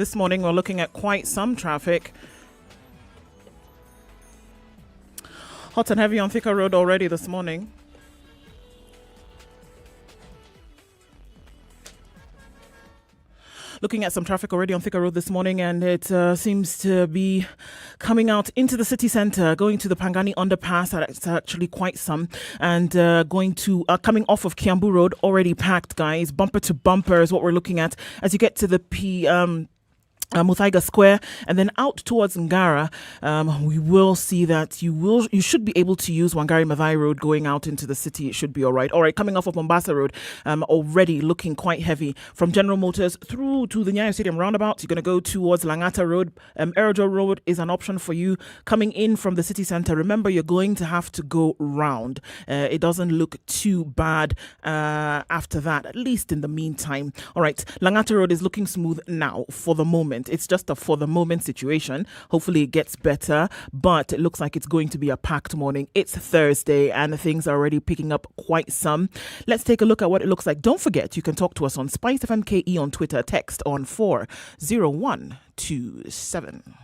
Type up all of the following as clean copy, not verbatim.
This morning we're looking at quite some traffic. Hot and heavy on Thika Road already this morning. Looking at some traffic already on Thika Road this morning, and it seems to be coming out into the city centre, going to the Pangani underpass. It's actually quite some, and going to coming off of Kiambu Road, already packed, guys. Bumper to bumper is what we're looking at as you get to the Muthaiga Square, and then out towards Ngara. We will see that you should be able to use Wangari Maathai Road going out into the city. It should be all right. All right, coming off of Mombasa Road, already looking quite heavy from General Motors through to the Nyeri Stadium roundabout. You're going to go towards Langata Road. Erojo Road is an option for you coming in from the city centre. Remember, you're going to have to go round. It doesn't look too bad after that, at least in the meantime. All right, Langata Road is looking smooth now for the moment. It's just a for the moment situation. Hopefully it gets better, but it looks like it's going to be a packed morning. It's Thursday and things are already picking up quite some. Let's take a look at what it looks like. Don't forget, you can talk to us on SpiceFM KE on Twitter. Text on 40127.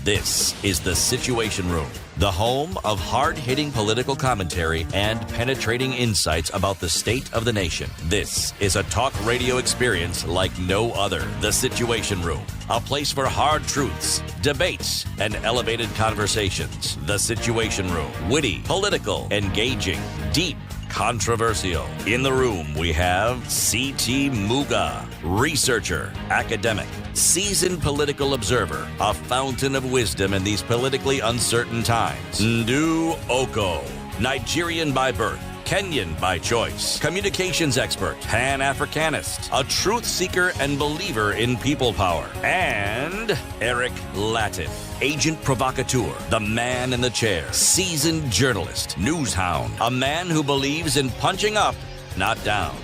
This is The Situation Room, the home of hard-hitting political commentary and penetrating insights about the state of the nation. This is a talk radio experience like no other. The Situation Room, a place for hard truths, debates, and elevated conversations. The Situation Room, witty, political, engaging, deep, controversial. In the room, we have C.T. Muga, researcher, academic, seasoned political observer, a fountain of wisdom in these politically uncertain times. Ndu Oko, Nigerian by birth, Kenyan by choice, communications expert, Pan-Africanist, a truth seeker and believer in people power, and Eric Latin, agent provocateur, the man in the chair, seasoned journalist, news hound, a man who believes in punching up, not down.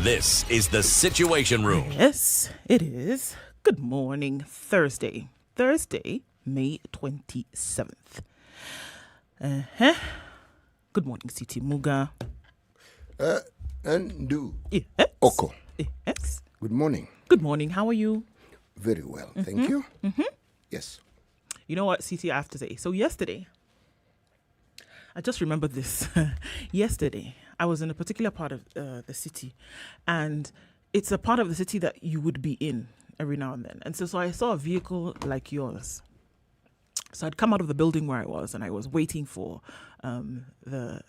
This is The Situation Room. Yes, it is. Good morning, Thursday, May 27th. Good morning, City Muga. Ndu Yes. Oko. Yes. Good morning. Good morning. How are you? Very well, thank you. Yes. You know what, CT, I have to say. So yesterday, I just remembered this. Yesterday, I was in a particular part of the city, and it's a part of the city that you would be in every now and then. And so I saw a vehicle like yours. So I'd come out of the building where I was, and I was waiting for the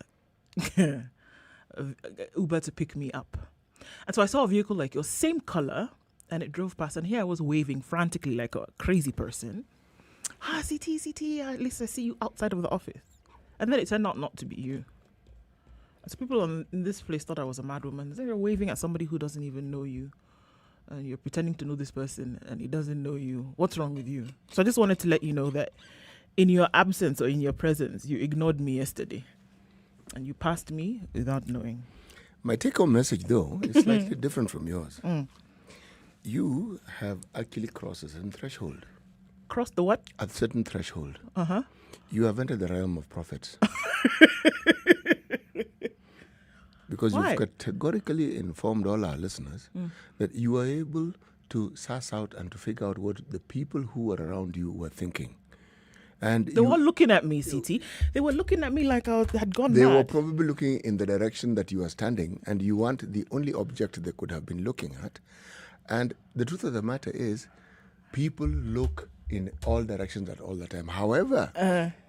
Uber to pick me up. And so I saw a vehicle like yours, same color, and it drove past. And here I was waving frantically like a crazy person. CT, at least I see you outside of the office. And then it turned out not to be you. So people in this place thought I was a mad woman. They were waving at somebody who doesn't even know you. And you're pretending to know this person and he doesn't know you. What's wrong with you? So I just wanted to let you know that in your absence or in your presence, you ignored me yesterday. And you passed me without knowing. My take-home message, though, is slightly different from yours. You have actually crossed a certain threshold. Crossed the what? A certain threshold. Uh-huh. You have entered the realm of prophets. Because Why? you've categorically informed all our listeners that you are able to suss out and to figure out what the people who were around you were thinking. And They were looking at me, CT. They were looking at me like I had gone They mad. were probably looking in the direction that you are standing, and you want the only object they could have been looking at. And the truth of the matter is, people look in all directions at all the time. However,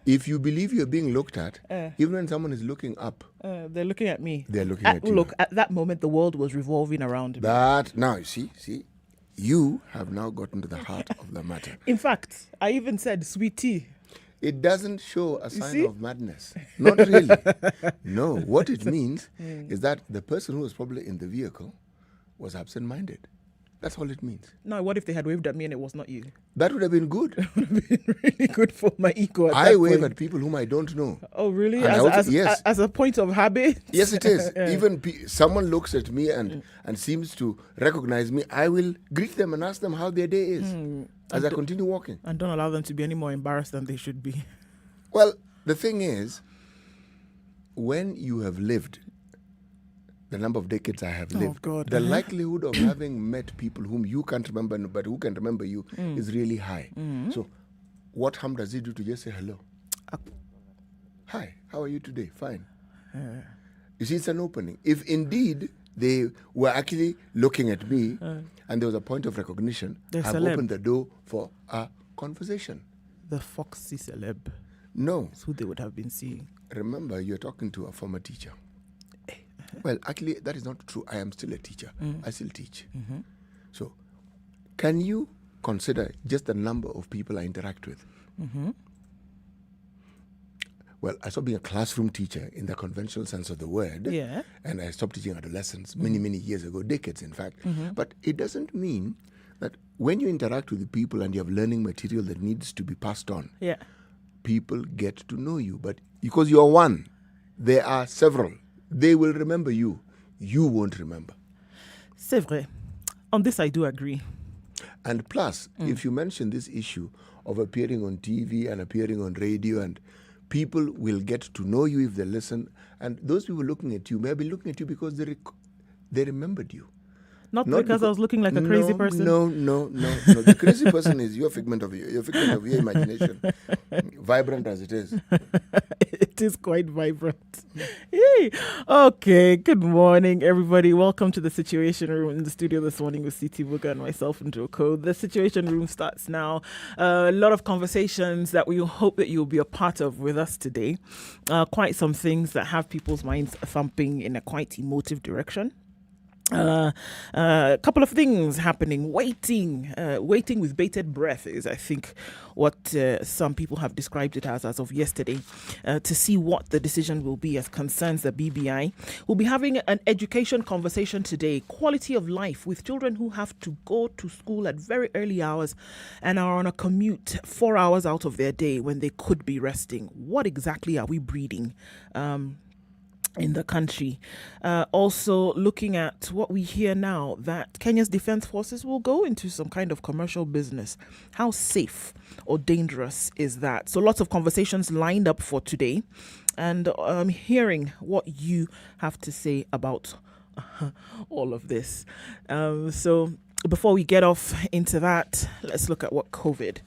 if you believe you're being looked at, even when someone is looking up, they're looking at me. they're looking at you. Look, at that moment, the world was revolving around me. That, now, you see, you have now gotten to the heart of the matter. In fact, I even said, sweetie. It doesn't show a sign see? of madness. Not really. No, what it means is that the person who was probably in the vehicle was absent-minded. That's all it means. No, what if they had waved at me and it was not you? That would have been good. It would have been really good for my ego. I wave at people whom I don't know. Oh, really? And yes. As a point of habit? Yes, it is. Even someone looks at me and seems to recognize me, I will greet them and ask them how their day is. as I continue walking. And don't allow them to be any more embarrassed than they should be. Well, the thing is, when you have lived the number of decades I have lived, the likelihood of having met people whom you can't remember but who can remember you is really high. So what harm does it do to just say hello? Hi, how are you today? Fine. You see, it's an opening. If indeed they were actually looking at me and there was a point of recognition, I've opened the door for a conversation. The foxy celeb. No. That's who they would have been seeing. Remember, you're talking to a former teacher. Well, actually, that is not true. I am still a teacher. I still teach. So, can you consider just the number of people I interact with? Well, I stopped being a classroom teacher in the conventional sense of the word. Yeah. And I stopped teaching adolescents many, many years ago, decades, in fact. But it doesn't mean that when you interact with the people and you have learning material that needs to be passed on, people get to know you. But because you are one, there are several. They will remember you. You won't remember. C'est vrai. On this, I do agree. And plus, if you mention this issue of appearing on TV and appearing on radio, and people will get to know you if they listen, and those people looking at you may be looking at you because they remembered you. Not because I was looking like a crazy person. No. The crazy person is your figment of your imagination, vibrant as it is. It is quite vibrant. Hey. Okay, good morning, everybody. Welcome to the Situation Room in the studio this morning with CT Buga and myself and Joko. The Situation Room starts now. A lot of conversations that we hope that you'll be a part of with us today. Quite some things that have people's minds thumping in a quite emotive direction. A couple of things happening. Waiting with bated breath is, I think, what some people have described it as of yesterday, to see what the decision will be as concerns the BBI. We'll be having an education conversation today, quality of life with children who have to go to school at very early hours and are on a commute 4 hours out of their day when they could be resting. What exactly are we breeding in the country? Also looking at what we hear now, that Kenya's defense forces will go into some kind of commercial business. How safe or dangerous is that? So lots of conversations lined up for today, and I'm hearing what you have to say about all of this. So before we get off into that, let's look at what COVID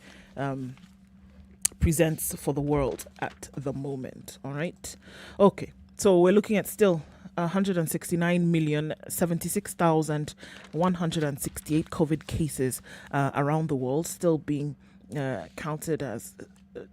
presents for the world at the moment. All right. Okay. So we're looking at still 169,076,168 COVID cases around the world, still being counted as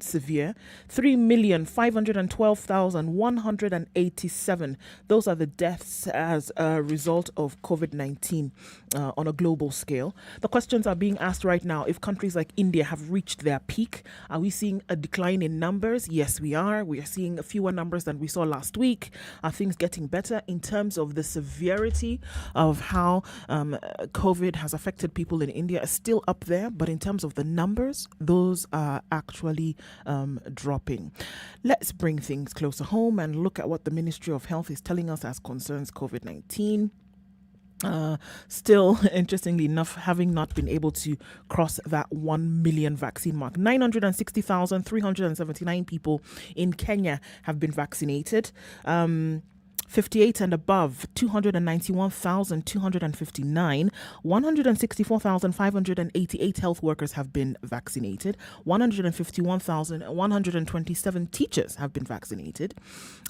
severe. 3,512,187. Those are the deaths as a result of COVID-19 on a global scale. The questions are being asked right now: if countries like India have reached their peak, are we seeing a decline in numbers? Yes, we are. We are seeing fewer numbers than we saw last week. Are things getting better in terms of the severity of how COVID has affected people in India? Is still up there, but in terms of the numbers, those are actually dropping. Let's bring things closer home and look at what the Ministry of Health is telling us as concerns COVID-19. Still, interestingly enough, having not been able to cross that 1 million vaccine mark. 960,379 people in Kenya have been vaccinated. 58 and above, 291,259. 164,588 health workers have been vaccinated. 151,127 teachers have been vaccinated.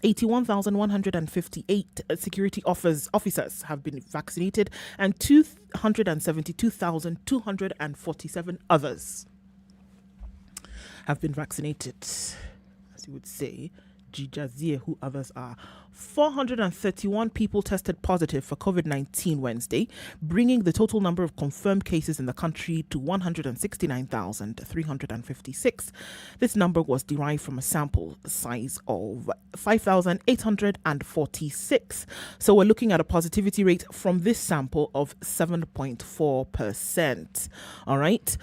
81,158 security officers have been vaccinated. And 272,247 others have been vaccinated. As you would say, Jijazie, who others are. 431 people tested positive for COVID-19 Wednesday, bringing the total number of confirmed cases in the country to 169,356. This number was derived from a sample size of 5,846. So we're looking at a positivity rate from this sample of 7.4%. All right.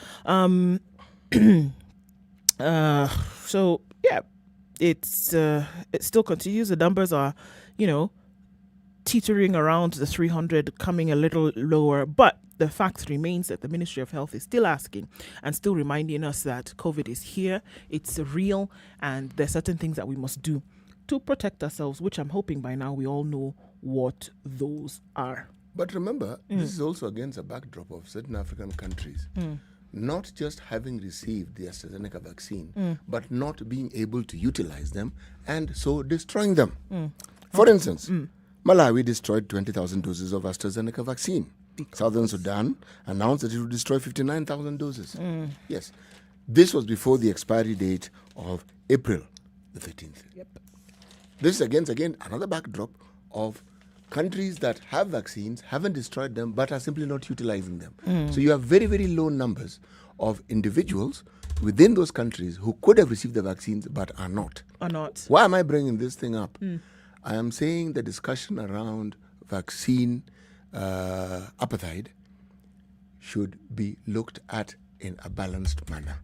So, yeah. It still continues. The numbers are, teetering around the 300, coming a little lower. But the fact remains that the Ministry of Health is still asking and still reminding us that COVID is here, it's real, and there are certain things that we must do to protect ourselves, which I'm hoping by now we all know what those are. But remember, this is also against a backdrop of certain African countries not just having received the AstraZeneca vaccine, but not being able to utilize them and so destroying them. For instance, Malawi destroyed 20,000 doses of AstraZeneca vaccine. Southern Sudan announced that it would destroy 59,000 doses. Yes. This was before the expiry date of April the 13th. Yep. This is again another backdrop of countries that have vaccines, haven't destroyed them, but are simply not utilizing them. So you have very, very low numbers of individuals within those countries who could have received the vaccines but are not. Why am I bringing this thing up? I am saying the discussion around vaccine appetite should be looked at in a balanced manner,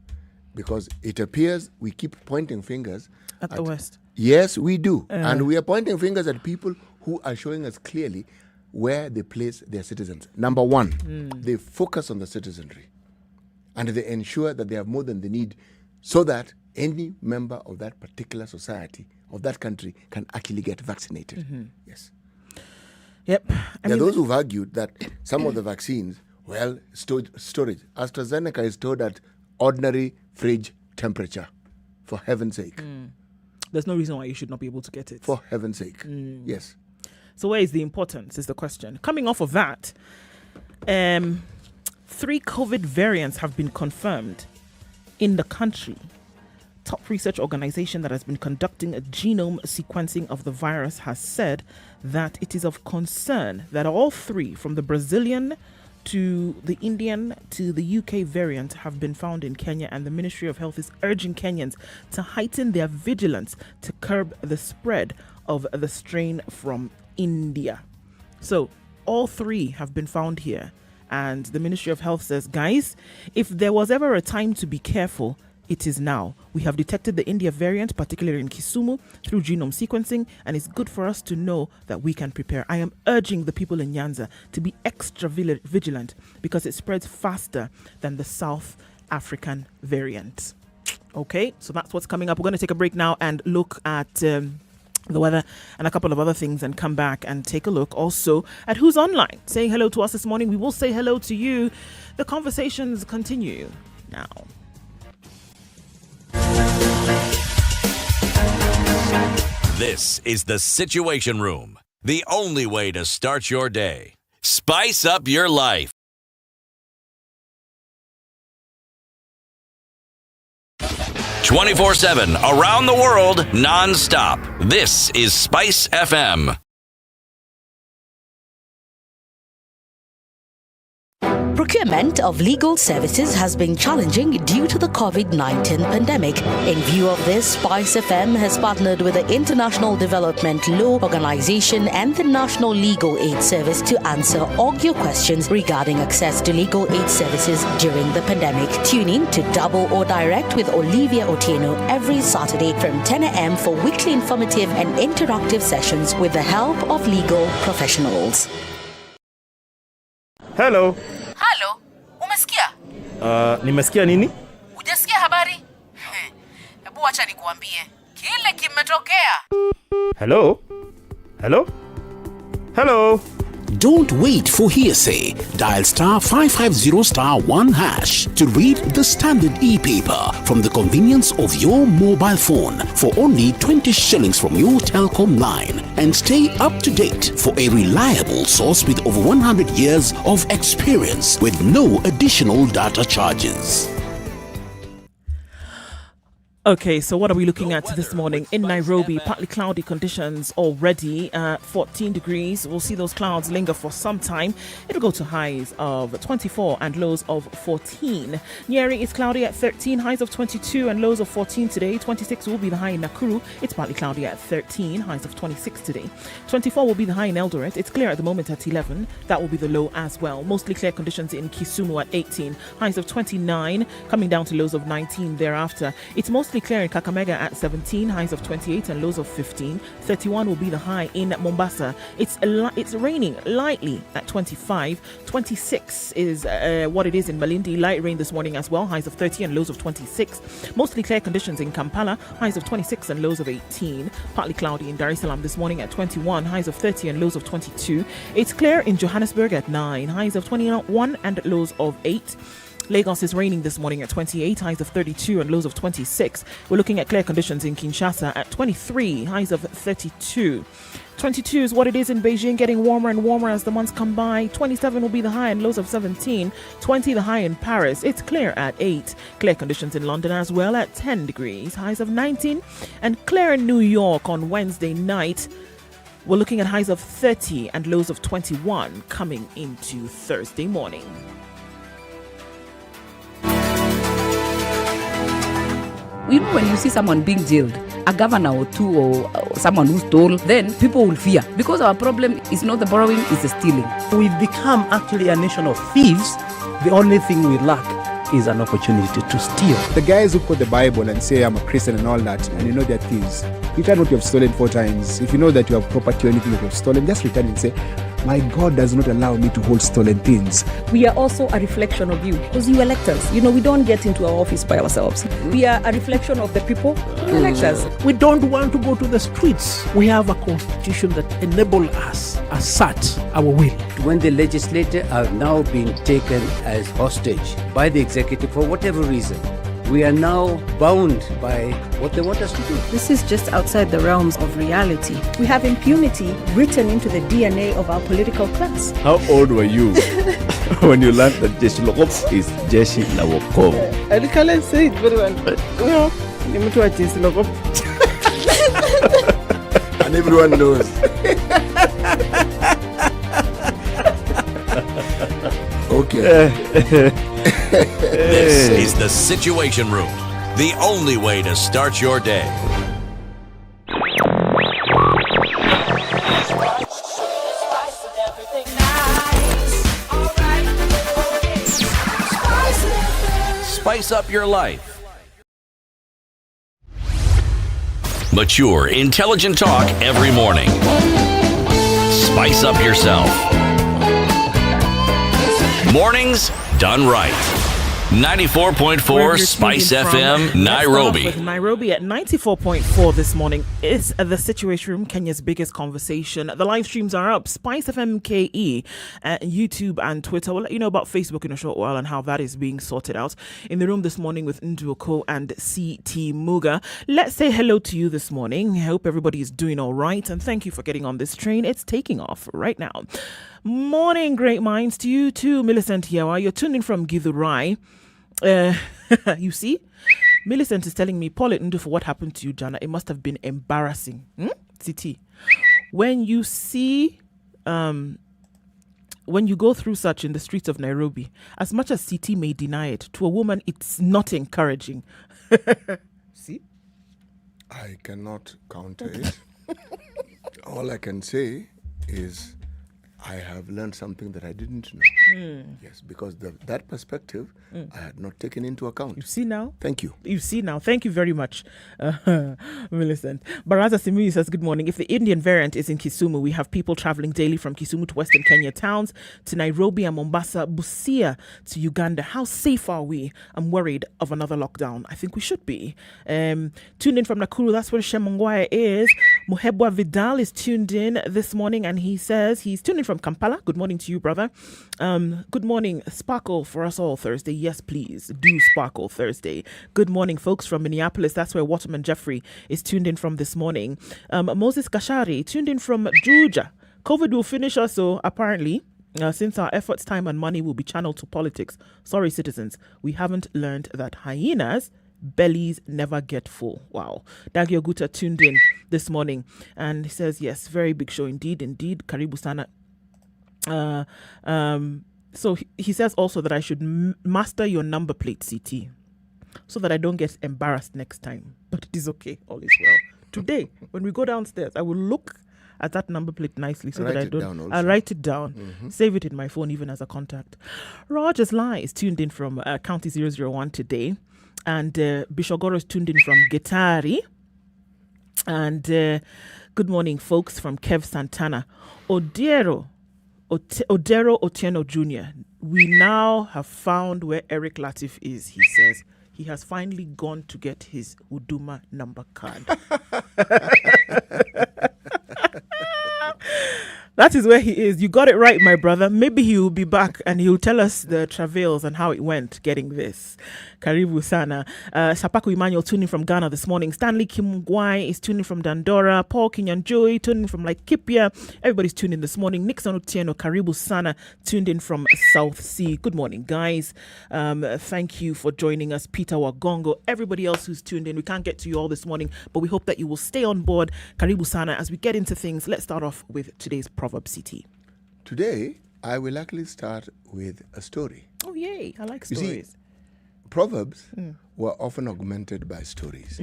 because it appears we keep pointing fingers at the West. Yes, we do. And we are pointing fingers at people who are showing us clearly where they place their citizens. Number one, they focus on the citizenry and they ensure that they have more than they need so that any member of that particular society, of that country, can actually get vaccinated. Yes. Yep. There are those who've argued that some of the vaccines, well, storage. AstraZeneca is stored at ordinary fridge temperature, for heaven's sake. There's no reason why you should not be able to get it. For heaven's sake. Yes. So where is the importance is the question. Coming off of that, 3 COVID variants have been confirmed in the country. Top research organization that has been conducting a genome sequencing of the virus has said that it is of concern that all 3, from the Brazilian to the Indian to the UK variant, have been found in Kenya, and the Ministry of Health is urging Kenyans to heighten their vigilance to curb the spread of the strain from India. So all 3 have been found here, and the Ministry of Health says, guys, if there was ever a time to be careful, it is now. We have detected the India variant, particularly in Kisumu, through genome sequencing, and it's good for us to know that we can prepare. I am urging the people in Nyanza to be extra vigilant because it spreads faster than the South African variant. Okay, so that's what's coming up. We're going to take a break now and look at the weather and a couple of other things and come back and take a look also at who's online saying hello to us this morning. We will say hello to you. The conversations continue now. This is the Situation Room, the only way to start your day. Spice up your life. 24/7 around the world, non-stop. This is Spice FM. Procurement of legal services has been challenging due to the COVID-19 pandemic. In view of this, SpiceFM has partnered with the International Development Law Organization and the National Legal Aid Service to answer all your questions regarding access to legal aid services during the pandemic. Tune in to Double or Direct with Olivia Otieno every Saturday from 10 a.m. for weekly informative and interactive sessions with the help of legal professionals. Hello. Halo, umesikia? Nimesikia nini? Hujasikia habari? Hebu acha nikuambie. Kile kimetokea. Hello? Hello? Hello? Don't wait for hearsay. Dial *550*1# to read the standard e-paper from the convenience of your mobile phone for only 20 shillings from your telecom line, and stay up to date for a reliable source with over 100 years of experience with no additional data charges. Okay, so what are we looking at this morning? In Nairobi, partly cloudy conditions already, 14 degrees. We'll see those clouds linger for some time. It'll go to highs of 24 and lows of 14. Nyeri is cloudy at 13, highs of 22 and lows of 14 today. 26 will be the high in Nakuru. It's partly cloudy at 13, highs of 26 today. 24 will be the high in Eldoret. It's clear at the moment at 11. That will be the low as well. Mostly clear conditions in Kisumu at 18, highs of 29, coming down to lows of 19 thereafter. It's mostly mostly clear in Kakamega at 17, highs of 28 and lows of 15. 31 will be the high in Mombasa. It's raining lightly at 25. 26 is what it is in Malindi. Light rain this morning as well, highs of 30 and lows of 26. Mostly clear conditions in Kampala, highs of 26 and lows of 18. Partly cloudy in Dar es Salaam this morning at 21, highs of 30 and lows of 22. It's clear in Johannesburg at 9, highs of 21 and lows of 8. Lagos is raining this morning at 28, highs of 32 and lows of 26. We're looking at clear conditions in Kinshasa at 23, highs of 32. 22 is what it is in Beijing, getting warmer and warmer as the months come by. 27 will be the high and lows of 17. 20 the high in Paris. It's clear at 8. Clear conditions in London as well at 10 degrees, highs of 19. And clear in New York on Wednesday night. We're looking at highs of 30 and lows of 21 coming into Thursday morning. You know, when you see someone being jailed, a governor or two or someone who stole, then people will fear. Because our problem is not the borrowing, it's the stealing. We've become actually a nation of thieves. The only thing we lack is an opportunity to steal. The guys who quote the Bible and say I'm a Christian and all that, and you know they're thieves. Return what you have stolen 4 times. If you know that you have property or anything that you have stolen, just return and say, my God does not allow me to hold stolen things. We are also a reflection of you, because you elect us. You know, we don't get into our office by ourselves. We are a reflection of the people who elect us. We don't want to go to the streets. We have a constitution that enables us, assert our will. When the legislature are now being taken as hostage by the executive for whatever reason, we are now bound by what they want us to do. This is just outside the realms of reality. We have impunity written into the DNA of our political class. How old were you when you learned that Jeshi Lokop is Jeshi Lawokov? I can't say it very well. You know, Jeshi Lokop. And everyone knows. Okay. This is the Situation Room, the only way to start your day. Spice up your life. Mature, intelligent talk every morning. Spice up yourself. Mornings done right. 94.4 Spice FM, Nairobi. Nairobi at 94.4 this morning is the Situation Room, Kenya's biggest conversation. The live streams are up. Spice FM KE at YouTube and Twitter. We'll let you know about Facebook in a short while and how that is being sorted out. In the room this morning with Nduoko and CT Muga. Let's say hello to you this morning. I hope everybody is doing all right. And thank you for getting on this train. It's taking off right now. Morning, great minds to you too, Millicent Yawa. You're tuned in from Githurai. You see, Millicent is telling me, Paul Ndu, for what happened to you, Jana, it must have been embarrassing. CT, when you see, when you go through such in the streets of Nairobi, as much as CT may deny it, to a woman, it's not encouraging. See? I cannot counter it. All I can say is I have learned something that I didn't know. Yes, because that perspective I had not taken into account. You see now? Thank you. You see now. Thank you very much, Millicent. Baraza Simui says, good morning. If the Indian variant is in Kisumu, we have people traveling daily from Kisumu to Western Kenya towns, to Nairobi and Mombasa, Busia to Uganda. How safe are we? I'm worried of another lockdown. I think we should be. Tuned in from Nakuru, that's where Shemongwaya is. Muhebwa Vidal is tuned in this morning, and he says he's tuned in from Kampala. Good morning to you, brother. Good morning. Sparkle for us all Thursday. Yes, please do sparkle Thursday. Good morning, folks from Minneapolis. That's where Waterman Jeffrey is tuned in from this morning. Moses Kashari tuned in from Juja. COVID will finish us, so apparently, since our efforts, time and money will be channeled to politics. Sorry, citizens, we haven't learned that hyenas bellies never get full. Wow. Dagio Guta tuned in this morning and he says, yes, very big show indeed. Karibu sana. So he says also that I should master your number plate, CT, so that I don't get embarrassed next time. But it is okay. All is well. Today, when we go downstairs, I will look at that number plate nicely so that I don't. I'll write it down. Save it in my phone even as a contact. Rogers Lai is tuned in from County 001 today. And Bishogoro is tuned in from Gitari. And good morning, folks, from Kev Santana. Odero Otieno Jr., we now have found where Eric Latif is, he says. He has finally gone to get his Uduma number card. That is where he is. You got it right, my brother. Maybe he will be back and he'll tell us the travails and how it went getting this. Karibu sana. Sapaku Emmanuel tuning from Ghana this morning. Stanley Kimgwai is tuning from Dandora. Paul Kinyanjoy tuning from Laikipia. Everybody's tuned in this morning. Nixon Otieno, Karibu sana, tuned in from South Sea. Good morning, guys. Thank you for joining us. Peter Wagongo, everybody else who's tuned in. We can't get to you all this morning, but we hope that you will stay on board. Karibu sana. As we get into things, let's start off with today's Proverb City. Today, I will actually start with a story. Oh, yay. I like You stories. see, proverbs were often augmented by stories,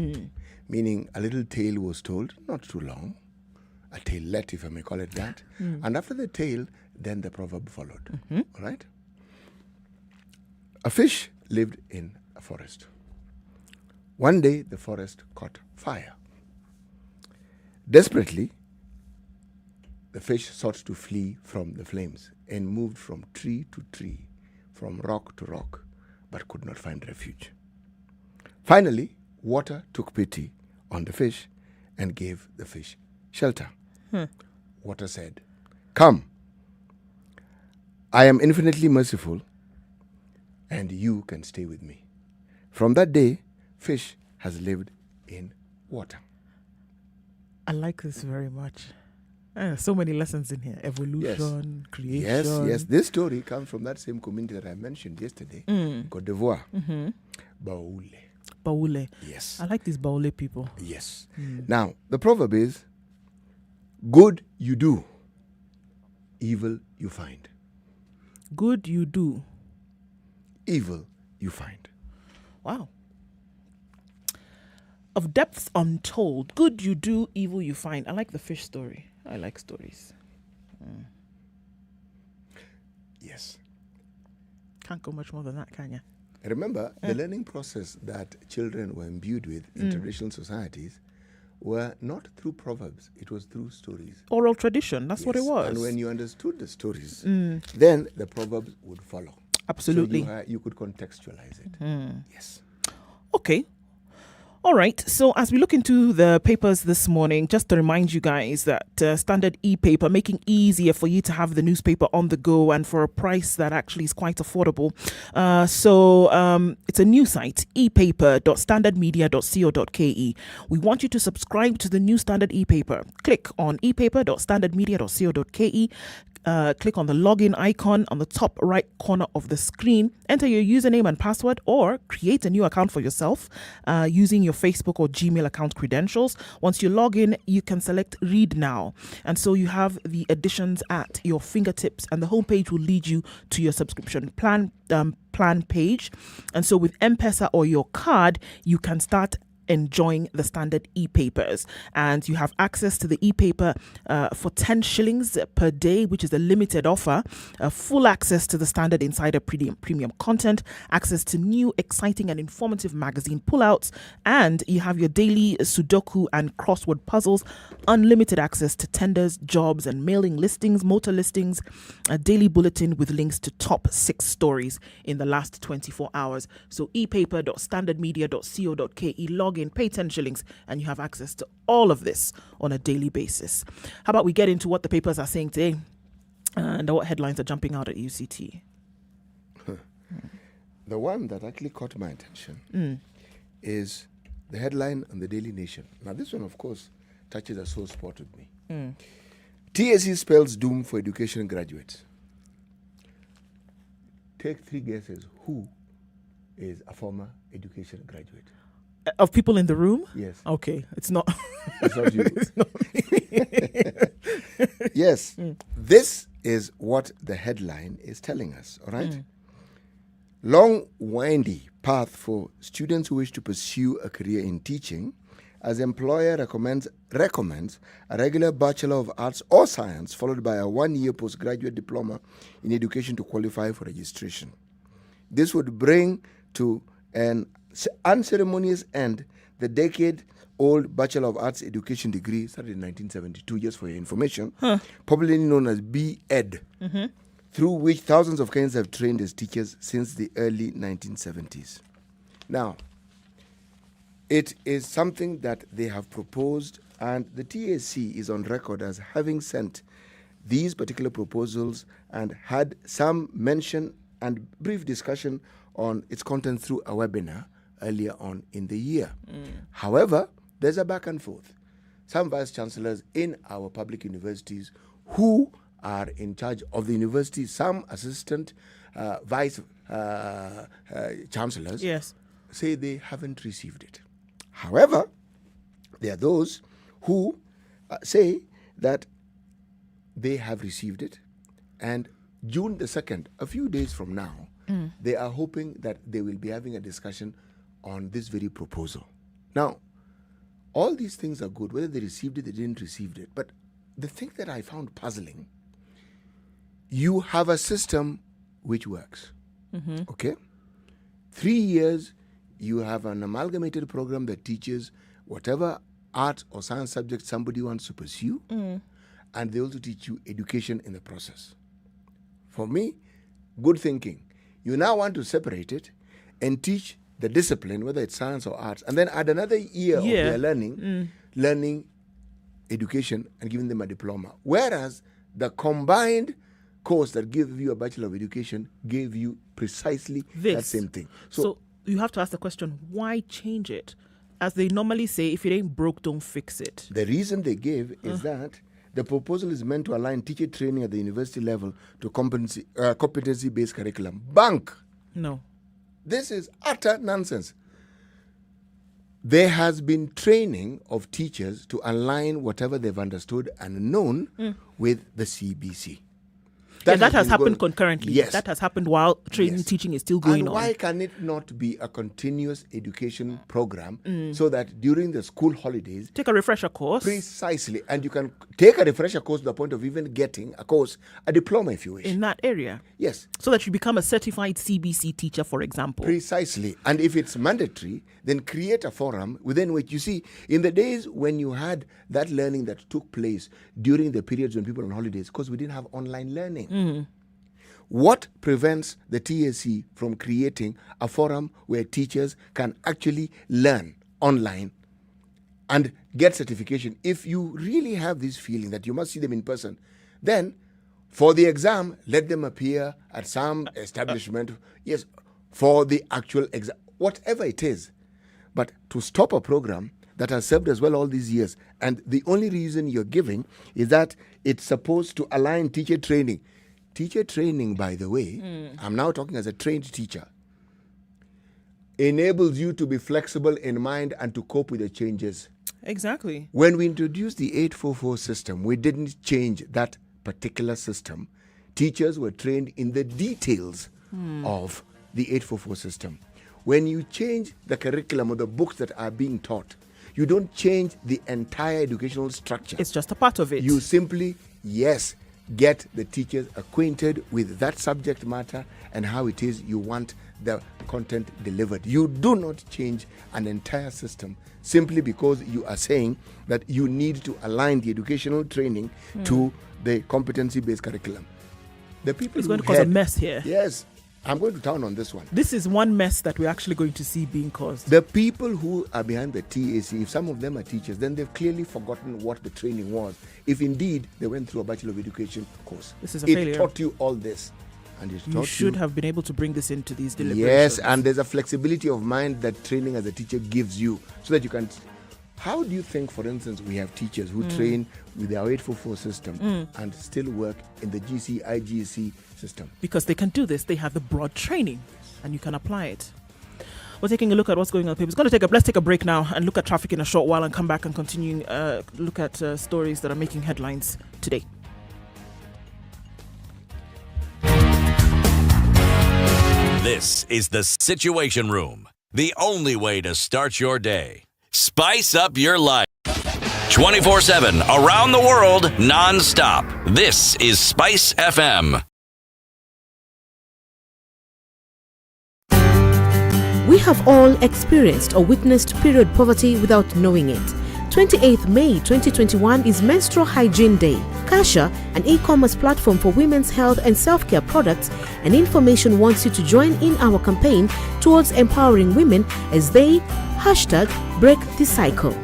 meaning a little tale was told, not too long, a talelet, if I may call it that. And after the tale, then the proverb followed. All right? A fish lived in a forest. One day, the forest caught fire. Desperately, the fish sought to flee from the flames and moved from tree to tree, from rock to rock, but could not find refuge. Finally, water took pity on the fish and gave the fish shelter. Water said, "Come, I am infinitely merciful, and you can stay with me." From that day, fish has lived in water. I like this very much. So many lessons in here. Evolution, creation. Yes. This story comes from that same community that I mentioned yesterday, Côte d'Ivoire. Baule. Yes. I like these Baule people. Yes. Now, the proverb is, good you do, evil you find. Good you do. Evil you find. Wow. Of depths untold, good you do, evil you find. I like the fish story. I like stories. Yes. Can't go much more than that, can you? Remember, the learning process that children were imbued with in traditional societies were not through proverbs, it was through stories. Oral tradition, that's what it was. And when you understood the stories, then the proverbs would follow. Absolutely. So you could contextualize it. Yes. Okay. All right. So as we look into the papers this morning, just to remind you guys that Standard e-paper, making easier for you to have the newspaper on the go and for a price that actually is quite affordable. So it's a new site, epaper.standardmedia.co.ke. We want you to subscribe to the new Standard e-paper. Click on epaper.standardmedia.co.ke. Click on the login icon on the top right corner of the screen. Enter your username and password or create a new account for yourself using your Facebook or Gmail account credentials. Once you log in, you can select Read Now. And so you have the editions at your fingertips and the homepage will lead you to your subscription plan page. And so with M-Pesa or your card, you can start enjoying the Standard e-papers, and you have access to the e-paper for 10 shillings per day, which is a limited offer. Full access to the Standard Insider premium content, access to new exciting and informative magazine pullouts, and you have your daily Sudoku and crossword puzzles, unlimited access to tenders, jobs and mailing listings, motor listings, a daily bulletin with links to top 6 stories in the last 24 hours. So epaper.standardmedia.co.ke, log in, pay 10 shillings, and you have access to all of this on a daily basis. How about we get into what the papers are saying today and what headlines are jumping out at UCT? The one that actually caught my attention is the headline on the Daily Nation. Now, this one, of course, touches a sore spot with me. TSC spells doom for education graduates. Take 3 guesses. Who is a former education graduate? Of people in the room? Yes. Okay, it's not. It's not you. It's not me. Yes. This is what the headline is telling us, all right? Long, windy path for students who wish to pursue a career in teaching, as employer recommends a regular Bachelor of Arts or Science followed by a 1-year postgraduate diploma in education to qualify for registration. This would bring to an unceremonious end, the decade-old Bachelor of Arts Education degree started in 1972, just for your information, popularly known as B.Ed, through which thousands of Kenyans have trained as teachers since the early 1970s. Now, it is something that they have proposed, and the TAC is on record as having sent these particular proposals and had some mention and brief discussion on its content through a webinar earlier on in the year. However, there's a back and forth. Some vice chancellors in our public universities who are in charge of the university, some assistant vice chancellors, say they haven't received it. However, there are those who say that they have received it, and June the 2nd, a few days from now, they are hoping that they will be having a discussion on this very proposal. Now, all these things are good, whether they received it, they didn't receive it. But the thing that I found puzzling, you have a system which works, okay? 3 years, you have an amalgamated program that teaches whatever art or science subject somebody wants to pursue, and they also teach you education in the process. For me, good thinking. You now want to separate it and teach the discipline, whether it's science or arts, and then add another year of their learning education and giving them a diploma. Whereas the combined course that gave you a Bachelor of Education gave you precisely that same thing. So you have to ask the question, why change it? As they normally say, if it ain't broke, don't fix it. The reason they gave is that the proposal is meant to align teacher training at the university level to competency-based curriculum. Bank. No. This is utter nonsense. There has been training of teachers to align whatever they've understood and known with the CBC. That has happened concurrently. Yes. That has happened while teaching is still going on. And why can it not be a continuous education program so that during the school holidays... Take a refresher course. Precisely. And you can take a refresher course to the point of even getting a diploma if you wish. In that area? Yes. So that you become a certified CBC teacher, for example. Precisely. And if it's mandatory, then create a forum within which, you see, in the days when you had that learning that took place during the periods when people were on holidays, because we didn't have online learning. What prevents the TAC from creating a forum where teachers can actually learn online and get certification? If you really have this feeling that you must see them in person, then for the exam, let them appear at some establishment. Yes, for the actual exam, whatever it is. But to stop a program that has served us well all these years, and the only reason you're giving is that it's supposed to align teacher training. Teacher training, by the way, I'm now talking as a trained teacher, enables you to be flexible in mind and to cope with the changes. Exactly. When we introduced the 844 system, we didn't change that particular system. Teachers were trained in the details of the 844 system. When you change the curriculum or the books that are being taught, you don't change the entire educational structure. It's just a part of it. You simply, get the teachers acquainted with that subject matter and how it is you want the content delivered. You do not change an entire system simply because you are saying that you need to align the educational training to the competency-based curriculum. The people it's going to cause a mess here. Yes. I'm going to town on this one. This is one mess that we're actually going to see being caused. The people who are behind the TAC, if some of them are teachers, then they've clearly forgotten what the training was. If indeed they went through a Bachelor of Education course. This is a failure. It taught you all this. And you should have been able to bring this into these deliberations. Yes, and there's a flexibility of mind that training as a teacher gives you so that you can... How do you think, for instance, we have teachers who train with our 844 system and still work in the GC, IGC system? Because they can do this. They have the broad training and you can apply it. We're taking a look at what's going on in the papers. Let's take a break now and look at traffic in a short while and come back and continue look at stories that are making headlines today. This is the Situation Room, the only way to start your day. Spice up your life. 24/7, around the world, non-stop. This is Spice FM. We have all experienced or witnessed period poverty without knowing it. 28th May 2021 is Menstrual Hygiene Day. Kasha, an e-commerce platform for women's health and self-care products and information, wants you to join in our campaign towards empowering women as they #break the cycle.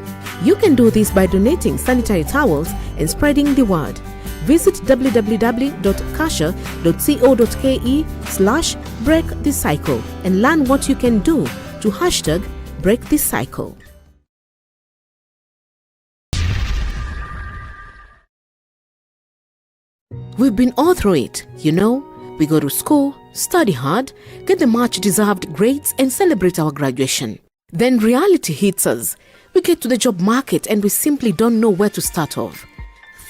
You can do this by donating sanitary towels and spreading the word. Visit www.kasha.co.ke/break the cycle and learn what you can do to #break the cycle. We've been all through it, you know. We go to school, study hard, get the much deserved grades and celebrate our graduation. Then reality hits us. We get to the job market and we simply don't know where to start off.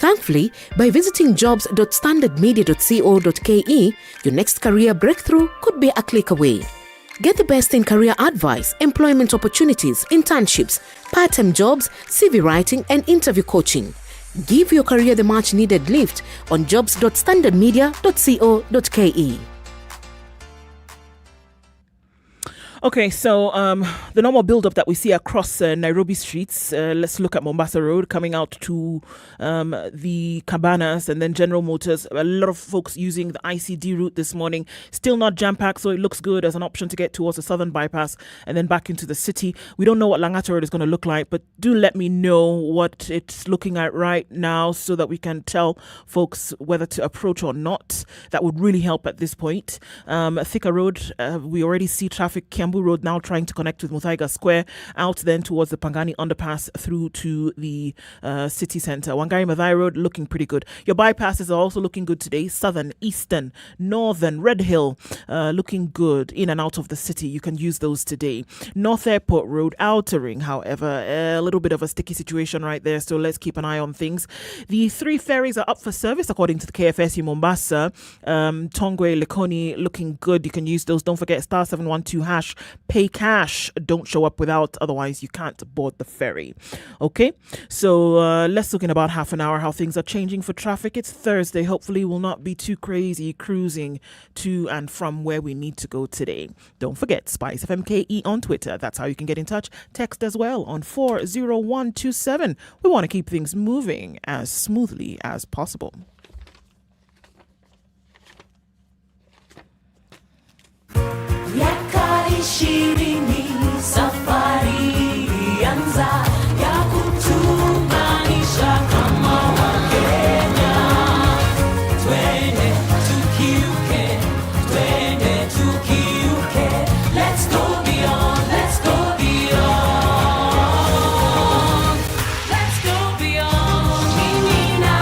Thankfully, by visiting jobs.standardmedia.co.ke, your next career breakthrough could be a click away. Get the best in career advice, employment opportunities, internships, part-time jobs, CV writing and interview coaching. Give your career the much needed lift on jobs.standardmedia.co.ke. Okay, so the normal build-up that we see across Nairobi streets, let's look at Mombasa Road coming out to the Cabanas and then General Motors. A lot of folks using the ICD route this morning. Still not jam-packed, so it looks good as an option to get towards the southern bypass and then back into the city. We don't know what Langata Road is going to look like, but do let me know what it's looking at right now so that we can tell folks whether to approach or not. That would really help at this point. Thika Road, we already see traffic. Kiambu Road now trying to connect with Muthaiga Square, out then towards the Pangani underpass through to the city centre. Wangari Maathai Road looking pretty good. Your bypasses are also looking good today. Southern, Eastern, Northern, Red Hill looking good in and out of the city. You can use those today. North Airport Road, Outer Ring, however, a little bit of a sticky situation right there, so let's keep an eye on things. The 3 ferries are up for service according to the KFSU Mombasa. Tongwe, Likoni looking good. You can use those. Don't forget *712#. Pay cash. Don't show up without, otherwise you can't board the ferry. Okay, so let's look in about half an hour how things are changing for traffic. It's Thursday. Hopefully we'll not be too crazy cruising to and from where we need to go today. Don't forget SpiceFMKE on Twitter. That's how you can get in touch. Text as well on 40127. We want to keep things moving as smoothly as possible. Miaka 20 safari ilianza ya kutuunganisha kama Wakenya. Twende tukiuke, let's go beyond, let's go beyond, let's go beyond. Mimi na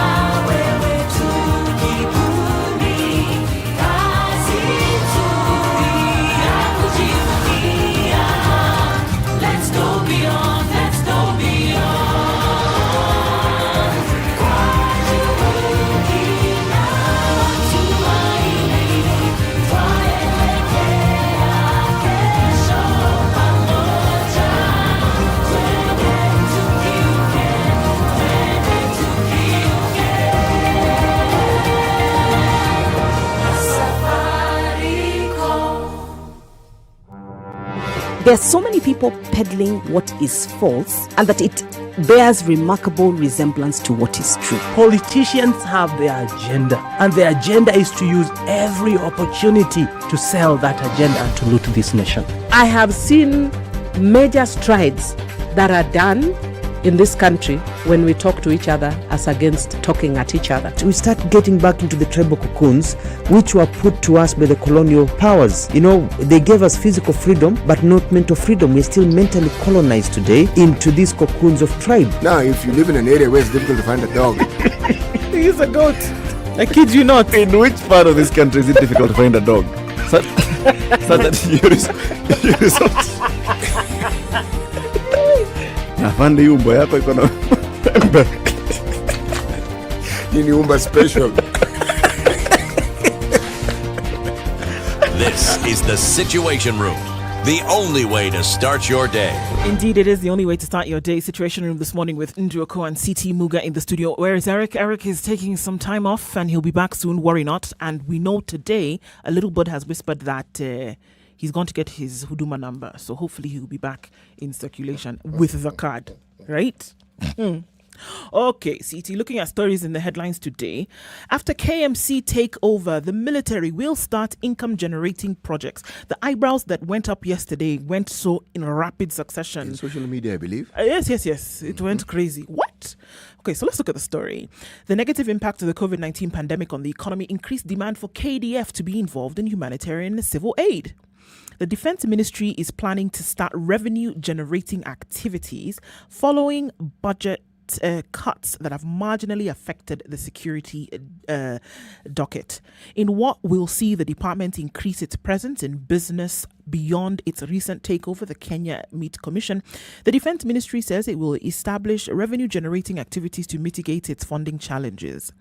wewe tujibuni, kazi let's go beyond, let's go beyond. Kwa juhudi na matumaini, twaelekea kesho pamoja. Twende tukiuke, Safaricom. There are so many people peddling what is false and that it bears remarkable resemblance to what is true. Politicians have their agenda, and their agenda is to use every opportunity to sell that agenda and to loot this nation. I have seen major strides that are done in this country when we talk to each other as against talking at each other. We start getting back into the tribal cocoons which were put to us by the colonial powers. You know, they gave us physical freedom but not mental freedom. We're still mentally colonized today into these cocoons of tribe. Now, if you live in an area where it's difficult to find a dog, he's a goat. I kid you not. In which part of this country is it difficult to find a dog? So that you resort. Afande hii umbo yako iko na pembe. Hii ni umba special. This is the Situation Room, the only way to start your day. Indeed, it is the only way to start your day. Situation Room this morning with Nduoko and CT Muga in the studio. Where is Eric? Eric is taking some time off and he'll be back soon, worry not. And we know today, a little bird has whispered that he's going to get his Huduma number. So hopefully he'll be back in circulation with the card, right? Okay, CT, looking at stories in the headlines today. After KMC take over, the military will start income generating projects. The eyebrows that went up yesterday went so in rapid succession. In social media, I believe. Yes. It went crazy. What? Okay, so let's look at the story. The negative impact of the COVID-19 pandemic on the economy increased demand for KDF to be involved in humanitarian and civil aid. The Defense Ministry is planning to start revenue generating activities following budget cuts that have marginally affected the security docket. In what will see the department increase its presence in business beyond its recent takeover, the Kenya Meat Commission, the Defense Ministry says it will establish revenue generating activities to mitigate its funding challenges.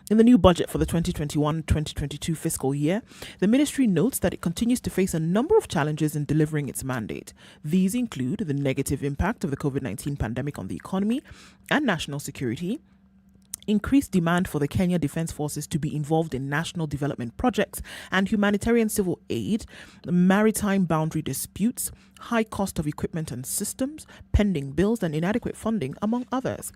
In the new budget for the 2021-2022 fiscal year, the ministry notes that it continues to face a number of challenges in delivering its mandate. These include the negative impact of the COVID-19 pandemic on the economy and national security, increased demand for the Kenya Defence Forces to be involved in national development projects and humanitarian civil aid, maritime boundary disputes, high cost of equipment and systems, pending bills and inadequate funding, among others.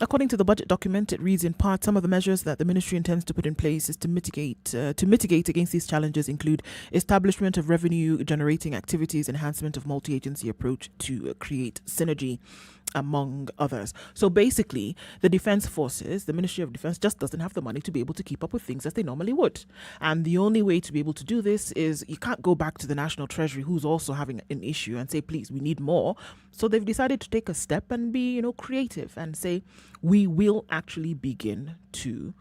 According to the budget document, it reads in part, some of the measures that the ministry intends to put in place is to mitigate against these challenges include establishment of revenue generating activities, enhancement of multi-agency approach to create synergy, among others. So basically, the Defense Forces, the Ministry of Defense, just doesn't have the money to be able to keep up with things as they normally would. And the only way to be able to do this is you can't go back to the National Treasury, who's also having an issue, and say, please, we need more. So they've decided to take a step and be, creative and say, we will actually begin to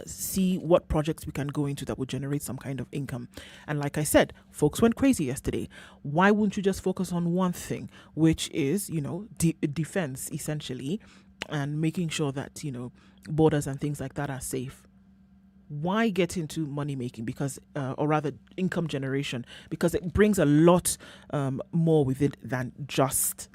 see what projects we can go into that would generate some kind of income. And like I said, folks went crazy yesterday. Why wouldn't you just focus on one thing, which is, defense essentially, and making sure that, borders and things like that are safe? Why get into money making? Because, or rather income generation, because it brings a lot more with it than just,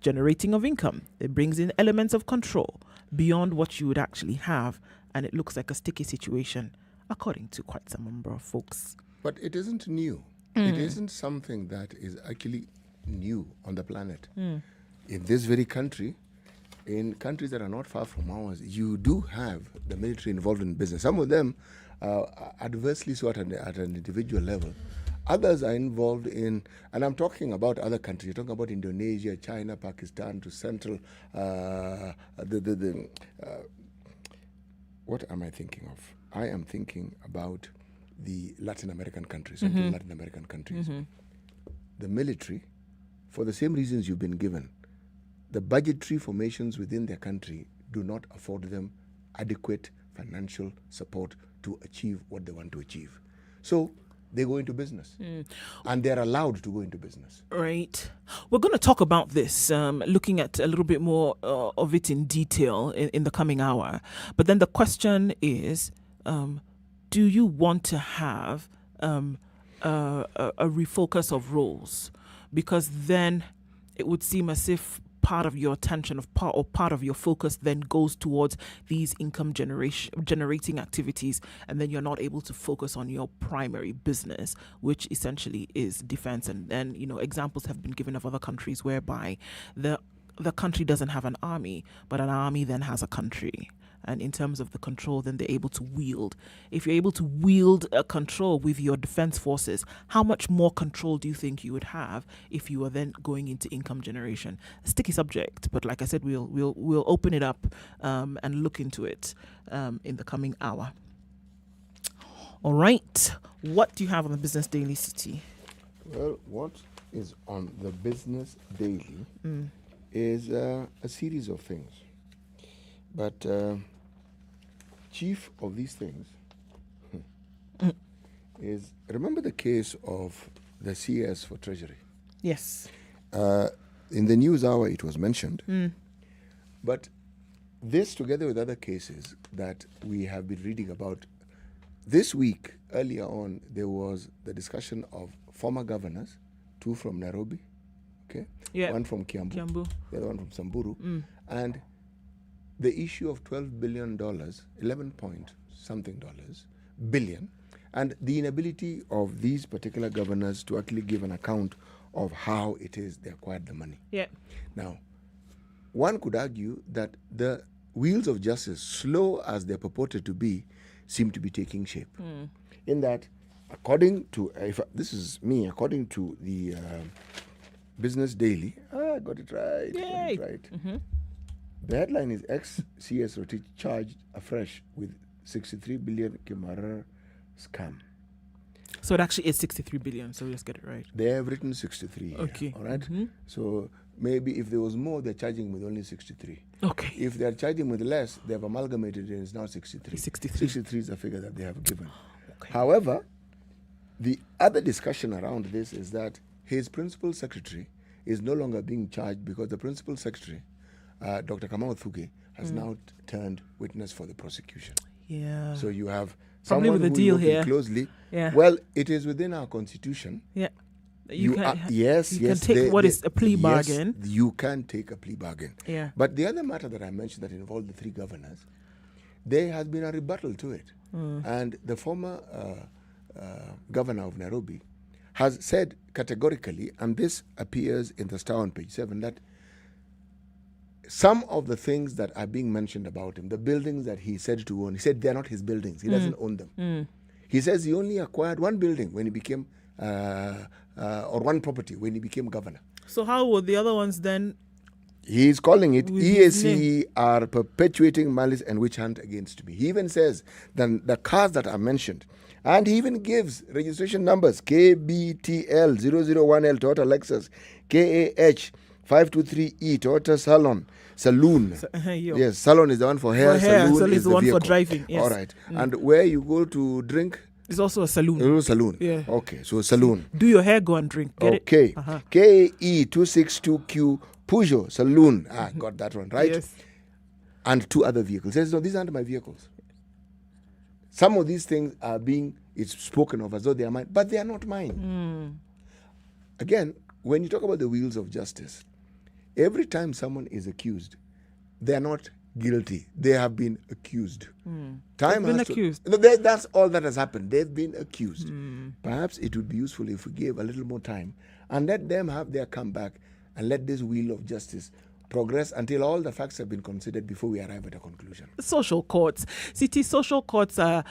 generating of income. It brings in elements of control beyond what you would actually have. And it looks like a sticky situation, according to quite some number of folks. But it isn't new. It isn't something that is actually new on the planet. In this very country, in countries that are not far from ours, you do have the military involved in business. Some of them adversely so at an individual level. Others are involved in, and I'm talking about other countries. You're talking about Indonesia, China, Pakistan, to Central, what am I thinking of? I am thinking about the Latin American countries, Central Latin American countries. The military, for the same reasons you've been given, the budgetary formations within their country do not afford them adequate financial support to achieve what they want to achieve. So they go into business, and they're allowed to go into business. Right. We're going to talk about this, looking at a little bit more of it in detail in the coming hour. But then the question is, do you want to have a refocus of roles? Because then it would seem as if part of your attention part of your focus then goes towards these income generating activities, and then you're not able to focus on your primary business, which essentially is defense. And then examples have been given of other countries whereby the country doesn't have an army, but an army then has a country. And in terms of the control, then they're able to wield. If you're able to wield a control with your defense forces, how much more control do you think you would have if you were then going into income generation? A sticky subject, but like I said, we'll open it up and look into it in the coming hour. All right, what do you have on the Business Daily City? Well, what is on the Business Daily is a series of things. But chief of these things is, remember the case of the CS for Treasury? Yes. In the news hour it was mentioned. But this, together with other cases that we have been reading about, this week, earlier on, there was the discussion of former governors, 2 from Nairobi, one from Kiambu, the other one from Samburu, and the issue of $12 billion, 11 point something dollars, billion, And the inability of these particular governors to actually give an account of how it is they acquired the money. Yeah. Now, one could argue that the wheels of justice, slow as they're purported to be, seem to be taking shape. In that, according to, according to the Business Daily, I got it right. Yay. Got it right. The headline is ex-CS Rotich charged afresh with 63 billion Kimara scam. So it actually is 63 billion, so let's get it right. They have written 63 here, Okay. all right? So maybe if there was more, they're charging with only 63. Okay. If they're charging with less, they've amalgamated it and it's now 63. 63 is the figure that they have given. However, the other discussion around this is that his principal secretary is no longer being charged because the principal secretary, Dr. Kamau Thuge, has now turned witness for the prosecution. Yeah. So you have Probably someone with a who deal is working here. closely. Yeah. Well, it is within our constitution. Yeah. Yes, you can take what is a plea bargain. Yes, you can take a plea bargain. Yeah. But the other matter that I mentioned that involved the three governors, there has been a rebuttal to it. And the former governor of Nairobi has said categorically, and this appears in the Star on page 7, that some of the things that are being mentioned about him, the buildings that he said to own, he said they're not his buildings. He doesn't own them. He says he only acquired one building when he became, or one property when he became governor. So how would the other ones then? He is calling it With his EAC are perpetuating malice and witch hunt against me. He even says that the cars that are mentioned, and he even gives registration numbers: KBTL 001L Toyota Lexus, KAH 523E Toyota Saloon. Yes, salon is the one for hair. Saloon is the one for driving. Yes. All right. And where you go to drink, it's also a saloon. Saloon. Yeah. Okay, so saloon. Do your hair, go and drink. Get Okay. it? Uh-huh. KE 262Q Peugeot Saloon. Got that one right. Yes. And two other vehicles. He says, no, these aren't my vehicles. Some of these things are it's spoken of as though they are mine, but they are not mine. Again, when you talk about the wheels of justice, every time someone is accused, they are not guilty. They have been accused. They've been accused. That's all that has happened. They've been accused. Perhaps it would be useful if we gave a little more time and let them have their comeback and let this wheel of justice progress until all the facts have been considered before we arrive at a conclusion. Social courts. City social courts are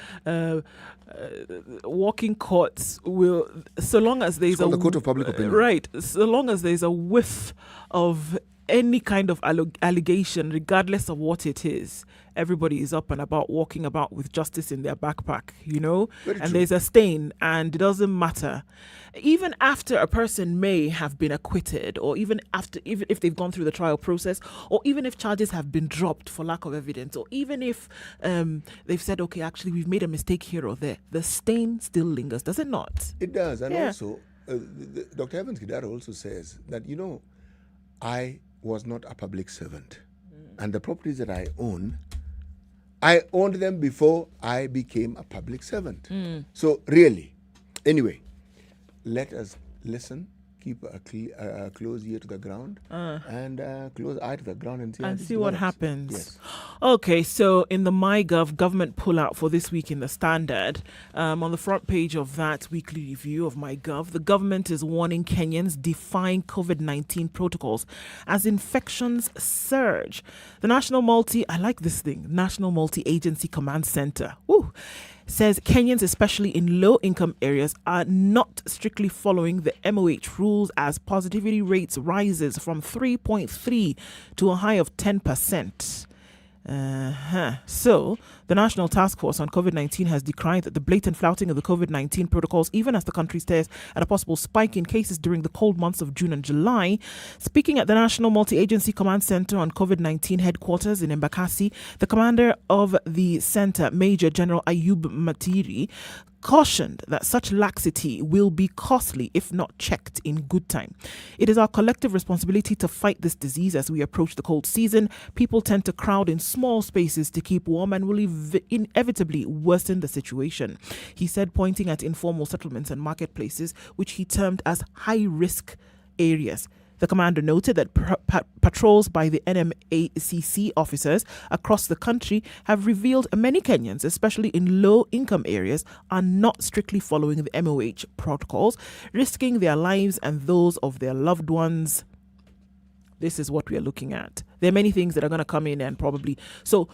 walking courts will, so long as there's It's called the court of public opinion. Right. So long as there's a whiff of any kind of allegation, regardless of what it is, everybody is up and about, walking about with justice in their backpack, Very and true. there's a stain, and it doesn't matter. Even after a person may have been acquitted, or even if they've gone through the trial process, or even if charges have been dropped for lack of evidence, or even if they've said, okay, actually we've made a mistake here or there, the stain still lingers, does it not? It does. And Yeah. also, Dr. Evans Kidaro also says that, I was not a public servant. And the properties that I owned them before I became a public servant. So really, anyway, let us listen, keep a close ear to the ground and close eye to the ground and see what develops. happens. Yes. Okay, so in the MyGov government pullout for this week in the Standard, on the front page of that weekly review of MyGov, the government is warning Kenyans defying COVID-19 protocols as infections surge. The National Multi-Agency Command Center, says Kenyans, especially in low-income areas, are not strictly following the MOH rules as positivity rates rises from 3.3 to a high of 10%. So, the National Task Force on COVID-19 has decried the blatant flouting of the COVID-19 protocols, even as the country stares at a possible spike in cases during the cold months of June and July. Speaking at the National Multi-Agency Command Center on COVID-19 headquarters in Embakasi, the commander of the center, Major General Ayub Matiri, cautioned that such laxity will be costly if not checked in good time. It is our collective responsibility to fight this disease as we approach the cold season. People tend to crowd in small spaces to keep warm and will inevitably worsen the situation, he said, pointing at informal settlements and marketplaces, which he termed as high-risk areas. The commander noted that patrols by the NMACC officers across the country have revealed many Kenyans, especially in low-income areas, are not strictly following the MOH protocols, risking their lives and those of their loved ones. This is what we are looking at. There are many things that are going to come in and probably... So,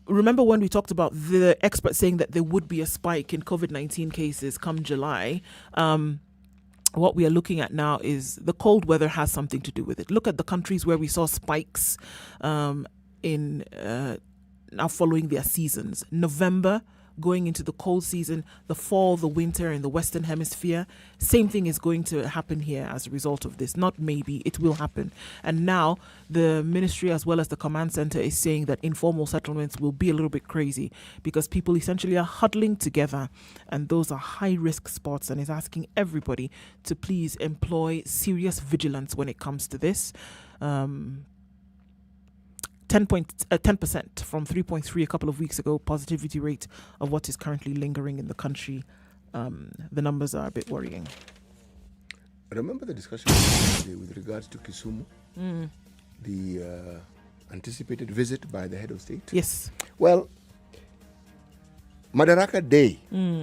remember when we talked about the experts saying that there would be a spike in COVID-19 cases come July? What we are looking at now is the cold weather has something to do with it. Look at the countries where we saw spikes now following their seasons. November, going into the cold season, the fall, the winter in the Western Hemisphere. Same thing is going to happen here as a result of this. Not maybe, it will happen. And now the ministry as well as the command center is saying that informal settlements will be a little bit crazy because people essentially are huddling together, and those are high-risk spots, and is asking everybody to please employ serious vigilance when it comes to this. 10% from 3.3 a couple of weeks ago, positivity rate of what is currently lingering in the country. The numbers are a bit worrying. Remember the discussion yesterday with regards to Kisumu? The anticipated visit by the head of state? Yes. Well, Madaraka Day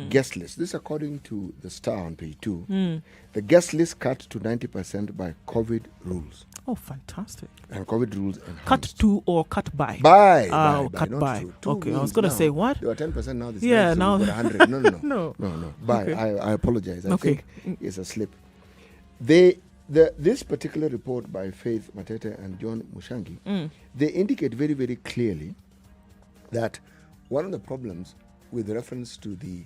guest list. This according to the Star on page 2. The guest list cut to 90% by COVID rules. Oh, fantastic. And COVID rules enhanced. Cut to or cut by? By. Cut not by. to. Two Okay, I was rules going to now. say what? They were 10% now. Yeah, so now. we've got 100. No. No. By. Okay. I apologize. I Okay. think it's a slip. This particular report by Faith Matete and John Mushangi, they indicate very, very clearly that one of the problems with reference to the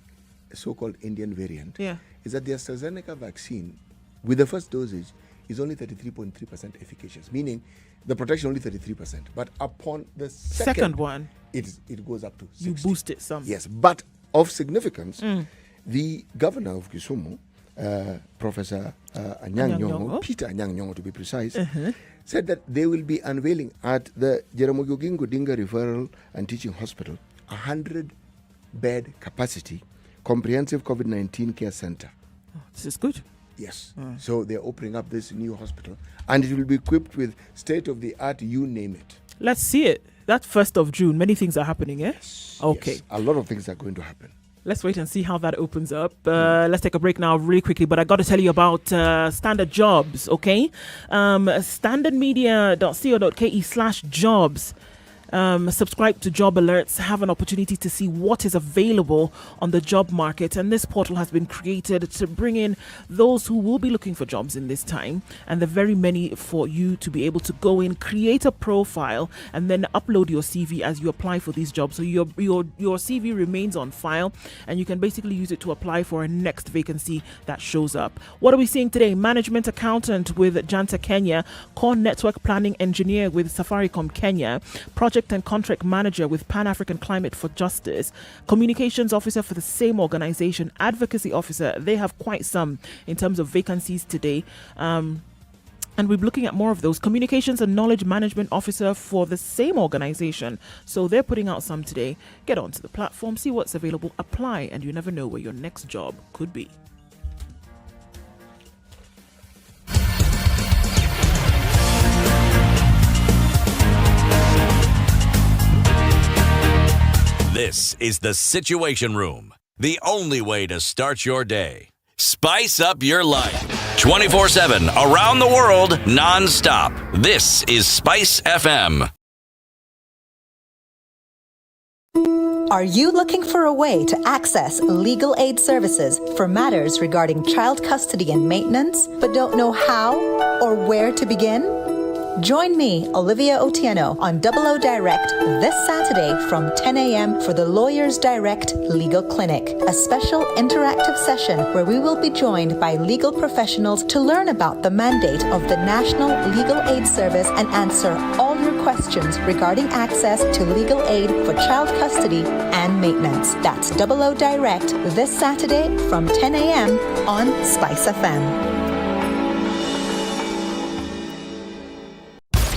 so-called Indian variant is that the AstraZeneca vaccine, with the first dosage, is only 33.3% efficacious, meaning the protection only 33%. But upon the second one, it goes up to 60%. You boost it some. Yes, but of significance, the governor of Kisumu, Professor Anyang' Nyong'o, Peter Anyang' Nyong'o to be precise, said that they will be unveiling at the Jaramogi Oginga Odinga Referral and Teaching Hospital 100-bed capacity comprehensive COVID-19 care center. Oh, this is good. Yes. So they're opening up this new hospital, and it will be equipped with state-of-the-art, you name it. Let's see it. That 1st of June, many things are happening, eh? Yes. Okay. Yes. A lot of things are going to happen. Let's wait and see how that opens up. Let's take a break now really quickly, but I got to tell you about Standard Jobs, okay? standardmedia.co.ke/jobs. Subscribe to job alerts, have an opportunity to see what is available on the job market. And this portal has been created to bring in those who will be looking for jobs in this time. And there are very many for you to be able to go in, create a profile, and then upload your CV as you apply for these jobs. So your CV remains on file, and you can basically use it to apply for a next vacancy that shows up. What are we seeing today? Management accountant with Janta Kenya, core network planning engineer with Safaricom Kenya, project and contract manager with Pan-African Climate for Justice, communications officer for the same organization, advocacy officer. They have quite some in terms of vacancies today. And we're looking at more of those. Communications and knowledge management officer for the same organization. So they're putting out some today. Get onto the platform, see what's available, apply, and you never know where your next job could be. This is the Situation Room, the only way to start your day. Spice up your life. 24/7, around the world, non-stop. This is Spice FM. Are you looking for a way to access legal aid services for matters regarding child custody and maintenance, but don't know how or where to begin? Join me, Olivia Otieno, on Double O Direct this Saturday from 10 a.m. for the Lawyers Direct Legal Clinic, a special interactive session where we will be joined by legal professionals to learn about the mandate of the National Legal Aid Service and answer all your questions regarding access to legal aid for child custody and maintenance. That's Double O Direct this Saturday from 10 a.m. on SpiceFM.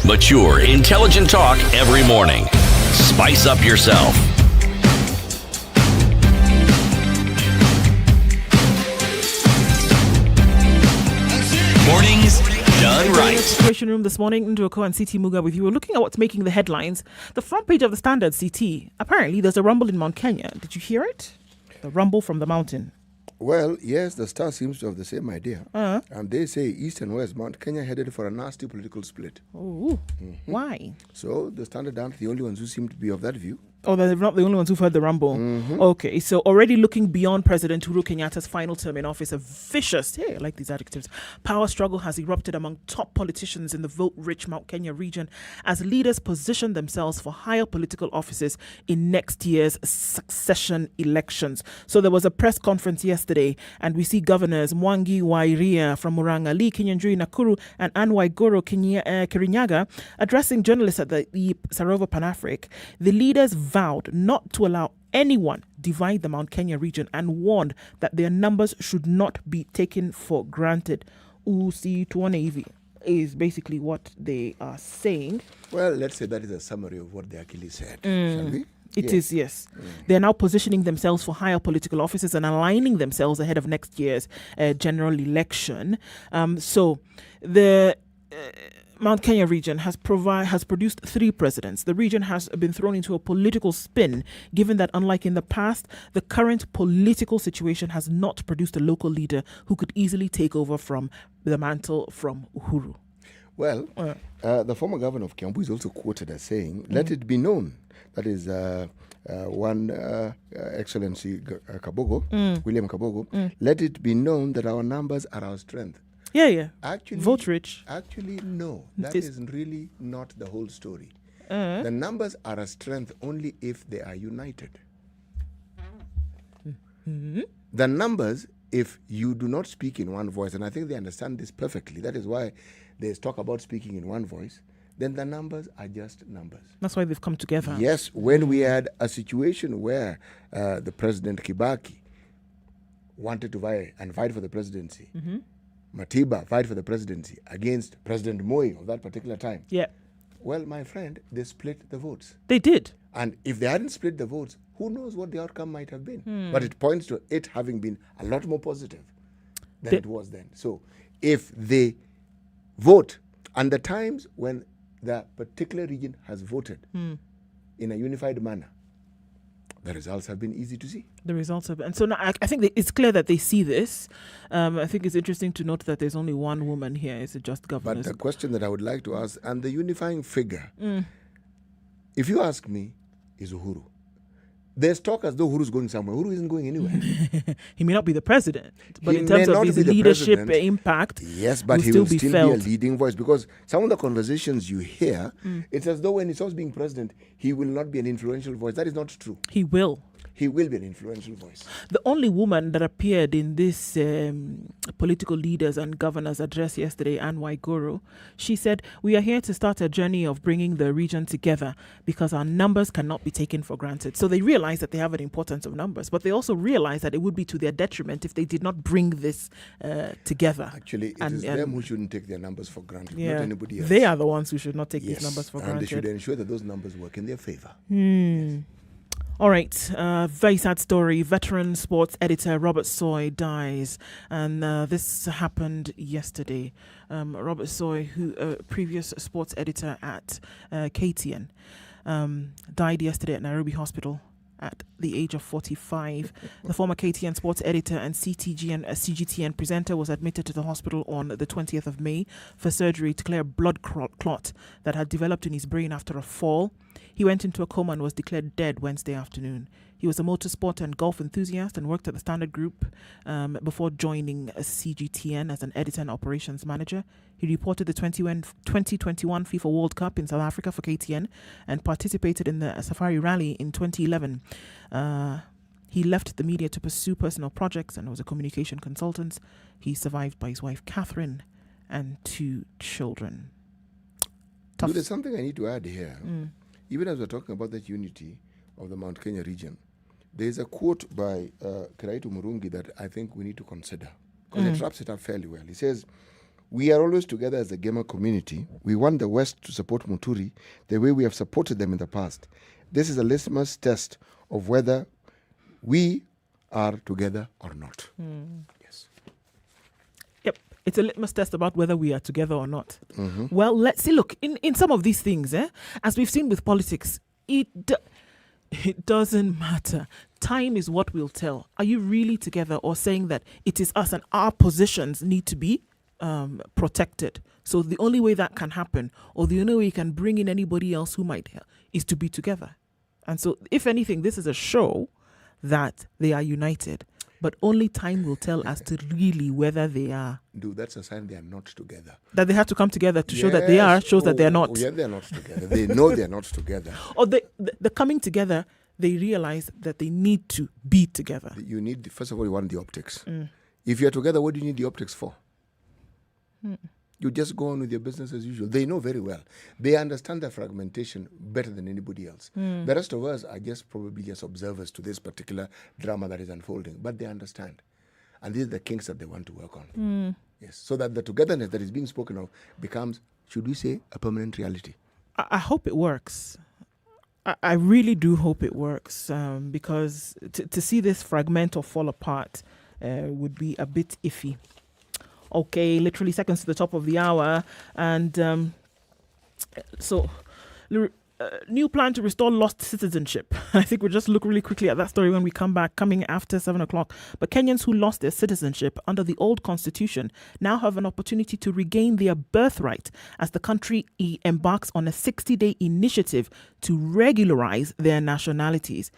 Mature, intelligent talk every morning. Spice up yourself. Mornings done right. Situation room this morning, Nduoko and CT Muga with you. We're looking at what's making the headlines. The front page of the Standard CT. Apparently, there's a rumble in Mount Kenya. Did you hear it? The rumble from the mountain. Well, yes, the Star seems to have the same idea. And they say East and West, Mount Kenya headed for a nasty political split. Oh, why? So the Standard aren't the only ones who seem to be of that view. Oh, they're not the only ones who've heard the rumble. Okay, so already looking beyond President Uhuru Kenyatta's final term in office, a vicious, I like these adjectives, power struggle has erupted among top politicians in the vote-rich Mount Kenya region as leaders position themselves for higher political offices in next year's succession elections. So there was a press conference yesterday, and we see governors Mwangi Wairia from Murang'a, Lee Kinyanjui Nakuru, and Anne Waiguru Kirinyaga addressing journalists at the Sarova Pan-Afric. The leaders vowed not to allow anyone divide the Mount Kenya region and warned that their numbers should not be taken for granted. Usi Tuonevi is basically what they are saying. Well, let's say that is a summary of what they actually said, shall we? It is, yes. They're now positioning themselves for higher political offices and aligning themselves ahead of next year's general election. So the Mount Kenya region has produced 3 presidents. The region has been thrown into a political spin, given that unlike in the past, the current political situation has not produced a local leader who could easily take over from the mantle from Uhuru. Well, the former governor of Kiambu is also quoted as saying, let it be known, that is one Excellency Kabogo, William Kabogo, let it be known that our numbers are our strength. Yeah. Actually, vote rich. Actually, no. That is really not the whole story. The numbers are a strength only if they are united. The numbers, if you do not speak in one voice, and I think they understand this perfectly, that is why they talk about speaking in one voice, then the numbers are just numbers. That's why they've come together. Yes, when we had a situation where the President Kibaki wanted to fight for the presidency, Matiba fight for the presidency against President Moi of that particular time. Yeah. Well, my friend, they split the votes. They did. And if they hadn't split the votes, who knows what the outcome might have been. But it points to it having been a lot more positive than it was then. So if they vote, and the times when the particular region has voted in a unified manner, the results have been easy to see. The results have been. And so now I think it's clear that they see this. I think it's interesting to note that there's only one woman here. It's a just governor. But the question that I would like to ask, and the unifying figure, if you ask me, is Uhuru. There's talk as though Uhuru is going somewhere. Uhuru isn't going anywhere. He may not be the president, but in terms of his leadership impact, yes, but he will still be a leading voice, because some of the conversations you hear, it's as though when he starts being president, he will not be an influential voice. That is not true. He will. He will be an influential voice. The only woman that appeared in this political leaders and governors address yesterday, Anne Waiguru, she said, we are here to start a journey of bringing the region together because our numbers cannot be taken for granted. So they realize that they have an importance of numbers, but they also realize that it would be to their detriment if they did not bring this together. Actually, it is them who shouldn't take their numbers for granted, not anybody else. They are the ones who should not take these numbers for granted. And they should ensure that those numbers work in their favor. Yes. All right, very sad story. Veteran sports editor Robert Soi dies, and this happened yesterday. Robert Soi, who previous sports editor at KTN, died yesterday at Nairobi Hospital at the age of 45. The former KTN sports editor and CGTN presenter was admitted to the hospital on the 20th of May for surgery to clear a blood clot that had developed in his brain after a fall. He went into a coma and was declared dead Wednesday afternoon. He was a motorsport and golf enthusiast and worked at the Standard Group before joining CGTN as an editor and operations manager. He reported the 2021 FIFA World Cup in South Africa for KTN and participated in the Safari Rally in 2011. He left the media to pursue personal projects and was a communication consultant. He's survived by his wife, Catherine, and 2 children. Tough. There's something I need to add here. Even as we're talking about that unity of the Mount Kenya region, there's a quote by Kiraitu Murungi that I think we need to consider, because it wraps it up fairly well. He says, we are always together as a gamer community. We want the West to support Muturi the way we have supported them in the past. This is a litmus test of whether we are together or not. Yep. It's a litmus test about whether we are together or not. Mhm. Well, let's see. Look, in some of these things, as we've seen with politics, it doesn't matter. Time is what will tell. Are you really together, or saying that it is us and our positions need to be protected? So the only way that can happen, or the only way you can bring in anybody else who might help, is to be together. And so, if anything, this is a show that they are united. But only time will tell as to really whether they are. Dude, that's a sign they are not together. That they have to come together to show that they are, shows that they are not. Yeah, they're not together. They know they're not together. Or the coming together, they realize that they need to be together. You need, first of all, you want the optics. Mm. If you're together, what do you need the optics for? You just go on with your business as usual. They know very well. They understand the fragmentation better than anybody else. Mm. The rest of us are probably just observers to this particular drama that is unfolding. But they understand. And these are the kinks that they want to work on. Mm. Yes. So that the togetherness that is being spoken of becomes, should we say, a permanent reality. I hope it works. I really do hope it works, because to see this fragment or fall apart would be a bit iffy. Okay, literally seconds to the top of the hour. And new plan to restore lost citizenship. I think we'll just look really quickly at that story when we come back, coming after 7 o'clock. But Kenyans who lost their citizenship under the old constitution now have an opportunity to regain their birthright as the country embarks on a 60-day initiative to regularize their nationalities.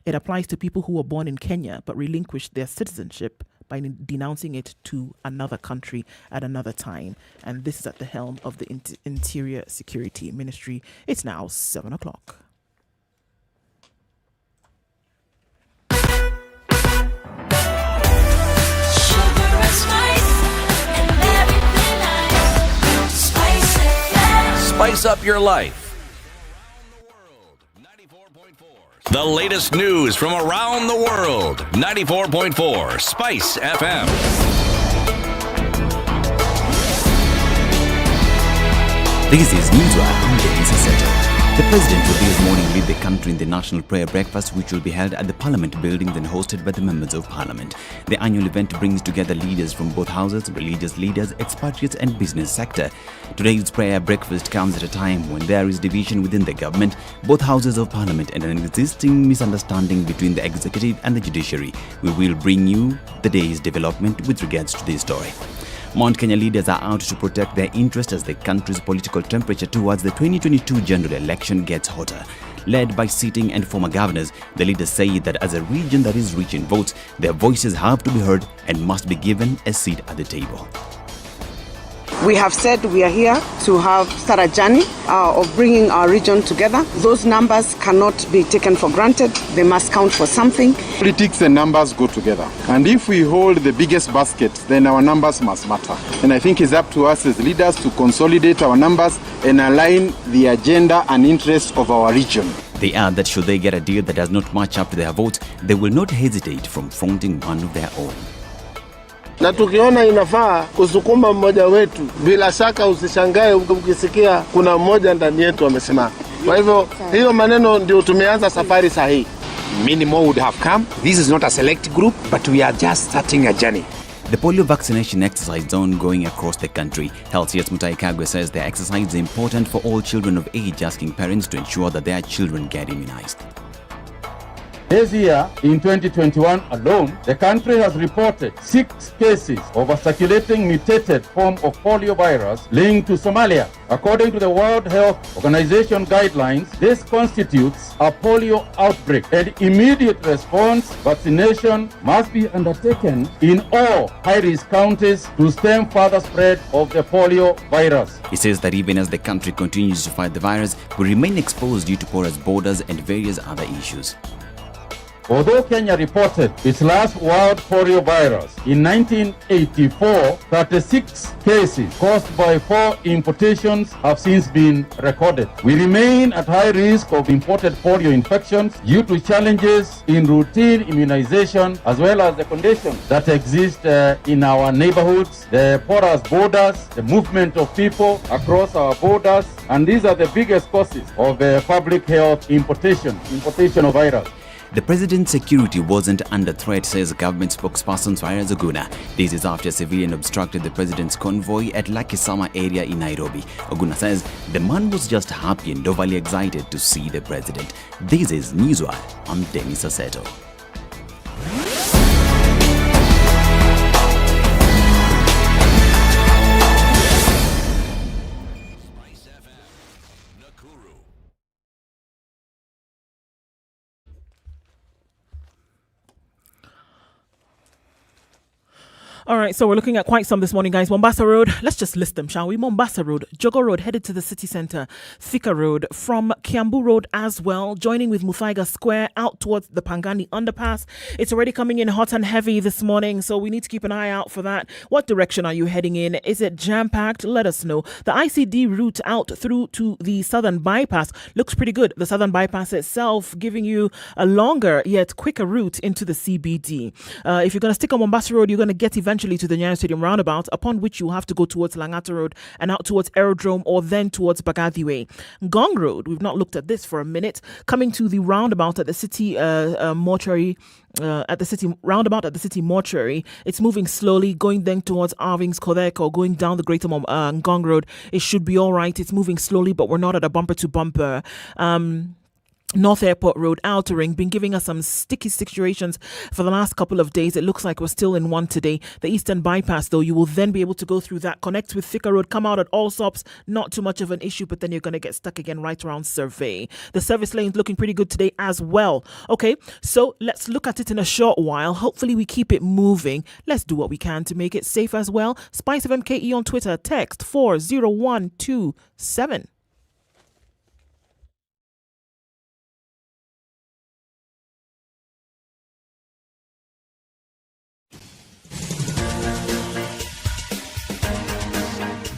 It applies to people who were born in Kenya but relinquished their citizenship by denouncing it to another country at another time. And this is at the helm of the Interior Security Ministry. It's now 7 o'clock. Spice up your life. The latest news from around the world. 94.4 Spice FM. This is Newswire. I'm Dennis Setter. The President will this morning lead the country in the National Prayer Breakfast, which will be held at the Parliament buildings and hosted by the members of Parliament. The annual event brings together leaders from both houses, religious leaders, expatriates and business sector. Today's prayer breakfast comes at a time when there is division within the government, both houses of Parliament, and an existing misunderstanding between the executive and the judiciary. We will bring you the day's development with regards to this story. Mount Kenya leaders are out to protect their interests as the country's political temperature towards the 2022 general election gets hotter. Led by sitting and former governors, the leaders say that as a region that is rich in votes, their voices have to be heard and must be given a seat at the table. We have said we are here to start a journey of bringing our region together. Those numbers cannot be taken for granted. They must count for something. Politics and numbers go together. And if we hold the biggest basket, then our numbers must matter. And I think it's up to us as leaders to consolidate our numbers and align the agenda and interests of our region. They add that should they get a deal that does not match up to their votes, they will not hesitate from fronting one of their own. Na tukiona inafaa kusukuma mmoja wetu, bila shaka usishangae ukisikia kuna mmoja ndani yetu amesema. Kwa hivyo hiyo maneno ndio tumeanza safari sahihi. Many more would have come. This is not a select group, but we are just starting a journey. The polio vaccination exercise is ongoing across the country. Health CS Mutai Kagwe says the exercise is important for all children of age, asking parents to ensure that their children get immunized. This year, in 2021 alone, the country has reported 6 cases of a circulating mutated form of polio virus linked to Somalia. According to the World Health Organization guidelines, this constitutes a polio outbreak, and immediate response vaccination must be undertaken in all high-risk counties to stem further spread of the polio virus. He says that even as the country continues to fight the virus, we remain exposed due to porous borders and various other issues. Although Kenya reported its last wild polio virus in 1984, 36 cases caused by 4 importations have since been recorded. We remain at high risk of imported polio infections due to challenges in routine immunization as well as the conditions that exist in our neighborhoods, the porous borders, the movement of people across our borders, and these are the biggest causes of public health importation of virus. The president's security wasn't under threat, says government spokesperson Cyrus Oguna. This is after a civilian obstructed the president's convoy at Lakisama area in Nairobi. Oguna says the man was just happy and overly excited to see the president. This is Newswire. I'm Dennis Aseto. All right, so we're looking at quite some this morning, guys. Mombasa Road, let's just list them, shall we? Mombasa Road, Jogo Road, headed to the city centre, Thika Road, from Kiambu Road as well, joining with Muthaiga Square out towards the Pangani Underpass. It's already coming in hot and heavy this morning, so we need to keep an eye out for that. What direction are you heading in? Is it jam-packed? Let us know. The ICD route out through to the Southern Bypass looks pretty good. The Southern Bypass itself giving you a longer yet quicker route into the CBD. If you're going to stick on Mombasa Road, you're going to get eventually to the Nyeri Stadium roundabout, upon which you have to go towards Langata Road and out towards Aerodrome or then towards Bagadi Way. Gong Road, we've not looked at this for a minute, coming to the roundabout at the city mortuary. At the city roundabout at the city mortuary, it's moving slowly, going then towards Arving's Kodek or going down the Greater Gong Road. It should be all right. It's moving slowly, but we're not at a bumper to bumper. North Airport Road, Outer Ring, been giving us some sticky situations for the last couple of days. It looks like we're still in one today. The Eastern Bypass, though, you will then be able to go through that, connect with Thika Road, come out at Allsops, not too much of an issue, but then you're going to get stuck again right around Survey. The service lane's looking pretty good today as well. Okay, so let's look at it in a short while. Hopefully we keep it moving. Let's do what we can to make it safe as well. SpiceFM KE on Twitter, text 40127.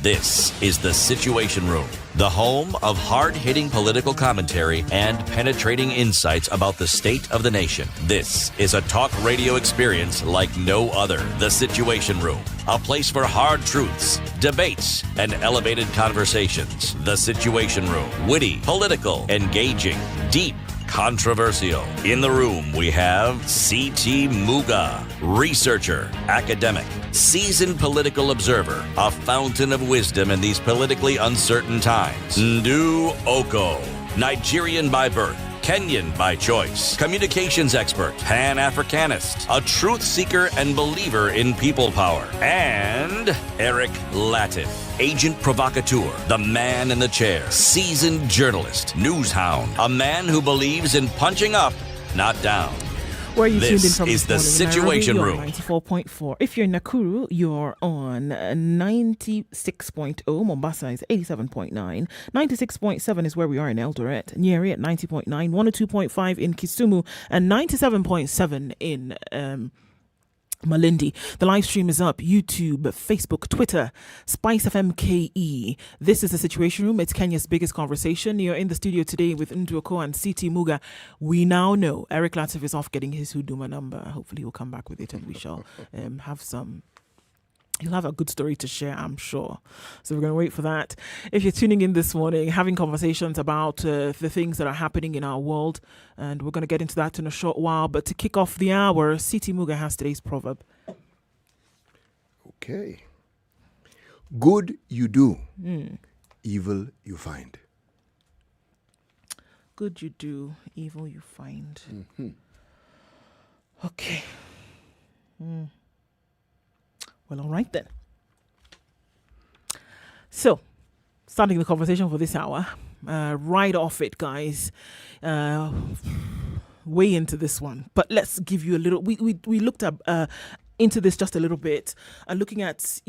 This is the Situation Room, the home of hard-hitting political commentary and penetrating insights about the state of the nation. This is a talk radio experience like no other. The Situation Room, a place for hard truths, debates, and elevated conversations. The Situation Room, witty, political, engaging, deep, controversial. In the room, we have C.T. Muga, researcher, academic, seasoned political observer, a fountain of wisdom in these politically uncertain times. Ndu Oko, Nigerian by birth, Kenyan by choice, communications expert, Pan-Africanist, a truth seeker and believer in people power, and Eric Latif, agent provocateur, the man in the chair, seasoned journalist, news hound, a man who believes in punching up, not down. Where are you tuned in This from is the this morning? Situation Nairobi, Room. you're on 94.4. If you're in Nakuru, you're on 96.0. Mombasa is 87.9. 96.7 is where we are in Eldoret. Nyeri at 90.9. 102.5 in Kisumu. And 97.7 in Malindi. The live stream is up. YouTube, Facebook, Twitter, SpiceFM KE. This is the Situation Room. It's Kenya's biggest conversation. You're in the studio today with Nduoko and CT Muga. We now know Eric Latif is off getting his Huduma number. Hopefully he'll come back with it and we shall have some. He'll have a good story to share, I'm sure. So we're going to wait for that. If you're tuning in this morning, having conversations about the things that are happening in our world, and we're going to get into that in a short while. But to kick off the hour, C.T. Muga has today's proverb. Okay. Good you do, evil you find. Good you do, evil you find. Mm-hmm. Okay. Well, all right then. So, starting the conversation for this hour, right off it, guys. Way into this one, but let's give you a little. We looked up into this just a little bit, looking at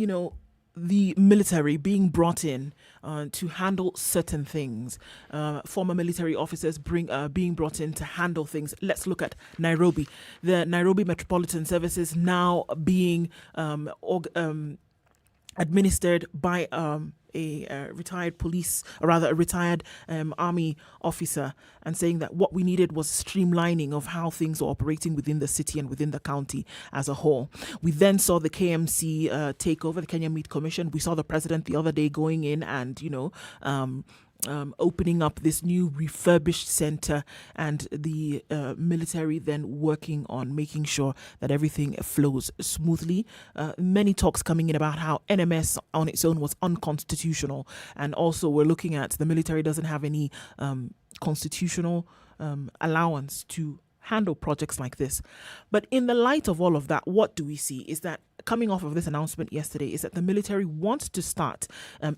the military being brought in to handle certain things. Former military officers being brought in to handle things. Let's look at Nairobi. The Nairobi Metropolitan Services now being administered by a retired police, or rather a retired army officer, and saying that what we needed was streamlining of how things are operating within the city and within the county as a whole. We then saw the KMC take over, the Kenya Meat Commission. We saw the president the other day going in and, opening up this new refurbished center, and the military then working on making sure that everything flows smoothly. Many talks coming in about how NMS on its own was unconstitutional, and also we're looking at the military doesn't have any constitutional allowance to handle projects like this. But in the light of all of that, what do we see is that coming off of this announcement yesterday is that the military wants to start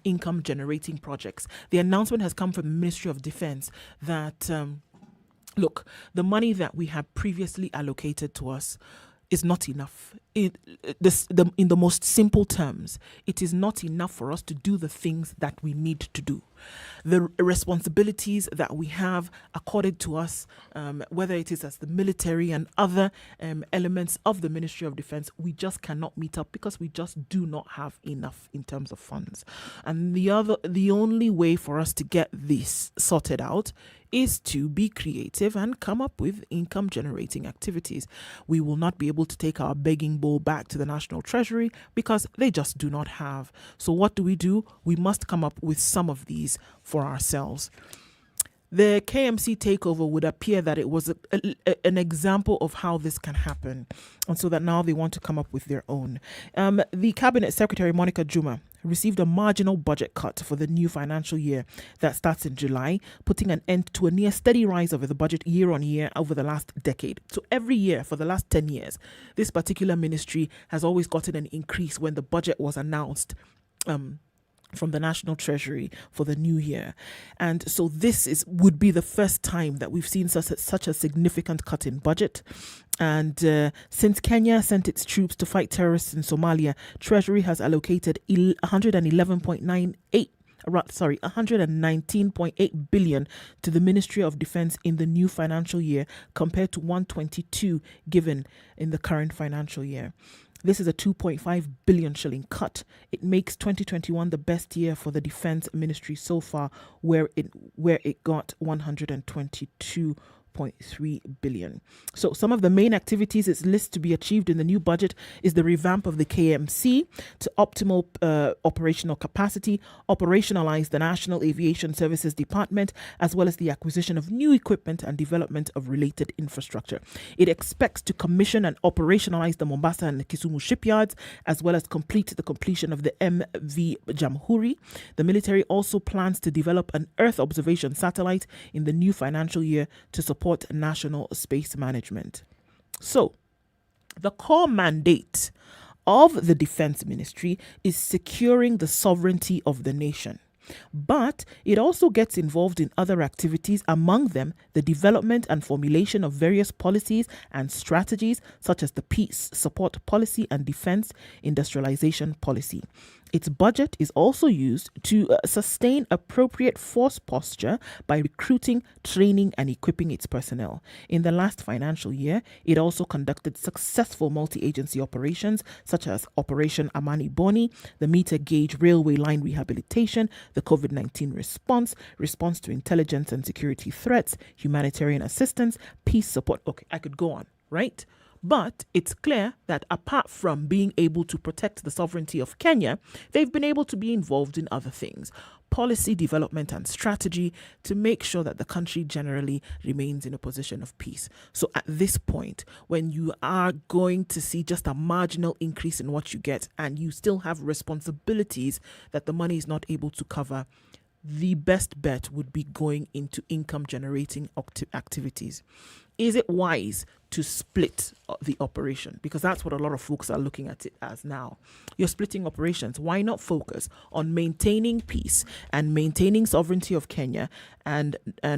income generating projects. The announcement has come from the Ministry of Defense that, look, the money that we had previously allocated to us is not enough. In the most simple terms, it is not enough for us to do the things that we need to do. The responsibilities that we have accorded to us, whether it is as the military and other elements of the Ministry of Defense, we just cannot meet up because we just do not have enough in terms of funds. And the only way for us to get this sorted out is to be creative and come up with income generating activities. We will not be able to take our begging bowl back to the National Treasury because they just do not have. So what do? We must come up with some of these for ourselves. The KMC takeover would appear that it was an example of how this can happen. And so that now they want to come up with their own. The Cabinet Secretary, Monica Juma, received a marginal budget cut for the new financial year that starts in July, putting an end to a near steady rise of the budget year on year over the last decade. So every year for the last 10 years, this particular ministry has always gotten an increase when the budget was announced from the National Treasury for the new year. And so this would be the first time that we've seen such a significant cut in budget. And since Kenya sent its troops to fight terrorists in Somalia, Treasury has allocated 119.8 billion to the Ministry of Defense in the new financial year, compared to 122 given in the current financial year. This is a 2.5 billion shilling cut. It makes 2021 the best year for the Defense Ministry so far, where it got 122.3 billion. So some of the main activities it's listed to be achieved in the new budget is the revamp of the KMC to optimal operational capacity, operationalize the National Aviation Services Department, as well as the acquisition of new equipment and development of related infrastructure. It expects to commission and operationalize the Mombasa and the Kisumu shipyards, as well as complete the completion of the MV Jamhuri. The military also plans to develop an Earth observation satellite in the new financial year to support national space management. So, the core mandate of the Defense Ministry is securing the sovereignty of the nation. But it also gets involved in other activities, among them the development and formulation of various policies and strategies, such as the peace support policy and defense industrialization policy. Its budget is also used to sustain appropriate force posture by recruiting, training, and equipping its personnel. In the last financial year, it also conducted successful multi-agency operations such as Operation Amani Boni, the meter gauge railway line rehabilitation, the COVID-19 response to intelligence and security threats, humanitarian assistance, peace support. Okay, I could go on, right? But it's clear that apart from being able to protect the sovereignty of Kenya, they've been able to be involved in other things. Policy development and strategy to make sure that the country generally remains in a position of peace. So at this point, when you are going to see just a marginal increase in what you get and you still have responsibilities that the money is not able to cover, the best bet would be going into income generating activities. Is it wise to split the operation? Because that's what a lot of folks are looking at it as now. You're splitting operations. Why not focus on maintaining peace and maintaining sovereignty of Kenya and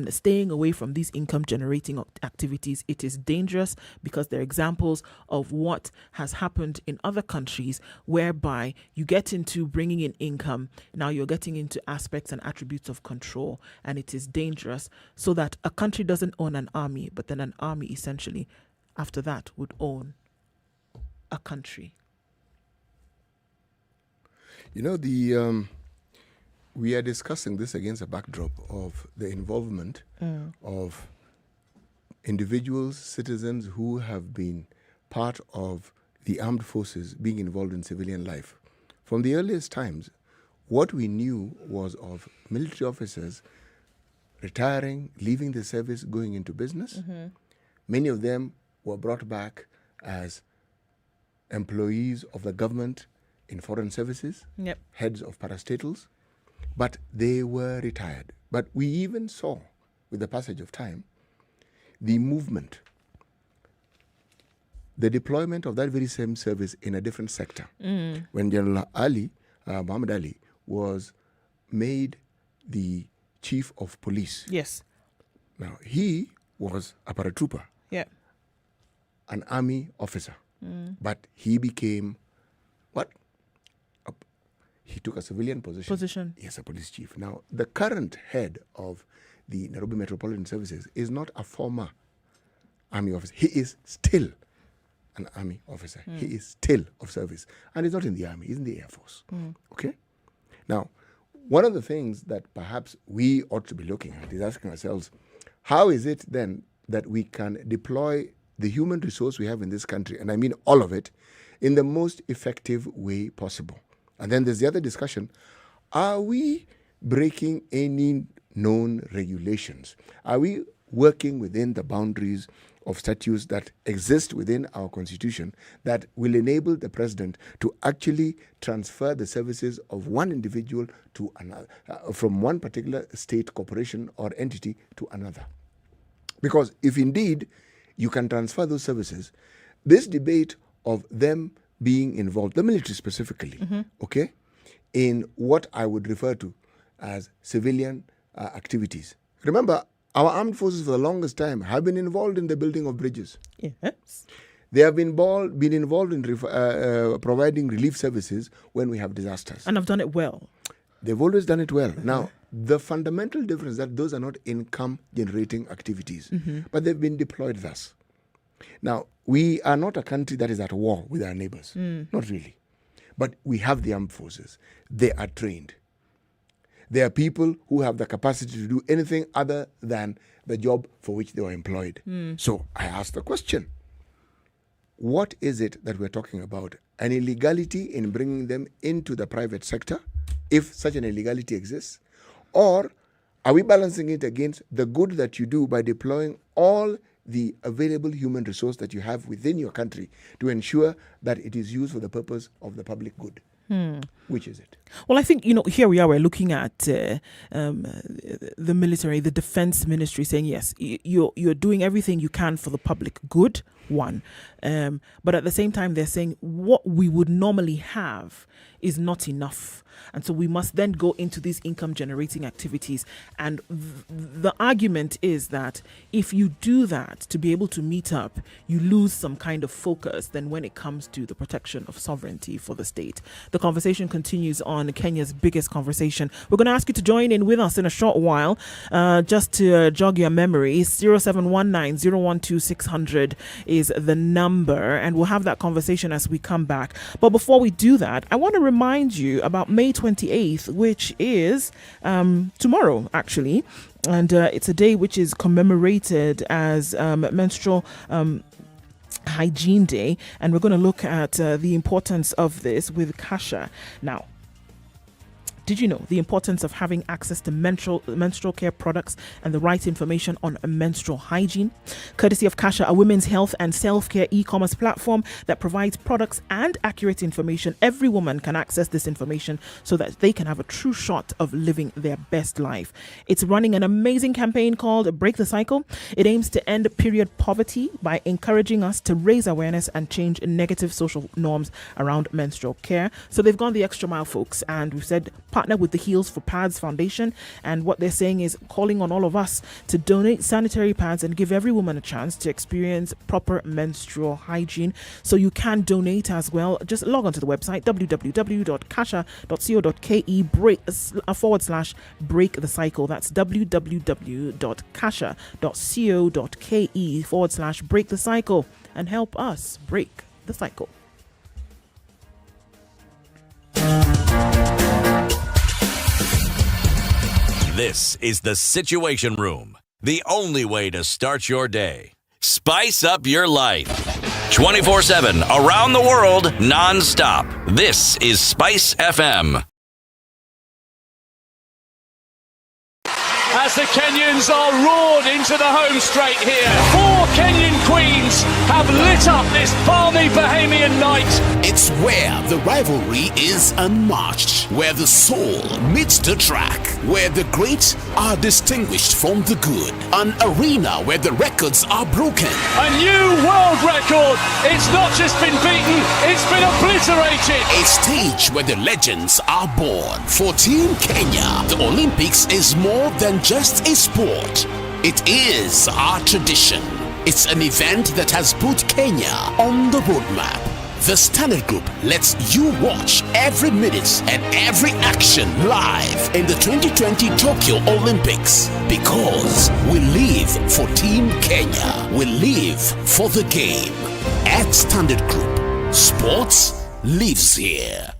staying away from these income generating activities? It is dangerous because they're examples of what has happened in other countries, whereby you get into bringing in income. Now you're getting into aspects and attributes of control, and it is dangerous, so that a country doesn't own an army, but then an army essentially after that would own a country. You know, we are discussing this against a backdrop of the involvement of individuals, citizens who have been part of the armed forces being involved in civilian life. From the earliest times, what we knew was of military officers retiring, leaving the service, going into business. Many of them were brought back as employees of the government in foreign services, heads of parastatals, but they were retired. But we even saw, with the passage of time, the movement, the deployment of that very same service in a different sector. When General Muhammad Ali was made the chief of police. Yes. Now, he was a paratrooper, an army officer, but he became what? He took a civilian position. Yes, a police chief. Now, the current head of the Nairobi Metropolitan Services is not a former army officer. He is still an army officer. He is still of service. And he's not in the army, he's in the Air Force. Okay? Now, one of the things that perhaps we ought to be looking at is asking ourselves, how is it then that we can deploy the human resource we have in this country, and I mean all of it, in the most effective way possible? And then there's the other discussion, are we breaking any known regulations? Are we working within the boundaries of statutes that exist within our constitution that will enable the president to actually transfer the services of one individual to another, from one particular state, corporation, or entity to another? Because if indeed you can transfer those services, this debate of them being involved, the military specifically, okay, in what I would refer to as civilian activities. Remember, our armed forces for the longest time have been involved in the building of bridges. Yes. They have been involved in providing relief services when we have disasters. And have done it well. They've always done it well. Now, the fundamental difference is that those are not income-generating activities, but they've been deployed thus. Now, we are not a country that is at war with our neighbors. Not really. But we have the armed forces. They are trained. There are people who have the capacity to do anything other than the job for which they were employed. So I ask the question, what is it that we're talking about? An illegality in bringing them into the private sector, if such an illegality exists? Or are we balancing it against the good that you do by deploying all the available human resource that you have within your country to ensure that it is used for the purpose of the public good? Which is it? Well, I think, here we are, we're looking at the military, the defense ministry saying, yes, you're doing everything you can for the public good, one. But at the same time, they're saying what we would normally have is not enough. And so we must then go into these income generating activities. And the argument is that if you do that to be able to meet up, you lose some kind of focus then when it comes to the protection of sovereignty for the state. The conversation continues on Kenya's biggest conversation. We're going to ask you to join in with us in a short while. Just to jog your memory, 0719-012-600 is the number, and we'll have that conversation as we come back. But before we do that, I want to remind you about May 28th, which is tomorrow, actually. And it's a day which is commemorated as Menstrual Hygiene Day. And we're going to look at the importance of this with Kasha. Now, did you know the importance of having access to menstrual care products and the right information on menstrual hygiene? Courtesy of Kasha, a women's health and self-care e-commerce platform that provides products and accurate information. Every woman can access this information so that they can have a true shot of living their best life. It's running an amazing campaign called Break the Cycle. It aims to end period poverty by encouraging us to raise awareness and change negative social norms around menstrual care. So they've gone the extra mile, folks, and we've said partner with the Heals for Pads Foundation, and what they're saying is calling on all of us to donate sanitary pads and give every woman a chance to experience proper menstrual hygiene. So you can donate as well. Just log on to the website www.kasha.co.ke/break the cycle. That's www.kasha.co.ke/break the cycle, and help us break the cycle. This is the Situation Room, the only way to start your day. Spice up your life. 24/7, around the world, non-stop. This is SpiceFM. as the Kenyans are roared into the home straight here. 4 Kenyan queens have lit up this balmy Bahamian night. It's where the rivalry is unmatched, where the soul meets the track, where the great are distinguished from the good. An arena where the records are broken. A new world record. It's not just been beaten, it's been obliterated. A stage where the legends are born. For Team Kenya, the Olympics is more than just a sport. It is our tradition. It's an event that has put Kenya on the roadmap. The Standard Group lets you watch every minute and every action live in the 2020 Tokyo Olympics, because we live for Team Kenya. We live for the game. At Standard Group, sports lives here.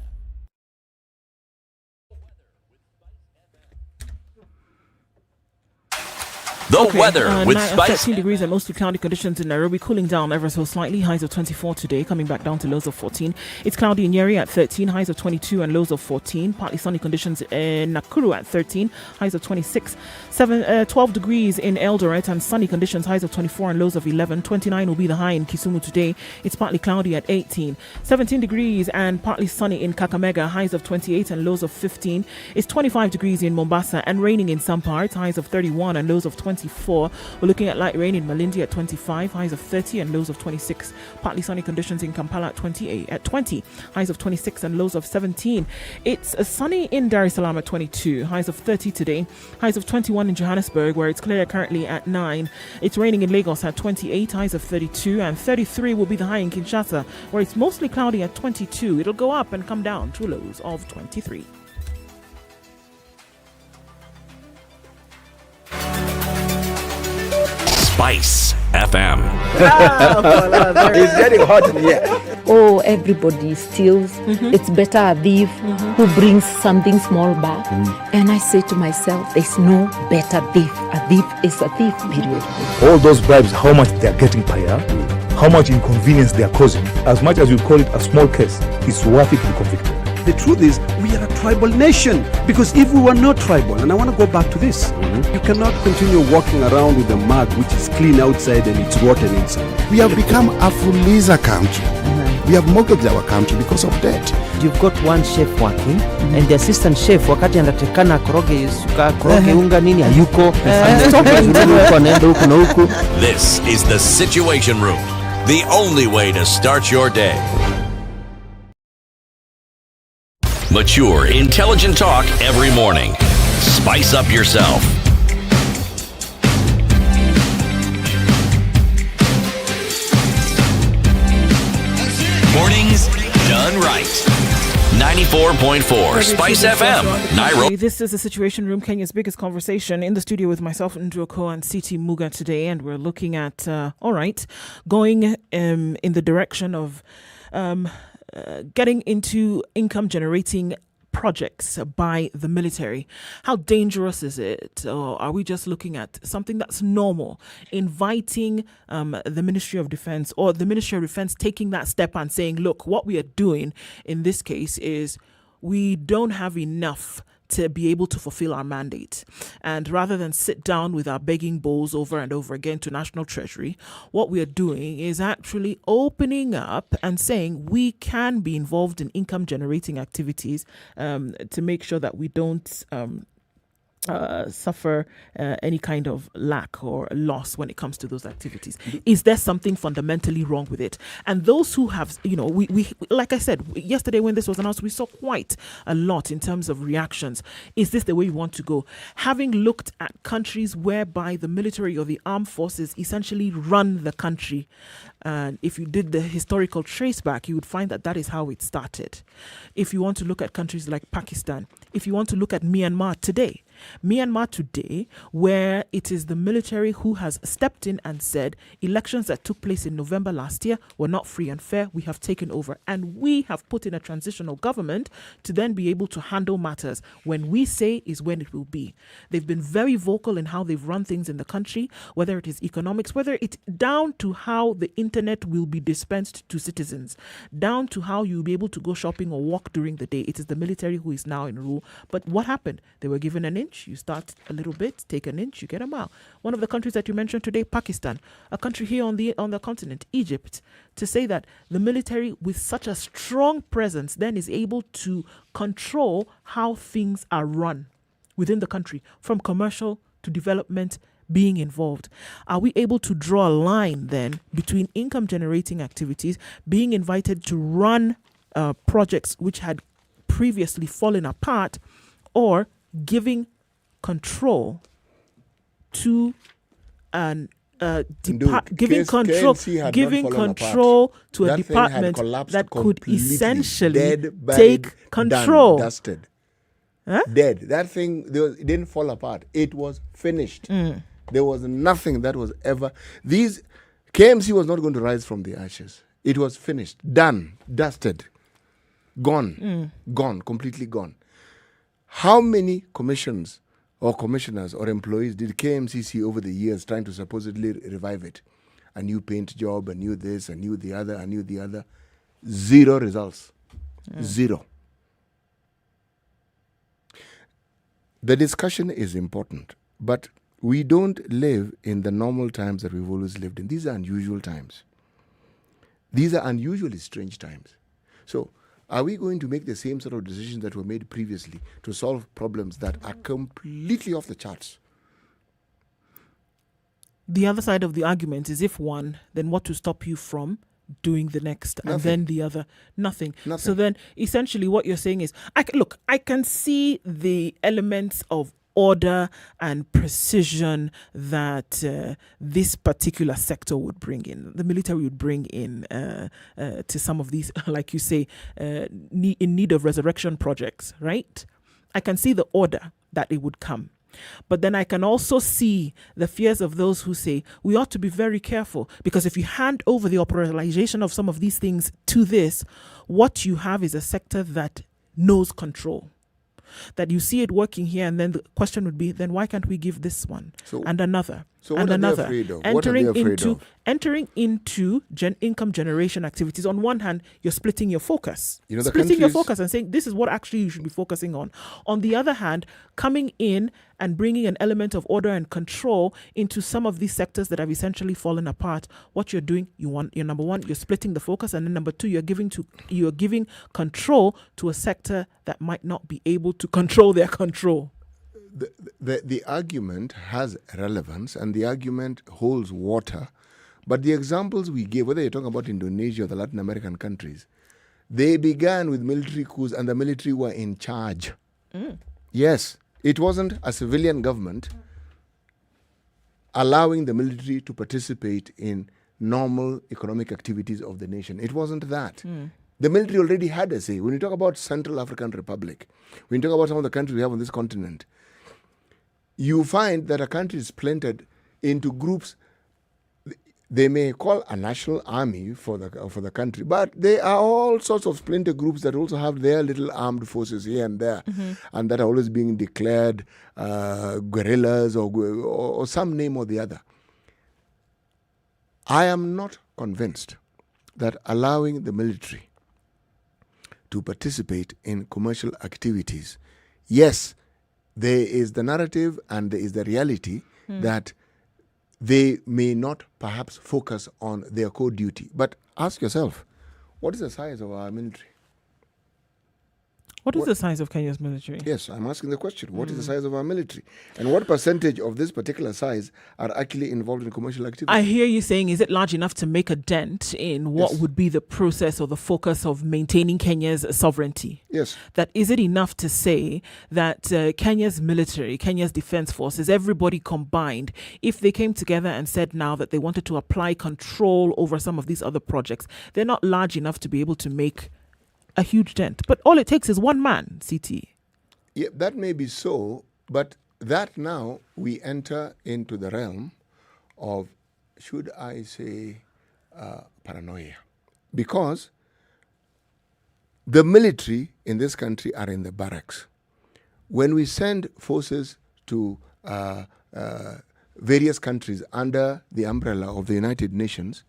The weather with 13 degrees and mostly cloudy conditions in Nairobi, cooling down ever so slightly. Highs of 24 today, coming back down to lows of 14. It's cloudy in Nyeri at 13, highs of 22 and lows of 14. Partly sunny conditions in Nakuru at 13, highs of 26. 12 degrees in Eldoret and sunny conditions, highs of 24 and lows of 11. 29 will be the high in Kisumu today. It's partly cloudy at 18. 17 degrees and partly sunny in Kakamega, highs of 28 and lows of 15. It's 25 degrees in Mombasa and raining in some parts, highs of 31 and lows of 24. We're looking at light rain in Malindi at 25, highs of 30 and lows of 26. Partly sunny conditions in Kampala at 20, highs of 26 and lows of 17. It's sunny in Dar es Salaam at 22, highs of 30 today, highs of 21 in Johannesburg, where it's clear currently at 9. It's raining in Lagos at 28, highs of 32, and 33 will be the high in Kinshasa, where it's mostly cloudy at 22. It'll go up and come down to lows of 23. SpiceFM. It's getting hot in here. Oh, everybody steals. It's better a thief who brings something small back. And I say to myself, there's no better thief. A thief is a thief, period. All those bribes, how much they are getting per year, how much inconvenience they are causing, as much as you call it a small case, it's worth it to be convicted. The truth is, we are a tribal nation. Because if we were not tribal, and I want to go back to this, you cannot continue walking around with a mug which is clean outside and it's rotten inside. We have become a fuliza country. We have mortgaged our country because of debt. You've got one chef working and the assistant chef wakati anatakana koroge unga nini hayuko. This is the Situation Room, the only way to start your day. Mature, intelligent talk every morning. Spice up yourself. Mornings done right. 94.4 Spice FM, Nairobi. This is the Situation Room, Kenya's biggest conversation. In the studio with myself, Nduoko, and Siti Muga today, and we're looking at, going in the direction of getting into income-generating projects by the military. How dangerous is it? Or are we just looking at something that's normal? Inviting the Ministry of Defense or the Ministry of Defense taking that step and saying, look, what we are doing in this case is we don't have enough to be able to fulfill our mandate. And rather than sit down with our begging bowls over and over again to National Treasury, what we are doing is actually opening up and saying we can be involved in income generating activities to make sure that we don't suffer any kind of lack or loss when it comes to those activities. Is there something fundamentally wrong with it? And those who have, we like I said, yesterday when this was announced, we saw quite a lot in terms of reactions. Is this the way you want to go? Having looked at countries whereby the military or the armed forces essentially run the country, and if you did the historical trace back, you would find that that is how it started. If you want to look at countries like Pakistan, if you want to look at Myanmar today, where it is the military who has stepped in and said elections that took place in November last year were not free and fair. We have taken over and we have put in a transitional government to then be able to handle matters. When we say is when it will be. They've been very vocal in how they've run things in the country, whether it is economics, whether it's down to how the internet will be dispensed to citizens, down to how you'll be able to go shopping or walk during the day. It is the military who is now in rule. But what happened? They were given an inch inch, you start a little bit, take an inch, you get a mile. One of the countries that you mentioned today, Pakistan, a country here on the continent, Egypt, to say that the military with such a strong presence then is able to control how things are run within the country, from commercial to development being involved. Are we able to draw a line then between income generating activities, being invited to run projects which had previously fallen apart, or giving control to an giving control to a department that could essentially take control? Done, dusted. Huh? Dead. That thing, it didn't fall apart. It was finished. There was nothing that was ever... KMC was not going to rise from the ashes. It was finished. Done. Dusted. Gone. Gone. Completely gone. How many commissions or commissioners or employees did KMC see over the years trying to supposedly revive it? A new paint job, a new this, a new the other, a new the other. Zero results. Zero. The discussion is important, but we don't live in the normal times that we've always lived in. These are unusual times. These are unusually strange times. So, are we going to make the same sort of decisions that were made previously to solve problems that are completely off the charts? The other side of the argument is, if one, then what to stop you from doing the next? Nothing. And then the other? Nothing. So then essentially what you're saying is, I can see the elements of order and precision that this particular sector would bring in, the military would bring in to some of these, like you say, in need of resurrection projects, right? I can see the order that it would come. But then I can also see the fears of those who say we ought to be very careful, because if you hand over the operationalization of some of these things to this, what you have is a sector that knows control. That you see it working here, and then the question would be, then why can't we give this one and another and another? Entering into income generation activities. On one hand, you're splitting your focus. Splitting your focus and saying this is what actually you should be focusing on. On the other hand, coming in and bringing an element of order and control into some of these sectors that have essentially fallen apart. What you're doing, you're number one, you're splitting the focus, and then number two, you're giving control to a sector that might not be able to control their control. The argument has relevance, and the argument holds water, but the examples we give, whether you're talking about Indonesia or the Latin American countries, they began with military coups, and the military were in charge. Yes, it wasn't a civilian government allowing the military to participate in normal economic activities of the nation. It wasn't that. The military already had a say. When you talk about Central African Republic, when you talk about some of the countries we have on this continent, you find that a country is splintered into groups. They may call a national army for the country, but they are all sorts of splinter groups that also have their little armed forces here and there, and that are always being declared guerrillas or some name or the other. I am not convinced that allowing the military to participate in commercial activities, yes, there is the narrative and there is the reality that they may not perhaps focus on their core duty. But ask yourself, what is the size of our military? What is the size of Kenya's military? Yes, I'm asking the question. What is the size of our military? And what percentage of this particular size are actually involved in commercial activity? I hear you saying, is it large enough to make a dent in what would be the process or the focus of maintaining Kenya's sovereignty? Yes. That is it enough to say that Kenya's military, Kenya's defense forces, everybody combined, if they came together and said now that they wanted to apply control over some of these other projects, they're not large enough to be able to make a huge dent. But all it takes is one man, CT. Yeah, that may be so, but that now we enter into the realm of, should I say, paranoia. Because the military in this country are in the barracks. When we send forces to various countries under the umbrella of the United Nations,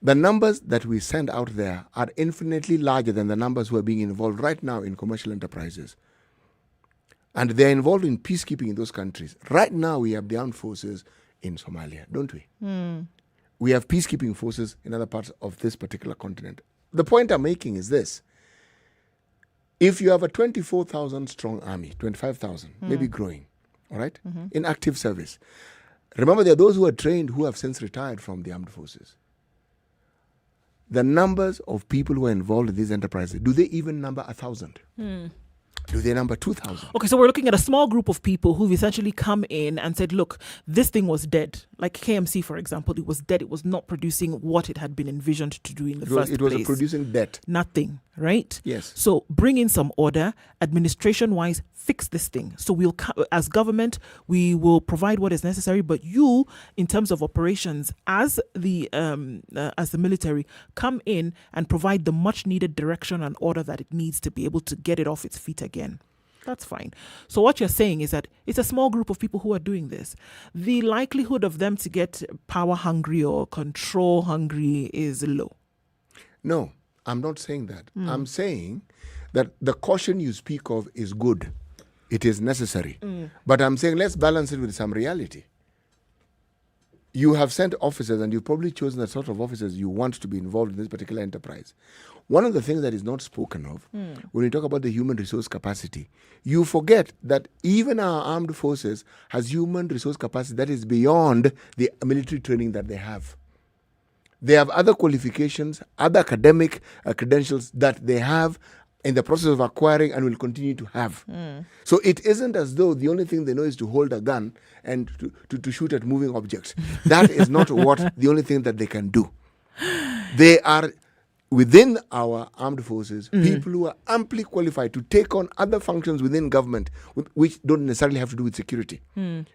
the numbers that we send out there are infinitely larger than the numbers who are being involved right now in commercial enterprises. And they're involved in peacekeeping in those countries. Right now, we have the armed forces in Somalia, don't we? We have peacekeeping forces in other parts of this particular continent. The point I'm making is this. If you have a 24,000 strong army, 25,000, maybe growing, all right, in active service, remember there are those who are trained who have since retired from the armed forces. The numbers of people who are involved in these enterprises, do they even number 1,000? Do they number 2,000? Okay, so we're looking at a small group of people who've essentially come in and said, look, this thing was dead. Like KMC, for example, it was dead. It was not producing what it had been envisioned to do in the first place. It was producing debt. Nothing, right? Yes. So bring in some order, administration-wise, fix this thing. So we'll, as government, we will provide what is necessary, but you, in terms of operations, as the military, come in and provide the much-needed direction and order that it needs to be able to get it off its feet again. That's fine. So what you're saying is that it's a small group of people who are doing this. The likelihood of them to get power hungry or control hungry is low. No, I'm not saying that. I'm saying that the caution you speak of is good. It is necessary. But I'm saying let's balance it with some reality. You have sent officers and you've probably chosen the sort of officers you want to be involved in this particular enterprise. One of the things that is not spoken of when you talk about the human resource capacity, you forget that even our armed forces has human resource capacity that is beyond the military training that they have. They have other qualifications, other academic credentials that they have in the process of acquiring and will continue to have. So it isn't as though the only thing they know is to hold a gun and to shoot at moving objects. That is not the only thing that they can do. They are within our armed forces, people who are amply qualified to take on other functions within government, which don't necessarily have to do with security,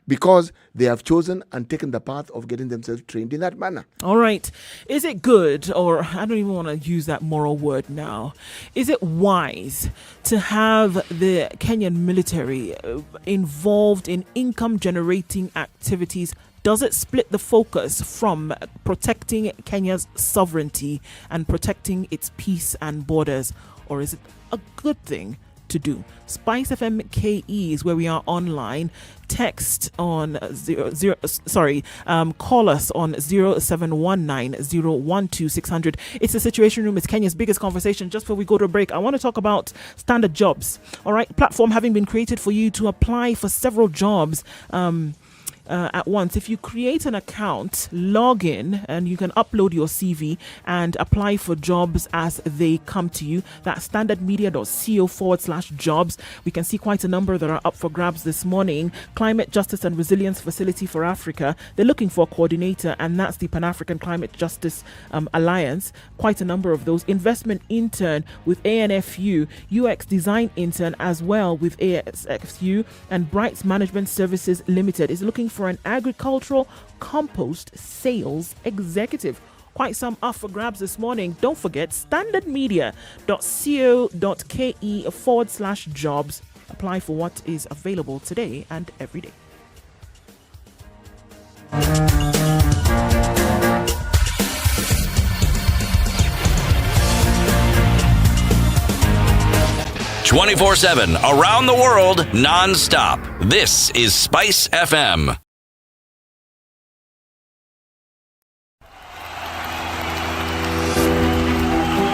because they have chosen and taken the path of getting themselves trained in that manner. All right. Is it good, or I don't even want to use that moral word now, is it wise to have the Kenyan military involved in income-generating activities? Does it split the focus from protecting Kenya's sovereignty and protecting its peace and borders? Or is it a good thing to do? SpiceFM KE is where we are online. Text on call us on 0719-012-600. It's the Situation Room. It's Kenya's biggest conversation. Just before we go to a break, I want to talk about standard jobs. All right, platform having been created for you to apply for several jobs at once. If you create an account, log in, and you can upload your CV and apply for jobs as they come to you. That's standardmedia.co/jobs. We can see quite a number that are up for grabs this morning. Climate Justice and Resilience Facility for Africa. They're looking for a coordinator, and that's the Pan-African Climate Justice Alliance. Quite a number of those. Investment intern with ANFU, UX design intern as well with ASFU, and Brights Management Services Limited is looking for an agricultural compost sales executive. Quite some up for grabs this morning. Don't forget standardmedia.co.ke/jobs. Apply for what is available today and every day. (24/7) around the world, non-stop. This is Spice FM.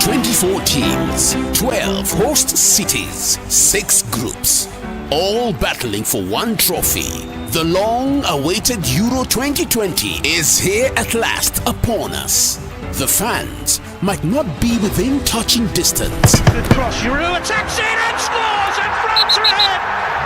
24 teams, 12 host cities, 6 groups, all battling for one trophy. The long-awaited Euro 2020 is here at last upon us. The fans might not be within touching distance. Good cross, Giroud attacks it and scores, and France are ahead!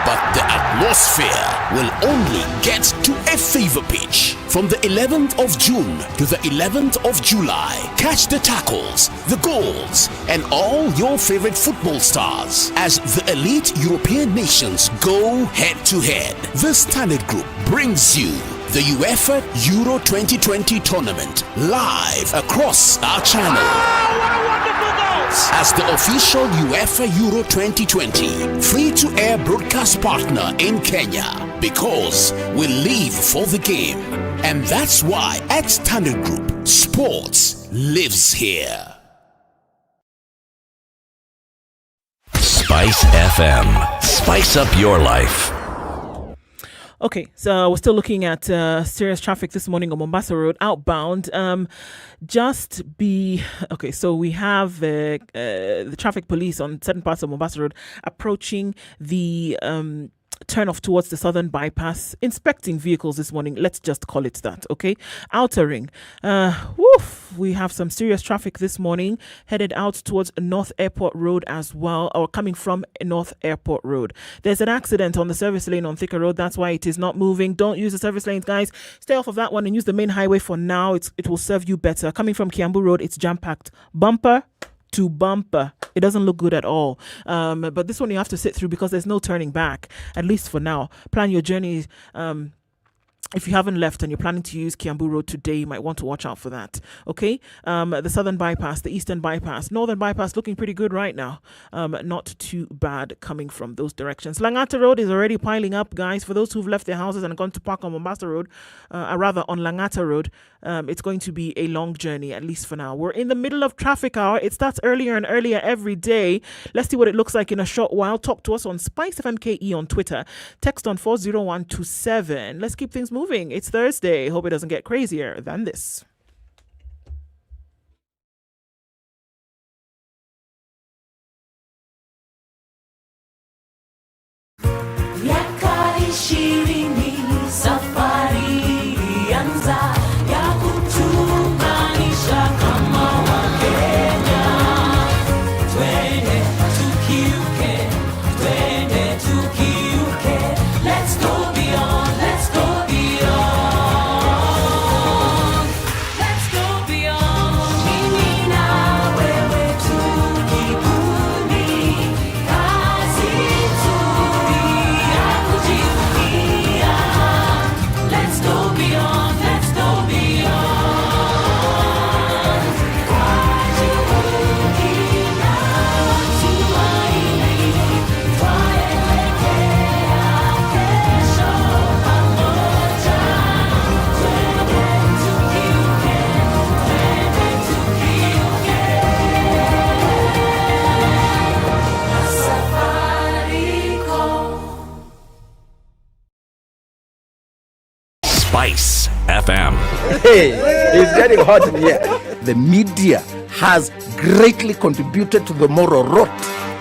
But the atmosphere will only get to a fever pitch. From the 11th of June to the 11th of July, catch the tackles, the goals, and all your favorite football stars as the elite European nations go head-to-head. The Standard Group brings you the UEFA Euro 2020 tournament live across our channel. As the official UEFA Euro 2020 free-to-air broadcast partner in Kenya, because we live for the game. And that's why at Standard Group, sports lives here. Spice FM. Spice up your life. Okay, so we're still looking at serious traffic this morning on Mombasa Road outbound. So we have the traffic police on certain parts of Mombasa Road approaching the turn off towards the southern bypass, inspecting vehicles this morning. Let's just call it that, okay? Outer Ring. We have some serious traffic this morning headed out towards North Airport Road as well, or coming from North Airport Road. There's an accident on the service lane on Thika Road. That's why it is not moving. Don't use the service lanes, guys. Stay off of that one and use the main highway for now. It will serve you better. Coming from Kiambu Road, it's jam-packed. Bumper to bumper. It doesn't look good at all. But this one you have to sit through because there's no turning back, at least for now. Plan your journey. If you haven't left and you're planning to use Kiambu Road today, you might want to watch out for that. Okay? The southern bypass, the eastern bypass, northern bypass looking pretty good right now. Not too bad coming from those directions. Langata Road is already piling up, guys. For those who've left their houses and gone to park on Mombasa Road, rather on Langata Road, it's going to be a long journey, at least for now. We're in the middle of traffic hour. It starts earlier and earlier every day. Let's see what it looks like in a short while. Talk to us on SpiceFMKE on Twitter. Text on 40127. Let's keep things moving. It's Thursday. Hope it doesn't get crazier than this. Spice FM. Hey, it's getting hot in here. The media has greatly contributed to the moral rot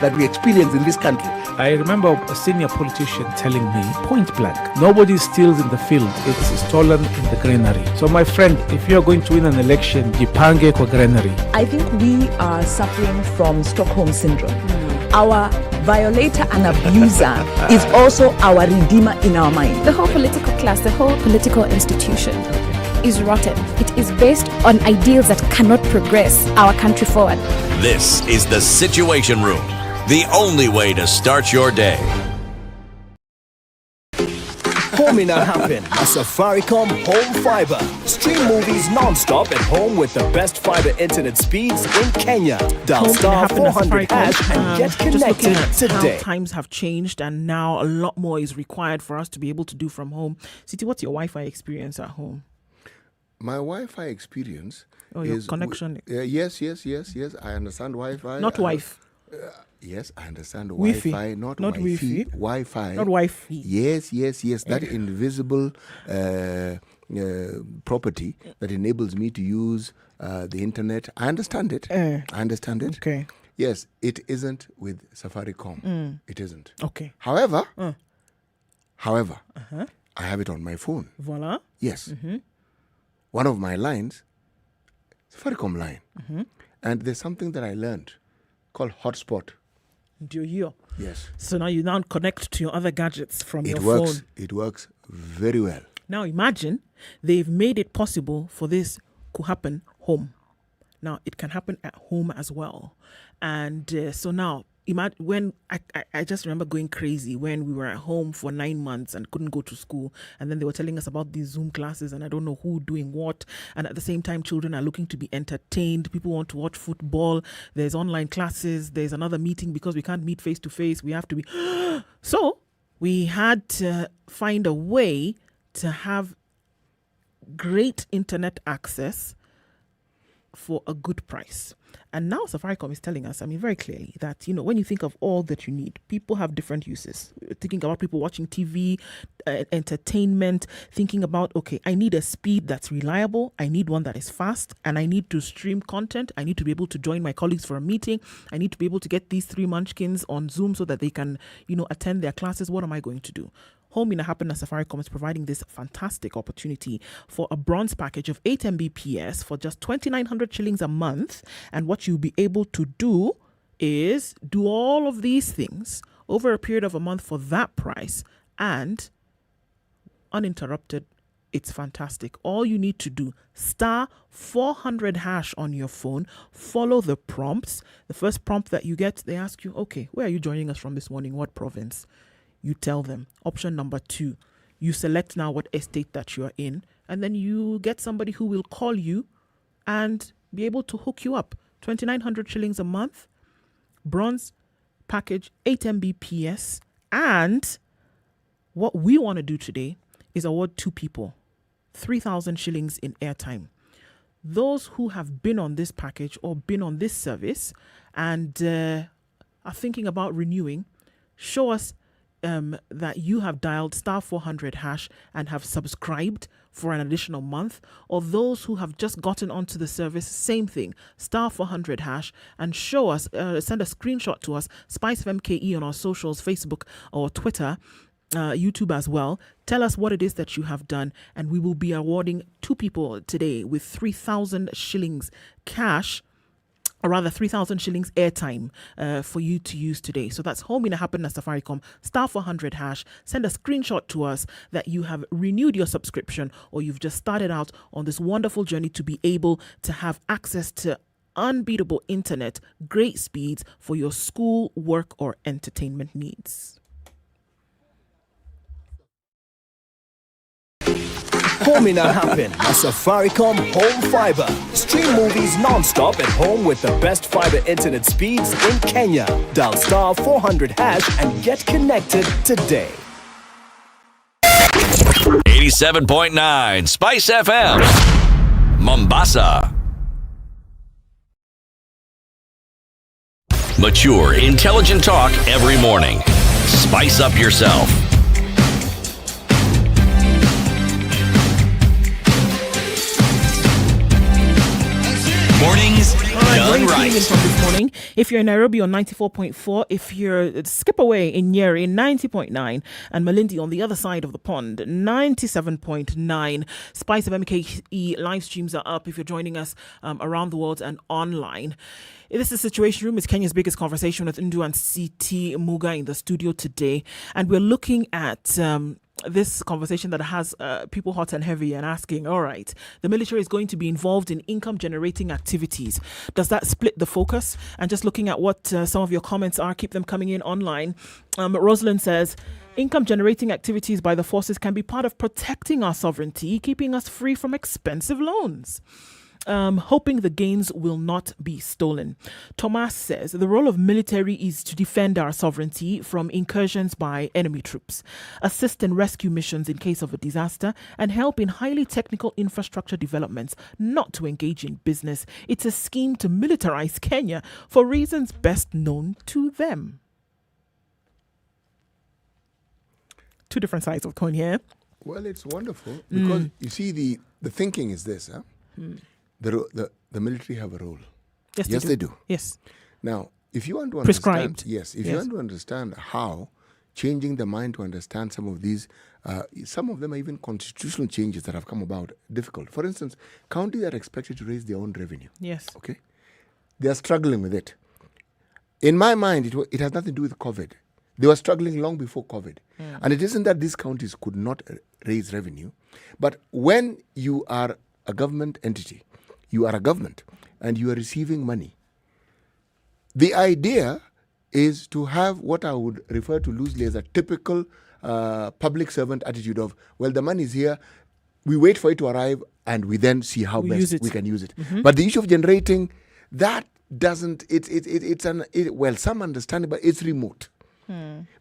that we experience in this country. I remember a senior politician telling me, point blank, nobody steals in the field, it's stolen in the granary. So my friend, if you're going to win an election, jipange kwa granary. I think we are suffering from Stockholm syndrome. Our violator and abuser is also our redeemer in our mind. The whole political class, the whole political institution is rotten. It is based on ideals that cannot progress our country forward. This is the Situation Room, the only way to start your day. Home in a happen, a Safaricom Home Fiber. Stream movies non-stop at home with the best fiber internet speeds in Kenya. Dial star 400 hash and get connected today. How times have changed and now a lot more is required for us to be able to do from home. City, what's your Wi-Fi experience at home? My Wi-Fi experience your connection. Yes. I understand Wi-Fi. Not Wi-Fi. Yes, I understand Wi-Fi. Wi-Fi, not Wi-Fi. Wi-Fi. Not Wi-Fi. Yes. That invisible property that enables me to use the internet. I understand it. Okay. Yes, it isn't with Safaricom. It isn't. Okay. However, I have it on my phone. Voila. Yes. One of my lines, Safaricom line. And there's something that I learned called hotspot. Do you hear? Yes. So now you connect to your other gadgets from your phone. It works very well. Now imagine they've made it possible for this to happen home. Now it can happen at home as well. And so now imagine when I just remember going crazy when we were at home for 9 months and couldn't go to school, and then they were telling us about these Zoom classes and I don't know who doing what, and at the same time children are looking to be entertained. People want to watch football. There's online classes. There's another meeting because we can't meet face to face. We have to be so we had to find a way to have great internet access for a good price. And now Safaricom is telling us, very clearly that, when you think of all that you need, people have different uses. Thinking about people watching TV, entertainment, thinking about, okay, I need a speed that's reliable. I need one that is fast, and I need to stream content. I need to be able to join my colleagues for a meeting. I need to be able to get these 3 munchkins on Zoom so that they can, attend their classes. What am I going to do? Home in a Happiness Safaricom is providing this fantastic opportunity for a bronze package of 8 Mbps for just 2,900 shillings a month. And what you'll be able to do is do all of these things over a period of a month for that price and uninterrupted. It's fantastic. All you need to do, *400# on your phone, follow the prompts. The first prompt that you get, they ask you, okay, where are you joining us from this morning? What province? You tell them. Option number 2, you select now what estate that you are in, and then you get somebody who will call you and be able to hook you up. 2,900 shillings a month, bronze package, 8 Mbps. And what we want to do today is award 2 people 3,000 shillings in airtime. Those who have been on this package or been on this service and are thinking about renewing, show us that you have dialed *400# and have subscribed for an additional month, or those who have just gotten onto the service, same thing, *400# and show us, send a screenshot to us, SpiceFM KE on our socials, Facebook or Twitter, YouTube as well. Tell us what it is that you have done, and we will be awarding 2 people today with 3,000 shillings cash, or rather 3,000 shillings airtime for you to use today. So that's Home in a Happiness Safaricom, *400#. Send a screenshot to us that you have renewed your subscription or you've just started out on this wonderful journey to be able to have access to unbeatable internet, great speeds for your school, work, or entertainment needs. Home in a Happen, a Safaricom Home Fiber. Stream movies non-stop at home with the best fiber internet speeds in Kenya. Dial *400# and get connected today. 87.9 Spice FM, Mombasa. Mature, intelligent talk every morning. Spice up yourself. Mornings done right. From this morning. If you're in Nairobi on 94.4, if you're skip away in Nyeri 90.9, and Malindi on the other side of the pond 97.9. Spice of MKE live streams are up if you're joining us around the world and online. This is Situation Room. It's Kenya's biggest conversation with Ndu and CT Muga in the studio today, and we're looking at this conversation that has people hot and heavy and asking, all right, the military is going to be involved in income generating activities. Does that split the focus? And just looking at what some of your comments are, keep them coming in online. Rosalind says, income generating activities by the forces can be part of protecting our sovereignty, keeping us free from expensive loans. Hoping the gains will not be stolen. Thomas says the role of military is to defend our sovereignty from incursions by enemy troops, assist in rescue missions in case of a disaster, and help in highly technical infrastructure developments, not to engage in business. It's a scheme to militarize Kenya for reasons best known to them. 2 different sides of the coin here. Well, it's wonderful because you see the thinking is this, huh? The military have a role. Yes, they do. Yes. Now, if you want to prescribed. If you want to understand how changing the mind to understand some of these, some of them are even constitutional changes that have come about difficult. For instance, counties are expected to raise their own revenue. Yes. Okay. They are struggling with it. In my mind, it has nothing to do with COVID. They were struggling long before COVID. And it isn't that these counties could not raise revenue, but when you are a government entity, you are a government and you are receiving money. The idea is to have what I would refer to loosely as a typical public servant attitude of, well, the money is here, we wait for it to arrive and we then see how best we can use it. But the issue of generating, that doesn't, some understand it, but it's remote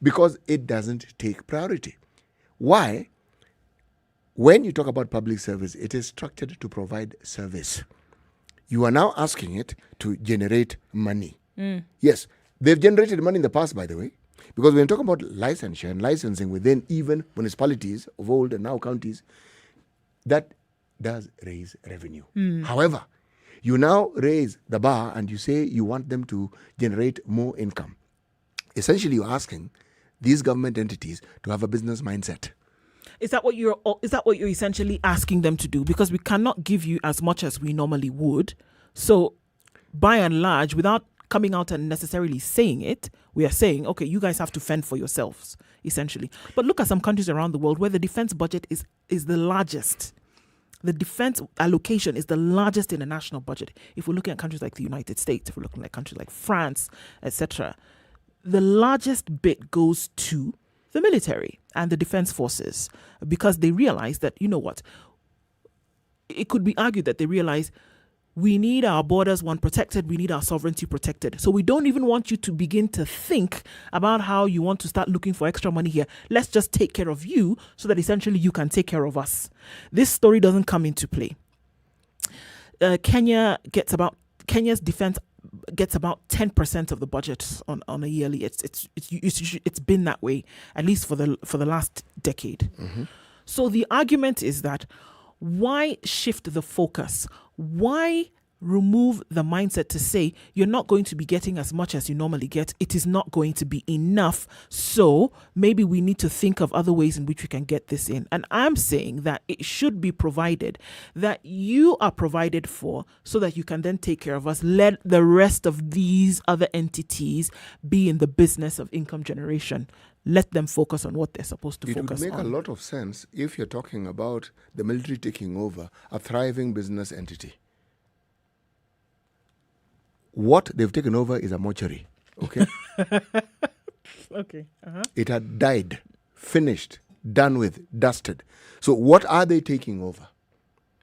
because it doesn't take priority. Why? When you talk about public service, it is structured to provide service. You are now asking it to generate money. Mm. Yes, they've generated money in the past, by the way, because when you talk about licensure and licensing within even municipalities of old and now counties, that does raise revenue. However, you now raise the bar and you say you want them to generate more income. Essentially, you're asking these government entities to have a business mindset. Is that what you're essentially asking them to do? Because we cannot give you as much as we normally would. So, by and large, without coming out and necessarily saying it, we are saying, okay, you guys have to fend for yourselves, essentially. But look at some countries around the world where the defense budget is the largest. The defense allocation is the largest in the national budget. If we're looking at countries like the United States, if we're looking at countries like France, etc., the largest bit goes to the military and the defense forces, because they realize that, you know what, it could be argued that they realize we need our borders, protected, we need our sovereignty protected. So we don't even want you to begin to think about how you want to start looking for extra money here. Let's just take care of you so that essentially you can take care of us. This story doesn't come into play. Kenya's defense gets about 10% of the budget on a yearly. It's been that way, at least for the last decade. Mm-hmm. So the argument is that why shift the focus? Why remove the mindset to say you're not going to be getting as much as you normally get? It is not going to be enough. So maybe we need to think of other ways in which we can get this in. And I'm saying that it should be provided, that you are provided for so that you can then take care of us. Let the rest of these other entities be in the business of income generation. Let them focus on what they're supposed to focus on. It would make a lot of sense if you're talking about the military taking over a thriving business entity. What they've taken over is a mortuary, okay? Okay. Uh-huh. It had died, finished, done with, dusted. So what are they taking over?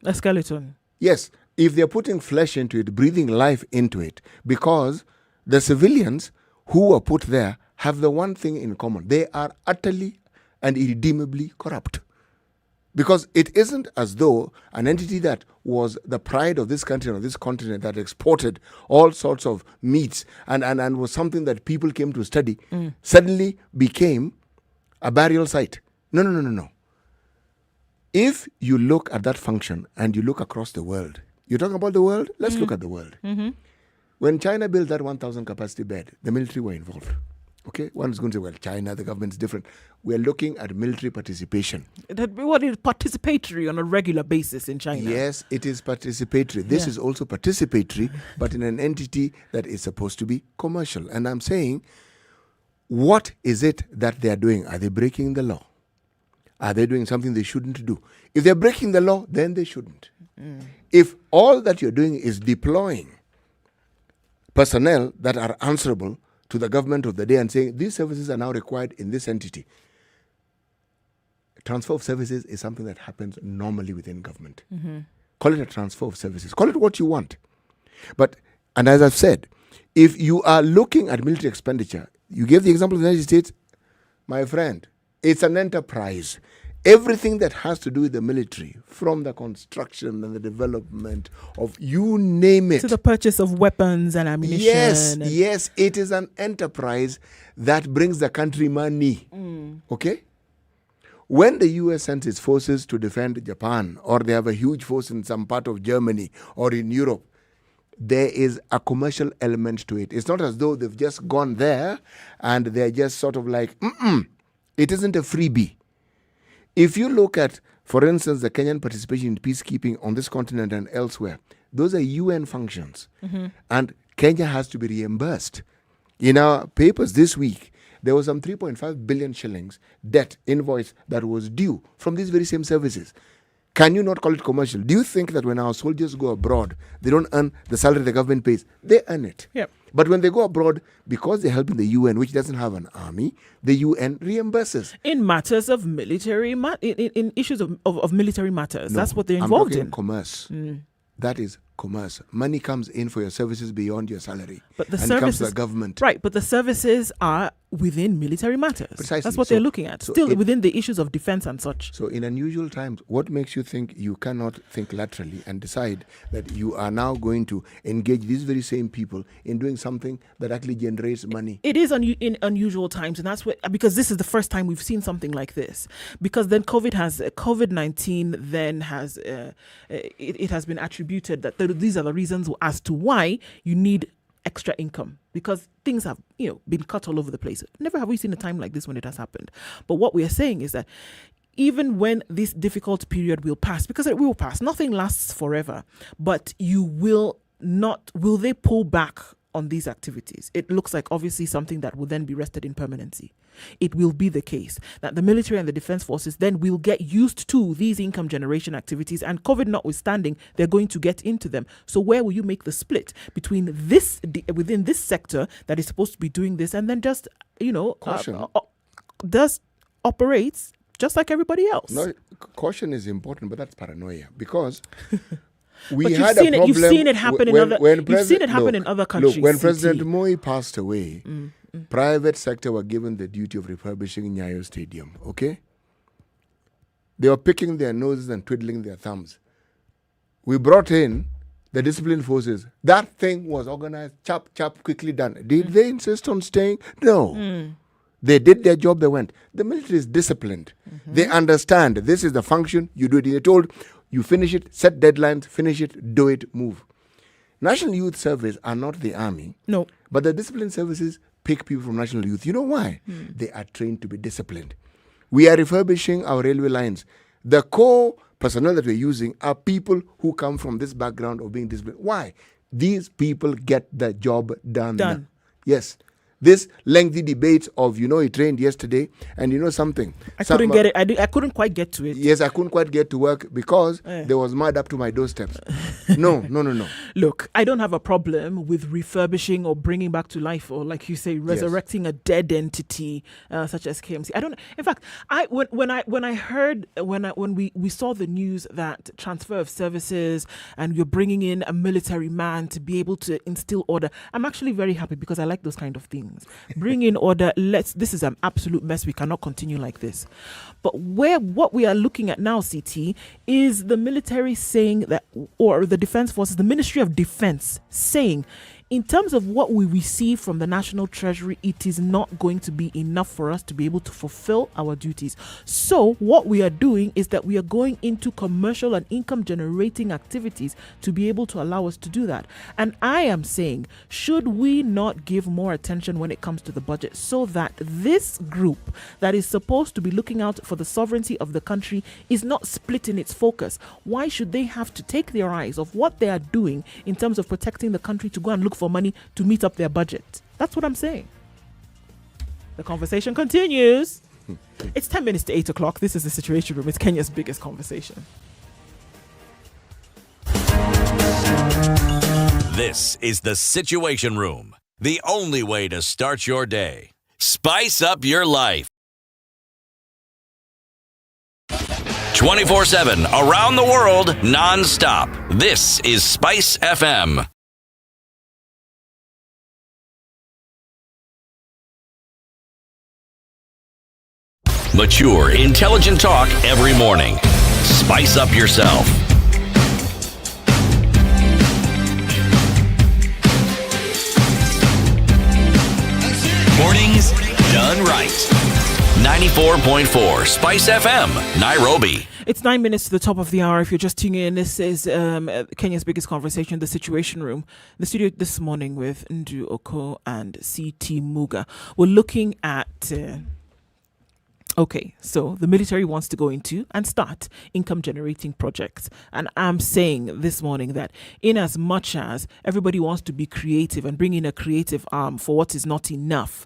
A skeleton. Yes, if they're putting flesh into it, breathing life into it, because the civilians who were put there have the one thing in common. They are utterly and irredeemably corrupt. Because it isn't as though an entity that was the pride of this country or this continent that exported all sorts of meats and was something that people came to study suddenly became a burial site. No. If you look at that function and you look across the world, you're talking about the world? Let's look at the world. Mm-hmm. When China built that 1,000 capacity bed, the military were involved. Okay, one is going to say, well, China, the government's different. We're looking at military participation. What is participatory on a regular basis in China? Yes, it is participatory. This is also participatory, but in an entity that is supposed to be commercial. And I'm saying, what is it that they are doing? Are they breaking the law? Are they doing something they shouldn't do? If they're breaking the law, then they shouldn't. If all that you're doing is deploying personnel that are answerable to the government of the day and saying these services are now required in this entity. Transfer of services is something that happens normally within government. Mm-hmm. Call it a transfer of services. Call it what you want. But, and as I've said, if you are looking at military expenditure, you gave the example of the United States, my friend, it's an enterprise. Everything that has to do with the military, from the construction and the development of you name it. To the purchase of weapons and ammunition. Yes, it is an enterprise that brings the country money. Okay? When the US sends its forces to defend Japan, or they have a huge force in some part of Germany or in Europe, there is a commercial element to it. It's not as though they've just gone there and they're just sort of like, it isn't a freebie. If you look at, for instance, the Kenyan participation in peacekeeping on this continent and elsewhere, those are UN functions. Mm-hmm. And Kenya has to be reimbursed. In our papers this week, there was some 3.5 billion shillings debt invoice that was due from these very same services. Can you not call it commercial? Do you think that when our soldiers go abroad, they don't earn the salary the government pays? They earn it. Yep. But when they go abroad, because they're helping the UN, which doesn't have an army, the UN reimburses. In matters of military, in issues of military matters. No, that's what they're I'm involved talking in. Commerce. That is commerce. Money comes in for your services beyond your salary. But the and services, it comes to the government. Right, but the services are within military matters. Precisely. That's what they're looking at. Still within the issues of defense and such. So in unusual times, what makes you think you cannot think laterally and decide that you are now going to engage these very same people in doing something that actually generates money? It is in unusual times, and that's because this is the first time we've seen something like this. Because then COVID-19 then has it has been attributed that these are the reasons as to why you need extra income, because things have been cut all over the place. Never have we seen a time like this when it has happened. But what we are saying is that even when this difficult period will pass, because it will pass, nothing lasts forever, but will they pull back on these activities? It looks like obviously something that will then be rested in permanency. It will be the case that the military and the defense forces then will get used to these income generation activities, and COVID notwithstanding, they're going to get into them. So where will you make the split between this within this sector that is supposed to be doing this, and then just operates just like everybody else? No, caution is important, but that's paranoia, because You've seen it happen in other countries. Look, when President Moi passed away, private sector were given the duty of refurbishing Nyayo Stadium, okay? They were picking their noses and twiddling their thumbs. We brought in the discipline forces. That thing was organized, chop, quickly done. Did they insist on staying? No. They did their job, they went. The military is disciplined. They understand this is the function, you do it. They're told, you finish it, set deadlines, finish it, do it, move. National Youth Service are not the army. No. But the discipline services pick people from National Youth. You know why? They are trained to be disciplined. We are refurbishing our railway lines. The core personnel that we're using are people who come from this background of being disciplined. Why? These people get the job done. Yes. This lengthy debate of, he trained yesterday, and something. I couldn't get it. I couldn't quite get to it. Yes, I couldn't quite get to work because there was mud up to my doorsteps. No. Look, I don't have a problem with refurbishing or bringing back to life, or like you say, resurrecting a dead entity such as KMC. I don't. In fact, when we saw the news that transfer of services and you're bringing in a military man to be able to instill order, I'm actually very happy because I like those kind of things. Bring in order. This is an absolute mess. We cannot continue like this. But what we are looking at now, CT, is the military saying that, or the defense forces, the Ministry of Defense saying, in terms of what we receive from the National Treasury, it is not going to be enough for us to be able to fulfill our duties. So what we are doing is that we are going into commercial and income generating activities to be able to allow us to do that. And I am saying, should we not give more attention when it comes to the budget, so that this group that is supposed to be looking out for the sovereignty of the country is not split in its focus? Why should they have to take their eyes off what they are doing in terms of protecting the country to go and look for money to meet up their budget? That's what I'm saying. The conversation continues. It's 10 minutes to 8 o'clock. This is the Situation Room. It's Kenya's biggest conversation. This is the Situation Room, the only way to start your day. Spice up your life. 24/7 around the world, non-stop. This is SpiceFM. Mature, intelligent talk every morning. Spice up yourself. Mornings done right. 94.4 Spice FM, Nairobi. It's 9 minutes to the top of the hour. If you're just tuning in, this is Kenya's biggest conversation, the Situation Room. The studio this morning with Ndu Oko and CT Muga. We're looking at... Okay, so the military wants to go into and start income generating projects. And I'm saying this morning that in as much as everybody wants to be creative and bring in a creative arm for what is not enough,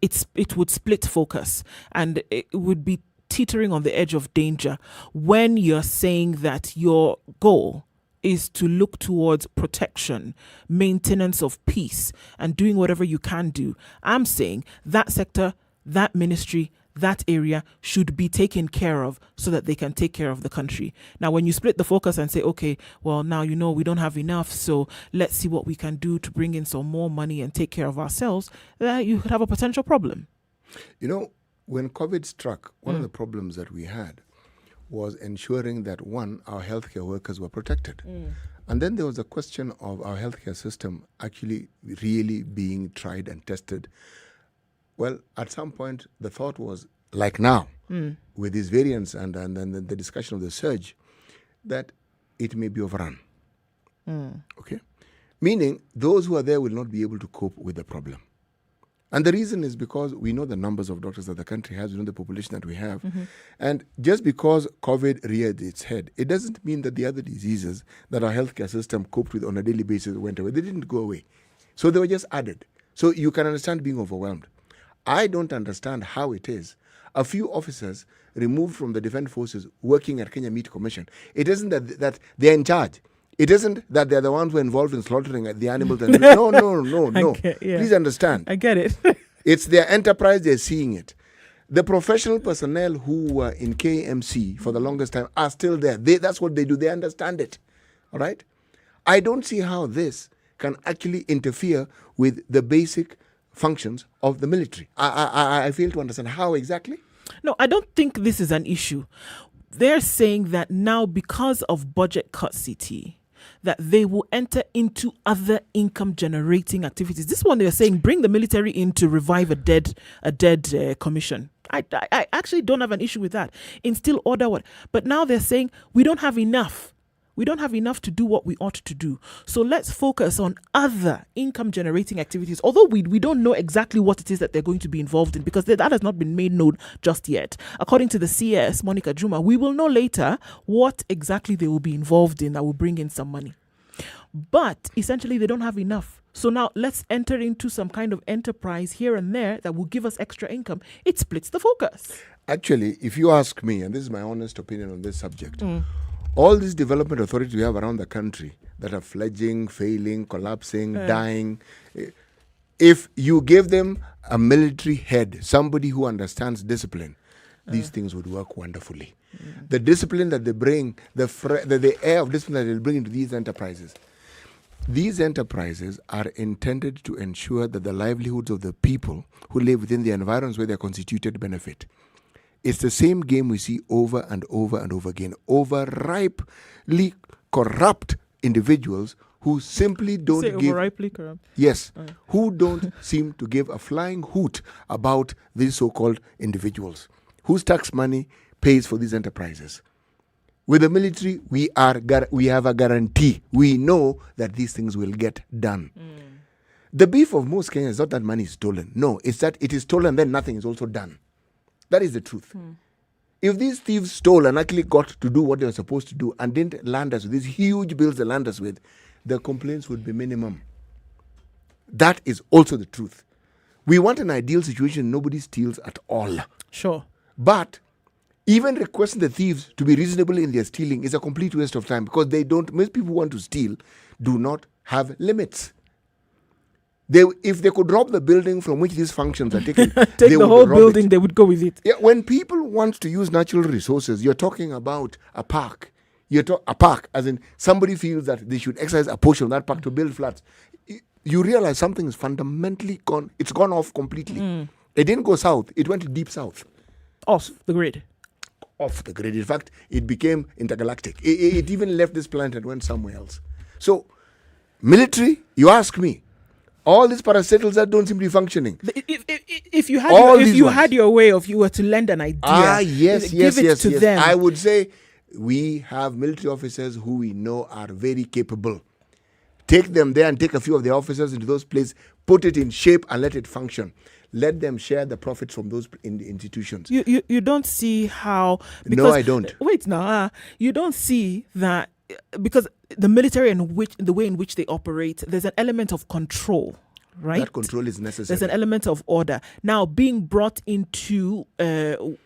it would split focus, and it would be teetering on the edge of danger when you're saying that your goal is to look towards protection, maintenance of peace, and doing whatever you can do. I'm saying that sector, that ministry, that area should be taken care of so that they can take care of the country. Now, when you split the focus and say, okay, well, now, we don't have enough, so let's see what we can do to bring in some more money and take care of ourselves, you could have a potential problem. When COVID struck, one of the problems that we had was ensuring that, one, our healthcare workers were protected. And then there was a question of our healthcare system actually really being tried and tested. Well, at some point, the thought was, like now, with these variants and the discussion of the surge, that it may be overrun. Okay? Meaning, those who are there will not be able to cope with the problem. And the reason is because we know the numbers of doctors that the country has, we know the population that we have. And just because COVID reared its head, it doesn't mean that the other diseases that our healthcare system coped with on a daily basis went away. They didn't go away. So they were just added. So you can understand being overwhelmed. I don't understand how it is a few officers removed from the defense forces working at Kenya Meat Commission. It isn't that they're in charge. It isn't that they're the ones who are involved in slaughtering the animals. No. Please understand. I get it. It's their enterprise. They're seeing it. The professional personnel who were in KMC for the longest time are still there. That's what they do. They understand it. All right? I don't see how this can actually interfere with the basic functions of the military. I fail to understand how exactly. No, I don't think this is an issue. They're saying that now, because of budget cuts, CT, that they will enter into other income generating activities. This one, they're saying bring the military in to revive a dead commission. I actually don't have an issue with that. Instill order. But now they're saying we don't have enough. We don't have enough to do what we ought to do. So let's focus on other income generating activities. Although we don't know exactly what it is that they're going to be involved in, because that has not been made known just yet. According to the CS, Monica Juma, we will know later what exactly they will be involved in that will bring in some money. But essentially, they don't have enough. So now let's enter into some kind of enterprise here and there that will give us extra income. It splits the focus. Actually, if you ask me, and this is my honest opinion on this subject, all these development authorities we have around the country that are fledgling, failing, collapsing, dying, if you gave them a military head, somebody who understands discipline, these things would work wonderfully. The discipline that they bring, the air of discipline that they bring into these enterprises are intended to ensure that the livelihoods of the people who live within the environs where they are constituted benefit. It's the same game we see over and over and over again. Overripely corrupt individuals who simply don't give... Overripely corrupt? Yes. Who don't seem to give a flying hoot about these so-called individuals whose tax money pays for these enterprises. With the military, we have a guarantee. We know that these things will get done. The beef of most Kenyans is not that money is stolen. No, it's that it is stolen, then nothing is also done. That is the truth. If these thieves stole and actually got to do what they were supposed to do and didn't land us with these huge bills they land us with, the complaints would be minimum. That is also the truth. We want an ideal situation, nobody steals at all. Sure. But even requesting the thieves to be reasonable in their stealing is a complete waste of time, because most people who want to steal do not have limits. If they could rob the building from which these functions are taken, take the whole building, they would go with it. Yeah, when people want to use natural resources, you're talking about a park. A park, as in somebody feels that they should exercise a portion of that park to build flats. You realize something is fundamentally gone. It's gone off completely. It didn't go south. It went deep south. Off the grid. Off the grid. In fact, it became intergalactic. It even left this planet and went somewhere else. So, military, you ask me, all these parastatals that don't seem to be functioning. If you had your way, if you were to lend an idea, give it to them. I would say we have military officers who we know are very capable. Take them there and take a few of the officers into those places, put it in shape and let it function. Let them share the profits from those institutions. You don't see how... No, I don't. Wait, now. You don't see that... Because the military and the way in which they operate, there's an element of control, right? That control is necessary. There's an element of order. Now, being brought into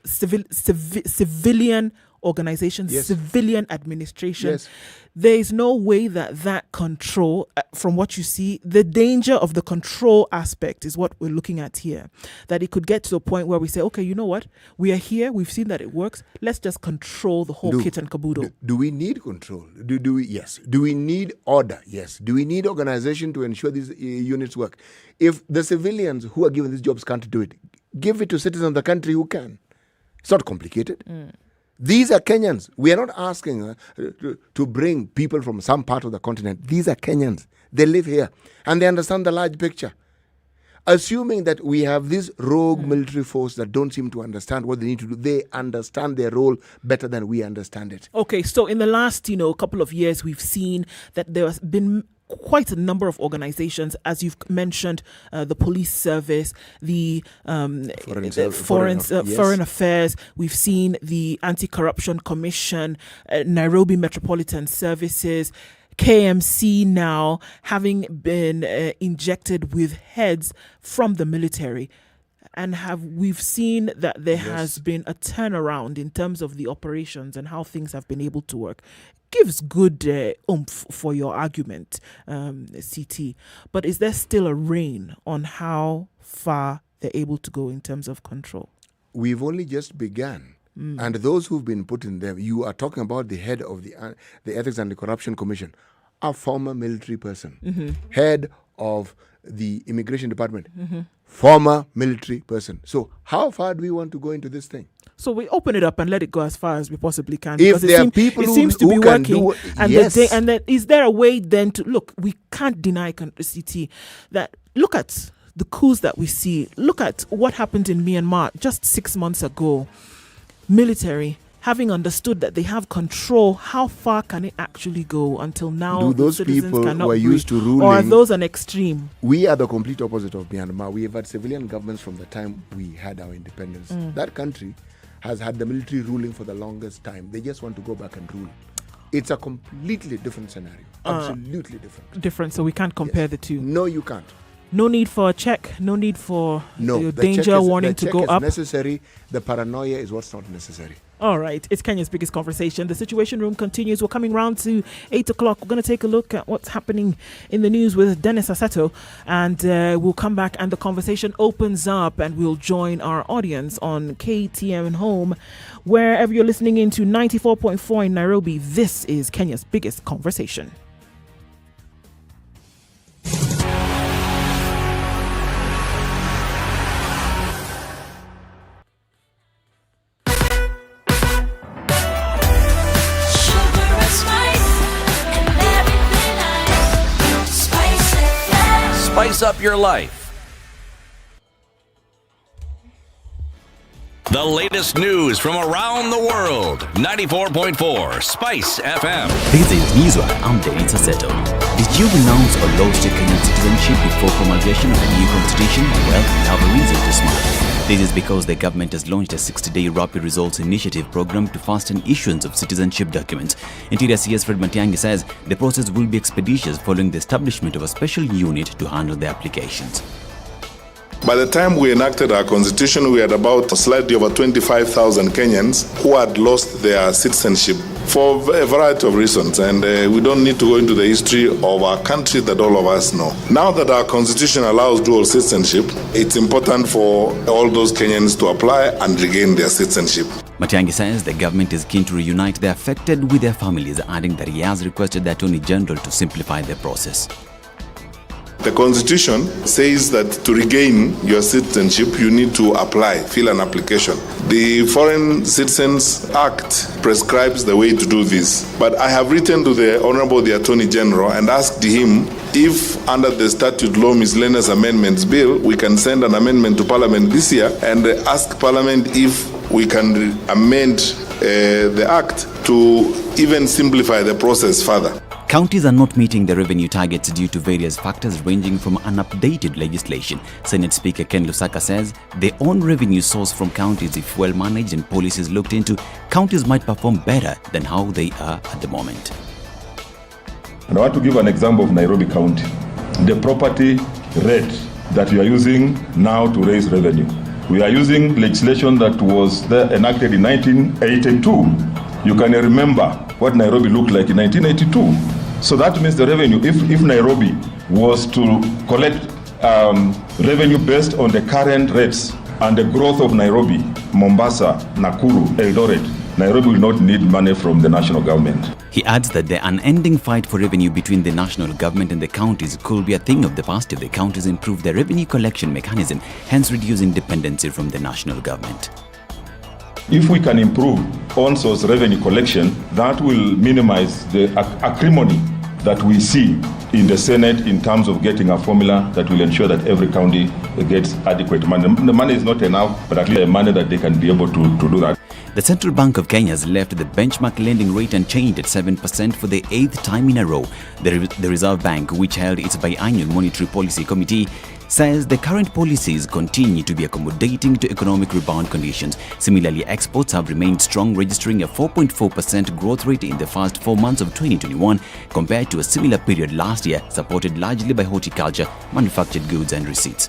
civilian organizations, civilian administration, there is no way that control, from what you see, the danger of the control aspect is what we're looking at here. That it could get to a point where we say, okay, you know what? We are here. We've seen that it works. Let's just control the whole kit and caboodle. Do we need control? Do we? Yes. Do we need order? Yes. Do we need organization to ensure these units work? If the civilians who are given these jobs can't do it, give it to citizens of the country who can. It's not complicated. These are Kenyans. We are not asking to bring people from some part of the continent. These are Kenyans. They live here and they understand the large picture. Assuming that we have this rogue military force that don't seem to understand what they need to do, they understand their role better than we understand it. Okay, so in the last, couple of years, we've seen that there has been quite a number of organizations, as you've mentioned, the police service, the foreign affairs. We've seen the Anti-Corruption Commission, Nairobi Metropolitan Services, KMC now having been injected with heads from the military. And we've seen that there has been a turnaround in terms of the operations and how things have been able to work. Gives good oomph for your argument, CT. But is there still a rein on how far they're able to go in terms of control? We've only just begun. And those who've been put in there, you are talking about the head of the Ethics and the Corruption Commission, a former military person, head of the Immigration Department, former military person. So how far do we want to go into this thing? So we open it up and let it go as far as we possibly can. If there are people it seems to be can working, do, and and then is there a way then to look? We can't deny CT that look at the coups that we see. Look at what happened in Myanmar just 6 months ago. Military having understood that they have control, how far can it actually go until now? Do those people who are used to ruling, or are those an extreme? We are the complete opposite of Myanmar. We have had civilian governments from the time we had our independence. That country has had the military ruling for the longest time. They just want to go back and rule. It's a completely different scenario. Absolutely different. Different, so we can't compare the two. No, you can't. No need for a check. No need for the the danger warning to go up. Necessary. The paranoia is what's not necessary. All right. It's Kenya's biggest conversation. The Situation Room continues. We're coming round to 8 o'clock. We're going to take a look at what's happening in the news with Dennis Aseto. And we'll come back and the conversation opens up and we'll join our audience on KTM Home. Wherever you're listening in to 94.4 in Nairobi, this is Kenya's biggest conversation. Spice up your life. The latest news from around the world. 94.4 Spice FM. This is Newswire. I'm Dennis Aseto. Did you renounce or lose your Kenyan citizenship before promulgation of the new constitution? Well, you have a reason to smile. This is because the government has launched a 60-day rapid results initiative program to fasten issuance of citizenship documents. Interior CS Fred Matiang'i says the process will be expeditious following the establishment of a special unit to handle the applications. By the time we enacted our constitution, we had about slightly over 25,000 Kenyans who had lost their citizenship for a variety of reasons, and we don't need to go into the history of our country that all of us know. Now that our constitution allows dual citizenship, it's important for all those Kenyans to apply and regain their citizenship. Matiang'i says the government is keen to reunite the affected with their families, adding that he has requested the Attorney General to simplify the process. The Constitution says that to regain your citizenship, you need to apply, fill an application. The Foreign Citizens Act prescribes the way to do this. But I have written to the Honorable the Attorney General and asked him if under the Statute Law Miscellaneous Amendments Bill, we can send an amendment to Parliament this year and ask Parliament if we can amend the Act to even simplify the process further. Counties are not meeting the revenue targets due to various factors ranging from unupdated legislation. Senate Speaker Ken Lusaka says their own revenue source from counties, if well managed and policies looked into, counties might perform better than how they are at the moment. And I want to give an example of Nairobi County. The property rate that we are using now to raise revenue. We are using legislation that was enacted in 1982. You can remember what Nairobi looked like in 1982. So that means the revenue, if Nairobi was to collect revenue based on the current rates and the growth of Nairobi, Mombasa, Nakuru, Eldoret, Nairobi will not need money from the national government. He adds that the unending fight for revenue between the national government and the counties could be a thing of the past if the counties improve their revenue collection mechanism, hence reducing dependency from the national government. If we can improve on-source revenue collection, that will minimize the acrimony that we see in the Senate in terms of getting a formula that will ensure that every county gets adequate money. The money is not enough, but at least the money that they can be able to do that. The Central Bank of Kenya has left the benchmark lending rate unchanged at 7% for the 8th time in a row. The Reserve Bank, which held its biannual monetary policy committee, says the current policies continue to be accommodating to economic rebound conditions. Similarly, exports have remained strong, registering a 4.4% growth rate in the first 4 months of 2021 compared to a similar period last year, supported largely by horticulture, manufactured goods and receipts.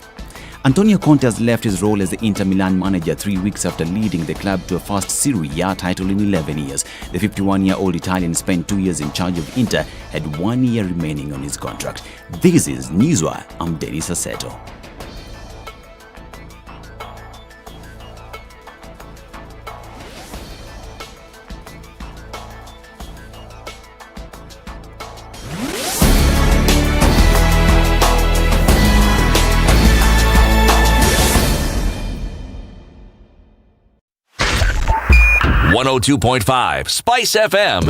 Antonio Conte has left his role as the Inter Milan manager 3 weeks after leading the club to a first Serie A title in 11 years. The 51-year-old Italian spent 2 years in charge of Inter, had 1 year remaining on his contract. This is Newswire. I'm Dennis Assetto. .5 Spice FM,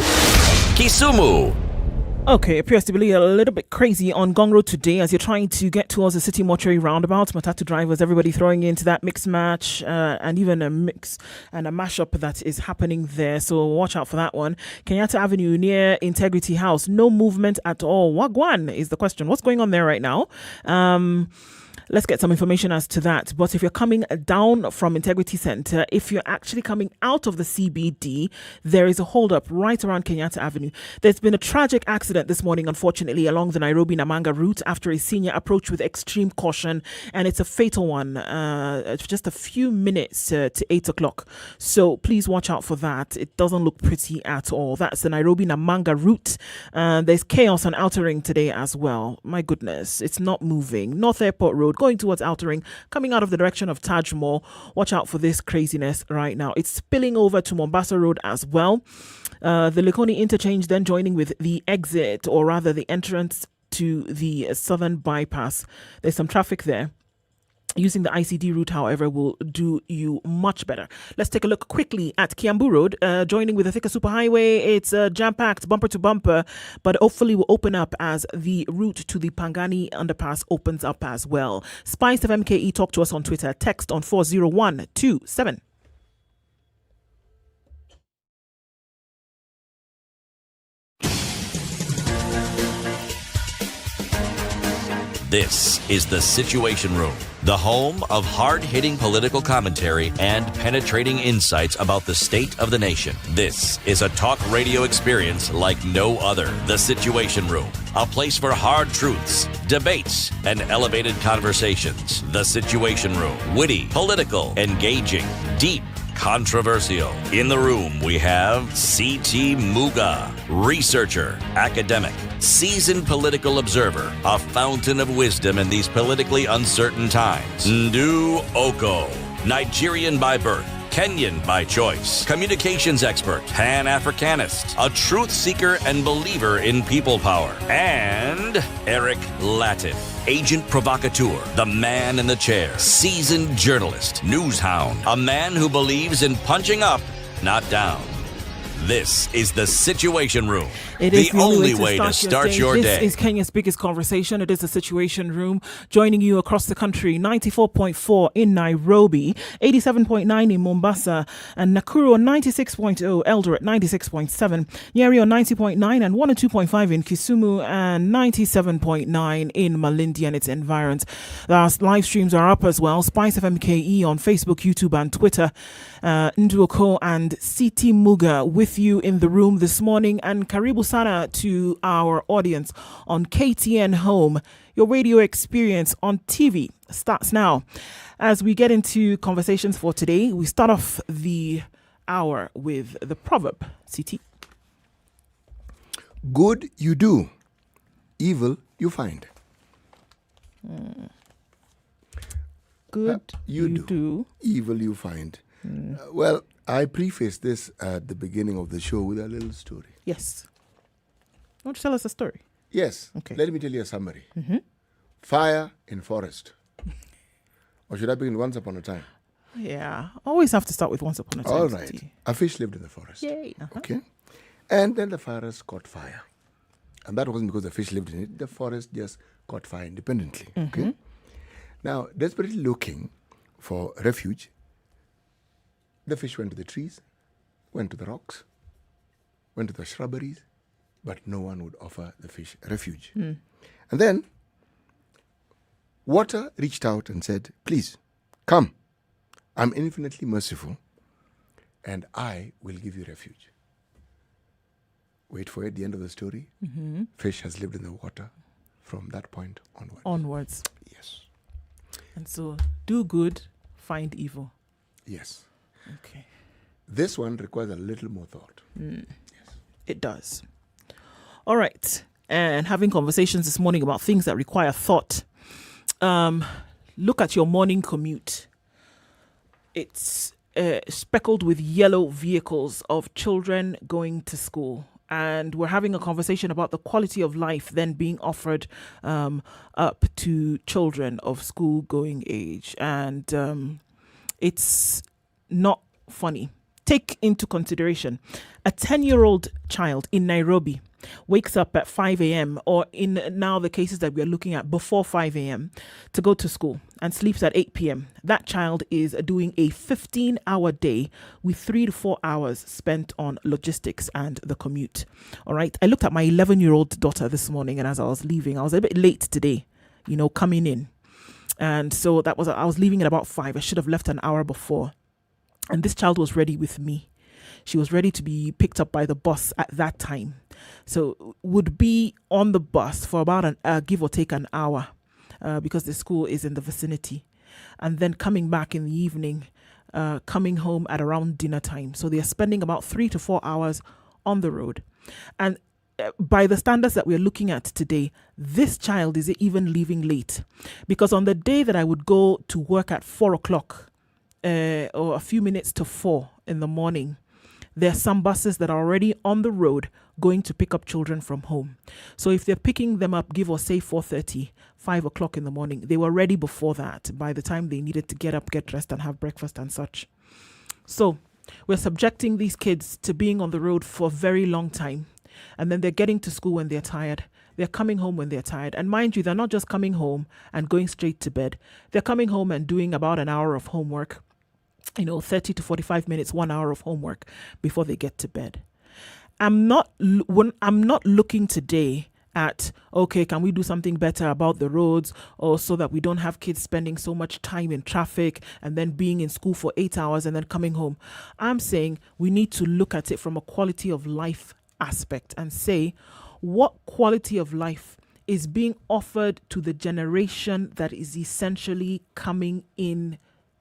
Kisumu. Okay, appears to be a little bit crazy on Gong Road today as you're trying to get towards the City Mortuary roundabout. Matatu drivers, everybody throwing into that mix match and even a mix and a mashup that is happening there. So watch out for that one. Kenyatta Avenue near Integrity House, no movement at all. Wagwan is the question. What's going on there right now? Let's get some information as to that. But if you're coming down from Integrity Center, if you're actually coming out of the CBD, there is a holdup right around Kenyatta Avenue. There's been a tragic accident this morning, unfortunately, along the Nairobi-Namanga route after a senior approached with extreme caution, and it's a fatal one, just a few minutes to 8 o'clock. So please watch out for that. It doesn't look pretty at all. That's the Nairobi-Namanga route. There's chaos on Outer Ring today as well. My goodness, it's not moving. North Airport Road, going towards Outer Ring, coming out of the direction of Taj Mall. Watch out for this craziness right now. It's spilling over to Mombasa Road as well. The Likoni interchange then joining with the exit, or rather the entrance to the southern bypass. There's some traffic there. Using the ICD route, however, will do you much better. Let's take a look quickly at Kiambu Road, joining with the Thika Superhighway. It's jam-packed, bumper to bumper, but hopefully will open up as the route to the Pangani underpass opens up as well. SpiceFM KE, talk to us on Twitter. Text on 40127. This is the Situation Room, the home of hard-hitting political commentary and penetrating insights about the state of the nation. This is a talk radio experience like no other. The Situation Room, a place for hard truths, debates, and elevated conversations. The Situation Room, witty, political, engaging, deep, controversial. In the room, we have C.T. Muga, researcher, academic, seasoned political observer, a fountain of wisdom in these politically uncertain times. Ndu Oko, Nigerian by birth, Kenyan by choice, communications expert, Pan-Africanist, a truth seeker and believer in people power, and Eric Latif, agent provocateur, the man in the chair, seasoned journalist, news hound, a man who believes in punching up, not down. This is the Situation Room. It is the only way to start your day. This is Kenya's biggest conversation. It is the Situation Room, joining you across the country. 94.4 in Nairobi, 87.9 in Mombasa, and Nakuru on 96.0, Eldoret 96.7, Nyeri on 90.9 and 102.5 in Kisumu, and 97.9 in Malindi and its environs. The live streams are up as well. SpiceFM KE on Facebook, YouTube, and Twitter. Nduoko and CT Muga with you in the room this morning, and Karibu Sana to our audience on KTN Home. Your radio experience on TV starts now. As we get into conversations for today, we start off the hour with the proverb. CT. Good you do, evil you find. Good you do, evil you find. Well, I prefaced this at the beginning of the show with a little story. Yes. Why don't you tell us a story? Yes. Okay. Let me tell you a summary. Fire in forest. Or should I begin once upon a time? Yeah. Always have to start with once upon a time. All right. A fish lived in the forest. Yay. Okay. And then the forest caught fire. And that wasn't because the fish lived in it. The forest just caught fire independently. Okay. Now, desperately looking for refuge, the fish went to the trees, went to the rocks, went to the shrubberies, but no one would offer the fish refuge. And then water reached out and said, please, come. I'm infinitely merciful, and I will give you refuge. Wait for it, the end of the story. Fish has lived in the water from that point onwards. Yes. And so, do good, find evil. Yes. Okay. This one requires a little more thought. Yes. It does. All right. And having conversations this morning about things that require thought. Look at your morning commute. It's speckled with yellow vehicles of children going to school. And we're having a conversation about the quality of life then being offered up to children of school-going age. And it's not funny. Take into consideration a 10-year-old child in Nairobi wakes up at 5 a.m. or in now the cases that we are looking at before 5 a.m. to go to school and sleeps at 8 p.m. That child is doing a 15-hour day with 3 to 4 hours spent on logistics and the commute. All right. I looked at my 11-year-old daughter this morning, and as I was leaving, I was a bit late today, coming in. And so I was leaving at about 5. I should have left an hour before. And this child was ready with me. She was ready to be picked up by the bus at that time. So would be on the bus for about give or take an hour because the school is in the vicinity. And then coming back in the evening, coming home at around dinner time. So they are spending about 3 to 4 hours on the road. And by the standards that we're looking at today, this child is even leaving late. Because on the day that I would go to work at 4 o'clock, or a few minutes to 4 in the morning, there are some buses that are already on the road going to pick up children from home. So if they're picking them up, give or say 4:30, 5 o'clock in the morning, they were ready before that, by the time they needed to get up, get dressed, and have breakfast and such. So we're subjecting these kids to being on the road for a very long time. And then they're getting to school when they're tired. They're coming home when they're tired. And mind you, they're not just coming home and going straight to bed. They're coming home and doing about an hour of homework. 30 to 45 minutes, 1 hour of homework before they get to bed. I'm not looking today at, okay, can we do something better about the roads, or so that we don't have kids spending so much time in traffic and then being in school for 8 hours and then coming home. I'm saying we need to look at it from a quality of life aspect and say, what quality of life is being offered to the generation that is essentially coming in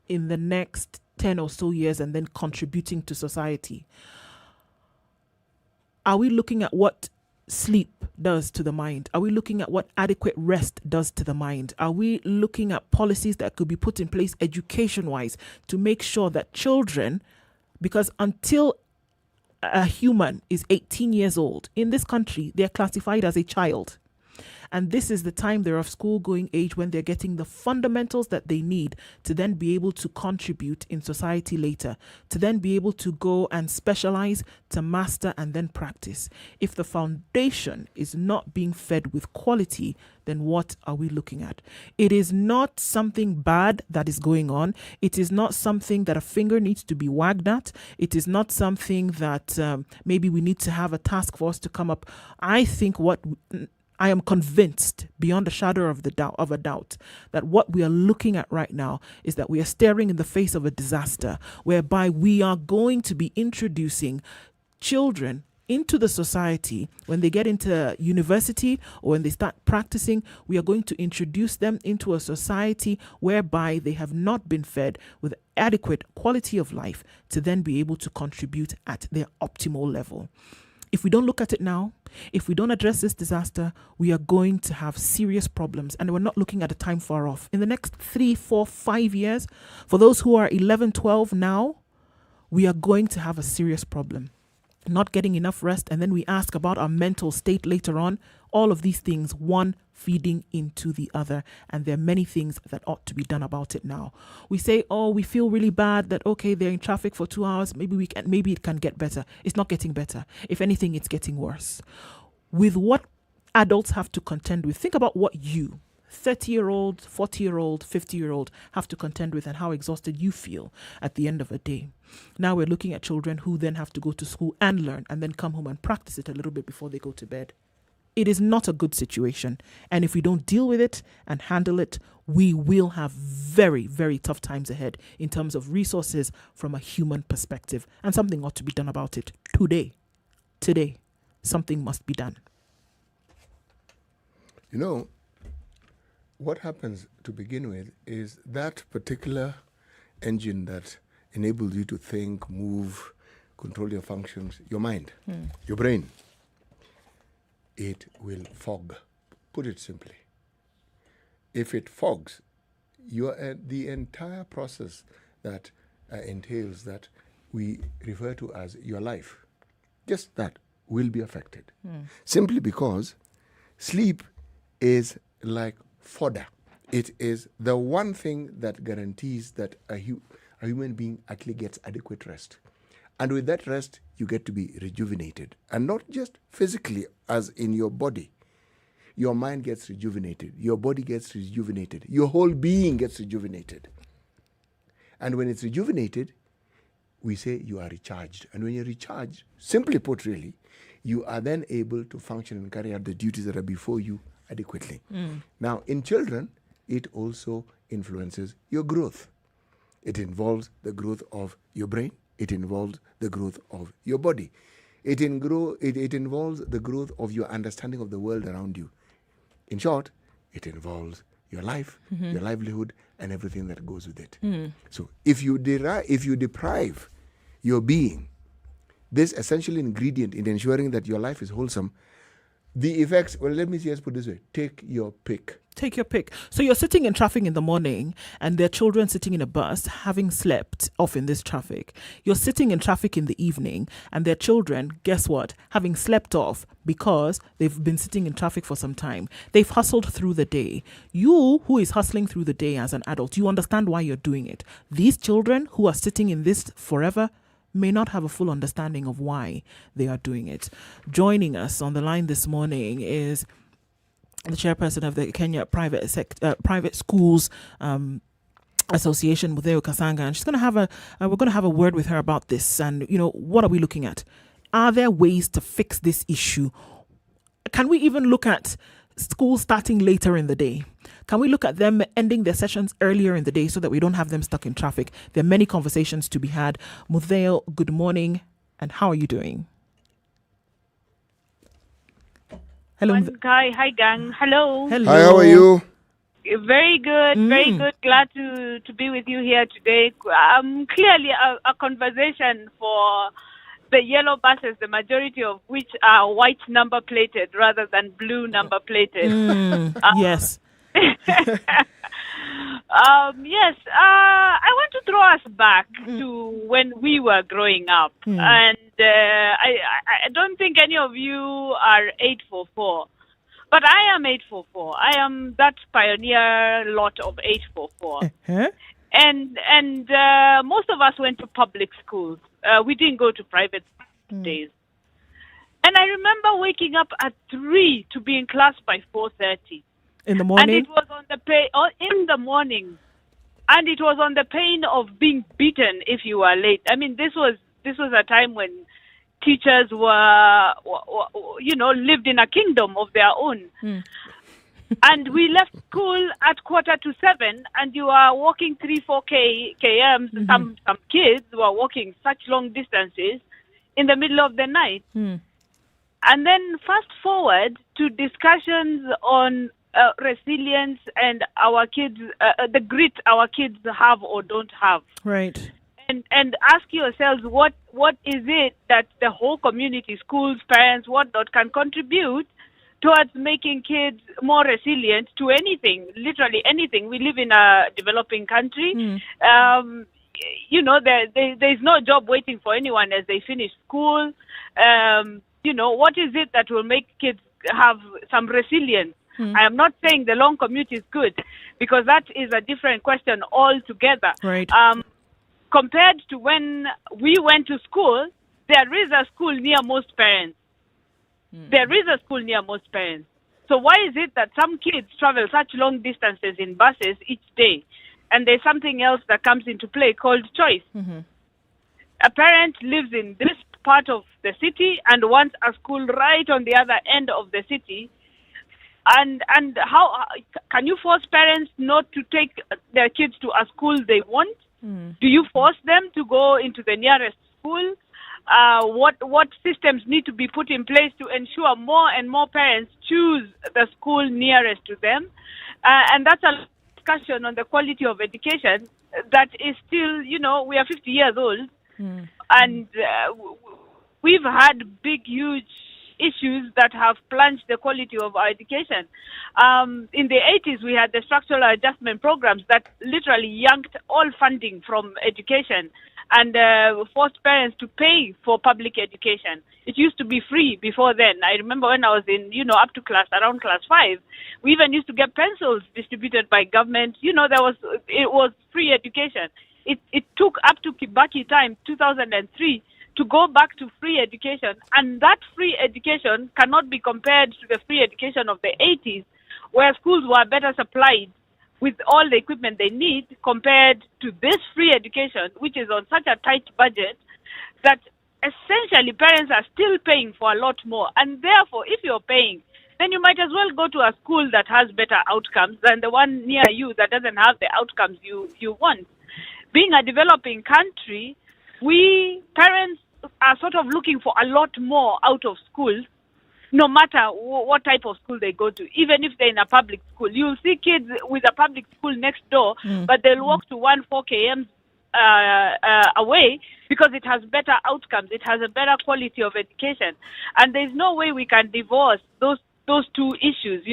the next 10 or so years and then contributing to society? Are we looking at what sleep does to the mind? Are we looking at what adequate rest does to the mind? Are we looking at policies that could be put in place education-wise to make sure that children, because until a human is 18 years old in this country, they're classified as a child. And this is the time they're of school-going age when they're getting the fundamentals that they need to then be able to contribute in society later, to then be able to go and specialize, to master, and then practice. If the foundation is not being fed with quality, then what are we looking at? It is not something bad that is going on. It is not something that a finger needs to be wagged at. It is not something that maybe we need to have a task force to come up. I am convinced beyond a shadow of a doubt that what we are looking at right now is that we are staring in the face of a disaster whereby we are going to be introducing children into the society. When they get into university or when they start practicing, we are going to introduce them into a society whereby they have not been fed with adequate quality of life to then be able to contribute at their optimal level. If we don't look at it now, if we don't address this disaster, we are going to have serious problems. And we're not looking at a time far off. In the next 3, 4, 5 years, for those who are 11, 12 now, we are going to have a serious problem. Not getting enough rest, and then we ask about our mental state later on. All of these things, one feeding into the other, and there are many things that ought to be done about it now. We say, oh, we feel really bad that, okay, they're in traffic for 2 hours. Maybe it can get better. It's not getting better. If anything, it's getting worse. With what adults have to contend with, think about what you, 30-year-old, 40-year-old, 50-year-old, have to contend with and how exhausted you feel at the end of a day. Now we're looking at children who then have to go to school and learn and then come home and practice it a little bit before they go to bed. It is not a good situation. And if we don't deal with it and handle it, we will have very, very tough times ahead in terms of resources from a human perspective. And something ought to be done about it today. Today, something must be done. You know, what happens to begin with is that particular engine that enables you to think, move, control your functions, your mind, your brain, it will fog. Put it simply. If it fogs, the entire process that entails that we refer to as your life, just that will be affected. Simply because sleep is like fodder. It is the one thing that guarantees that a human being actually gets adequate rest. And with that rest, you get to be rejuvenated. And not just physically, as in your body. Your mind gets rejuvenated. Your body gets rejuvenated. Your whole being gets rejuvenated. And when it's rejuvenated, we say you are recharged. And when you're recharged, simply put really, you are then able to function and carry out the duties that are before you adequately. Now, in children, it also influences your growth. It involves the growth of your brain. It involves the growth of your body. It involves the growth of your understanding of the world around you. In short, it involves your life, your livelihood, and everything that goes with it. So if you deprive your being this essential ingredient in ensuring that your life is wholesome, the effects, well, let me just put it this way, take your pick. Take your pick. So you're sitting in traffic in the morning and there are children sitting in a bus having slept off in this traffic. You're sitting in traffic in the evening and there are children, guess what, having slept off because they've been sitting in traffic for some time. They've hustled through the day. You, who is hustling through the day as an adult, you understand why you're doing it. These children who are sitting in this forever may not have a full understanding of why they are doing it. Joining us on the line this morning is the chairperson of the Kenya Private Schools Association, Mutheo Kasanga, and she's going to have we're going to have a word with her about this. And what are we looking at? Are there ways to fix this issue? Can we even look at schools starting later in the day? Can we look at them ending their sessions earlier in the day so that we don't have them stuck in traffic? There are many conversations to be had. Mutheo, good morning, and how are you doing? Hello. Hi, gang. Hello. Hi, how are you? Very good, very good. Glad to be with you here today. Clearly a conversation for the yellow buses, the majority of which are white number plated rather than blue number plated. Yes. Yes, I want to throw us back to when we were growing up. And I don't think any of you are 844. But I am 844. I am that pioneer lot of 844. And most of us went to public schools. We didn't go to private days. And I remember waking up at 3 to be in class by 4:30. In the morning? And it was on the in the morning. And it was on the pain of being beaten if you were late. I mean, this was a time when teachers were lived in a kingdom of their own. And we left school at 6:45, and you are walking 3-4 km. Some kids were walking such long distances in the middle of the night. And then fast forward to discussions on resilience and our kids, the grit our kids have or don't have. Right. and ask yourselves what is it that the whole community, schools, parents, whatnot, can contribute towards making kids more resilient to anything, literally anything. We live in a developing country. There's no job waiting for anyone as they finish school. What is it that will make kids have some resilience? I am not saying the long commute is good, because that is a different question altogether. Right. Compared to when we went to school, there is a school near most parents. There is a school near most parents. So why is it that some kids travel such long distances in buses each day? And there's something else that comes into play called choice. A parent lives in this part of the city and wants a school right on the other end of the city. And how can you force parents not to take their kids to a school they want? Do you force them to go into the nearest school? What systems need to be put in place to ensure more and more parents choose the school nearest to them? And that's a discussion on the quality of education that is still, we are 50 years old, and we've had big, huge issues that have plunged the quality of our education. In the 80s, we had the structural adjustment programs that literally yanked all funding from education and forced parents to pay for public education. It used to be free before then. I remember when I was in, up to around class 5, we even used to get pencils distributed by government. It was free education. It took up to Kibaki time, 2003, to go back to free education. And that free education cannot be compared to the free education of the 80s, where schools were better supplied with all the equipment they need, compared to this free education, which is on such a tight budget that essentially parents are still paying for a lot more. And therefore, if you're paying, then you might as well go to a school that has better outcomes than the one near you that doesn't have the outcomes you want. Being a developing country, parents are sort of looking for a lot more out of schools, no matter what type of school they go to. Even if they're in a public school, you'll see kids with a public school next door, but they'll walk to 4 km away because it has better outcomes. It has a better quality of education. And there's no way we can divorce those two issues,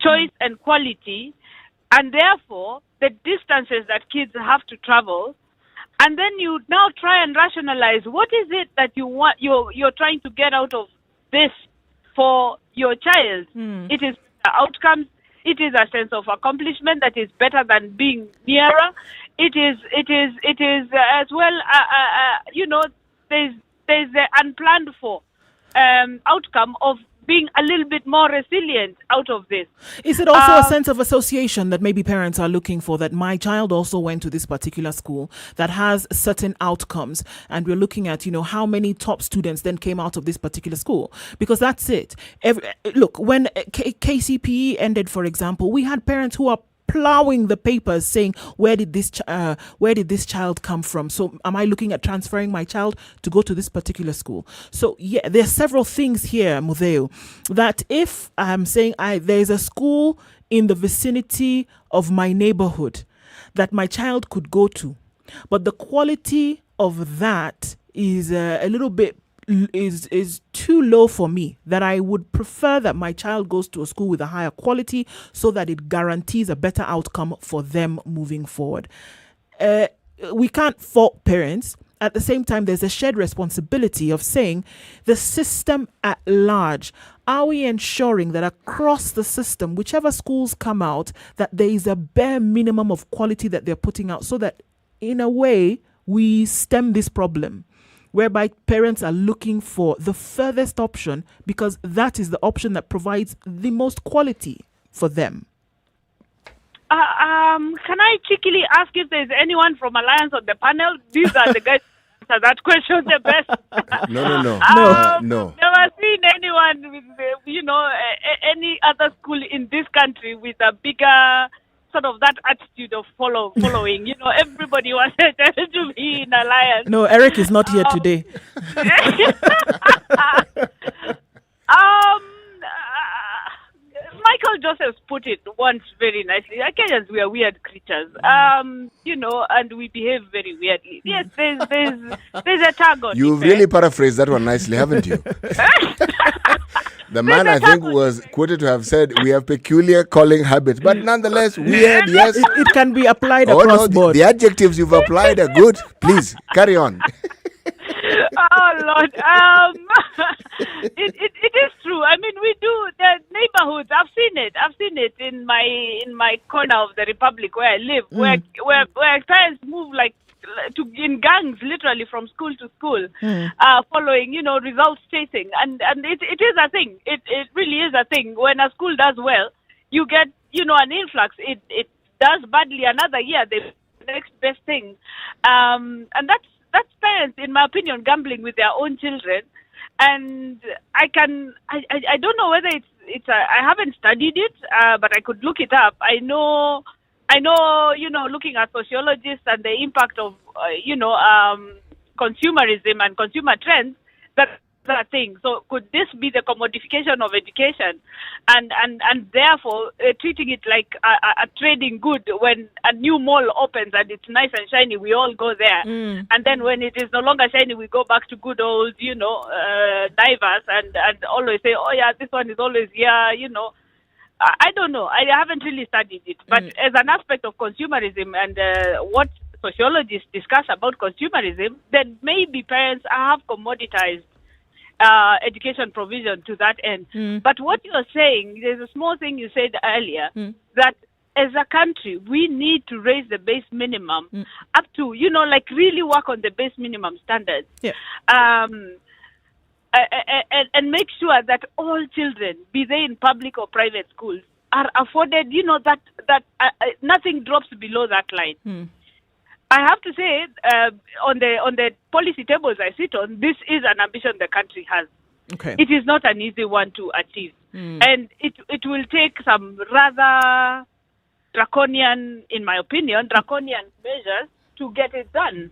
choice and quality, and therefore the distances that kids have to travel. And then you now try and rationalize, what is it that you're trying to get out of this for your child? It is outcomes. It is a sense of accomplishment that is better than being nearer. It is as well. There's the unplanned for outcome of being a little bit more resilient out of this. Is it also a sense of association that maybe parents are looking for, that my child also went to this particular school that has certain outcomes, and we're looking at, how many top students then came out of this particular school? Because that's it. Look, when KCPE ended, for example, we had parents who are plowing the papers saying, where did this child come from? So am I looking at transferring my child to go to this particular school? So yeah, there are several things here, Mudeu, that if I'm saying there's a school in the vicinity of my neighborhood that my child could go to, but the quality of that is a little bit is too low for me, that I would prefer that my child goes to a school with a higher quality so that it guarantees a better outcome for them moving forward. We can't fault parents. At the same time, there's a shared responsibility of saying the system at large. Are we ensuring that across the system, whichever schools come out, that there is a bare minimum of quality that they're putting out, so that in a way we stem this problem, whereby parents are looking for the furthest option because that is the option that provides the most quality for them? Can I cheekily ask if there's anyone from Alliance on the panel? These are the guys who answer that question the best. No. No. Never seen anyone with, any other school in this country with a bigger sort of that attitude of following. Everybody wants to be in Alliance. No, Eric is not here today. Michael Josephs put it once very nicely. Kenyans, we are weird creatures, you know, and we behave very weirdly. Yes, there's a tag on You've it, really paraphrased that one nicely, haven't you? The man, I think, was quoted to have said, we have peculiar calling habits, but nonetheless, weird, yes. It can be applied Oh, across no, board. the adjectives you've applied are good. Please, carry on. Oh Lord, it is true. I mean, we do the neighborhoods. I've seen it in my corner of the Republic where I live, where parents move like in gangs, literally from school to school, following, you know, results chasing, and it is a thing. It really is a thing. When a school does well, you get, you know, an influx. It does badly another year, the next best thing, and that's parents, in my opinion, gambling with their own children. And I don't know whether I haven't studied it, but I could look it up. I know, you know, looking at sociologists and the impact of, consumerism and consumer trends, that's a thing. So could this be the commodification of education and therefore treating it like a trading good? When a new mall opens and it's nice and shiny, we all go there. And then when it is no longer shiny, we go back to good old, you know, Naivas and always say, oh yeah, this one is always here, you know. I don't know. I haven't really studied it. But as an aspect of consumerism and what sociologists discuss about consumerism, then maybe parents have commoditized education provision to that end. But what you're saying, there's a small thing you said earlier, that as a country, we need to raise the base minimum up to, you know, like really work on the base minimum standards. And make sure that all children, be they in public or private schools, are afforded, you know, that nothing drops below that line. I have to say, on the policy tables I sit on, this is an ambition the country has. Okay. It is not an easy one to achieve. And it will take some rather draconian, in my opinion, measures to get it done.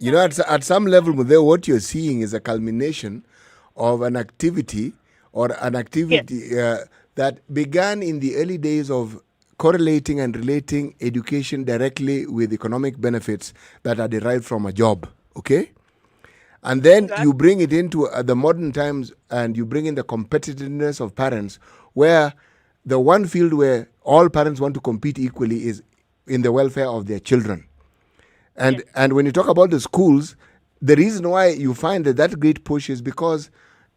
You know, at some level, Mudeo, what you're seeing is a culmination of an activity that began in the early days of correlating and relating education directly with economic benefits that are derived from a job, okay? And then you bring it into the modern times and you bring in the competitiveness of parents, where the one field where all parents want to compete equally is in the welfare of their children. And when you talk about the schools, the reason why you find that great push is because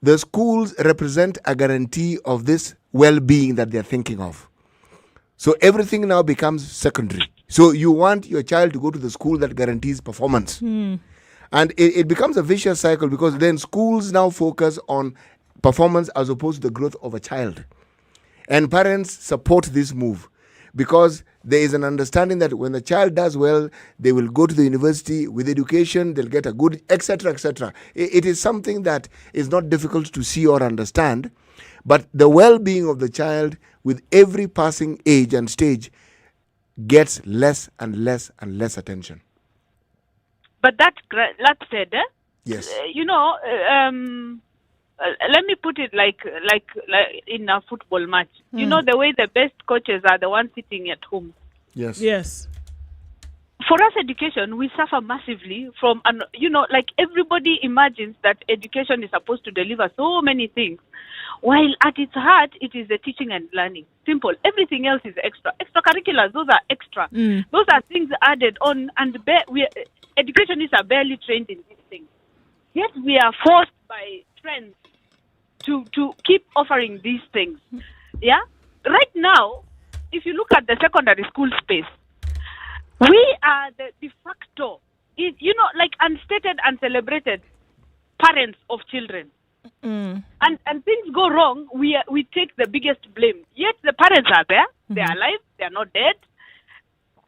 the schools represent a guarantee of this well-being that they're thinking of. So everything now becomes secondary. So you want your child to go to the school that guarantees performance. And it becomes a vicious cycle, because then schools now focus on performance as opposed to the growth of a child. And parents support this move because there is an understanding that when the child does well, they will go to the university with education, they'll get a good, etc., etc. It is something that is not difficult to see or understand, but the well-being of the child with every passing age and stage gets less and less and less attention. But that said, yes, you know, let me put it like in a football match. You know, the way the best coaches are the ones sitting at home. Yes. For us, education, we suffer massively from, you know, like everybody imagines that education is supposed to deliver so many things, while at its heart, it is the teaching and learning. Simple. Everything else is extra. Extracurriculars, those are extra. Those are things added on, and educationists are barely trained in these things. Yet we are forced by trends to keep offering these things. Yeah? Right now, if you look at the secondary school space, we are the de facto, you know, like unstated and celebrated parents of children. And things go wrong, we take the biggest blame. Yet the parents are there, they are alive, they are not dead.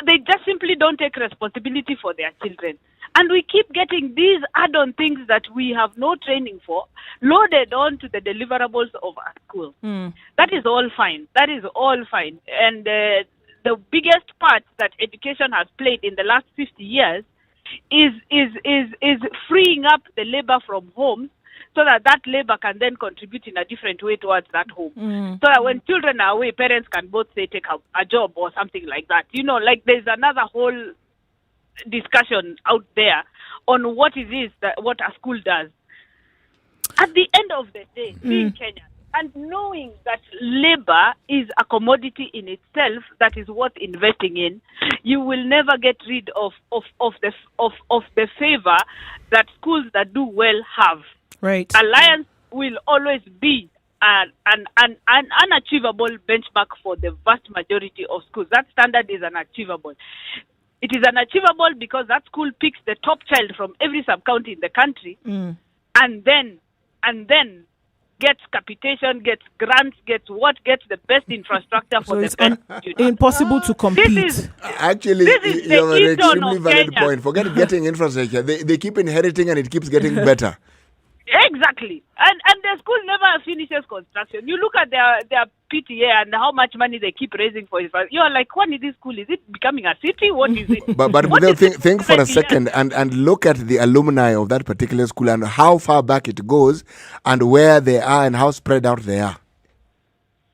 They just simply don't take responsibility for their children. And we keep getting these add-on things that we have no training for, loaded on to the deliverables of our school. That is all fine. And the biggest part that education has played in the last 50 years is freeing up the labor from homes so that labor can then contribute in a different way towards that home. So that when children are away, parents can both say take a job or something like that. Like there's another whole discussion out there on what it is that what a school does. At the end of the day, being Kenyan and knowing that labor is a commodity in itself that is worth investing in, you will never get rid of the favor that schools that do well have. Right. Alliance will always be an unachievable benchmark for the vast majority of schools. That standard is unachievable. It is unachievable because that school picks the top child from every sub-county in the country and then gets capitation, gets grants, gets the best infrastructure for the best students. Impossible to compete. Actually, you have an extremely valid point. Forget getting infrastructure. They keep inheriting and it keeps getting better. Exactly. And the school never finishes construction. You look at their PTA and how much money they keep raising for it. You're like, what is this school? Is it becoming a city? What is it? But think for a second and look at the alumni of that particular school and how far back it goes and where they are and how spread out they are.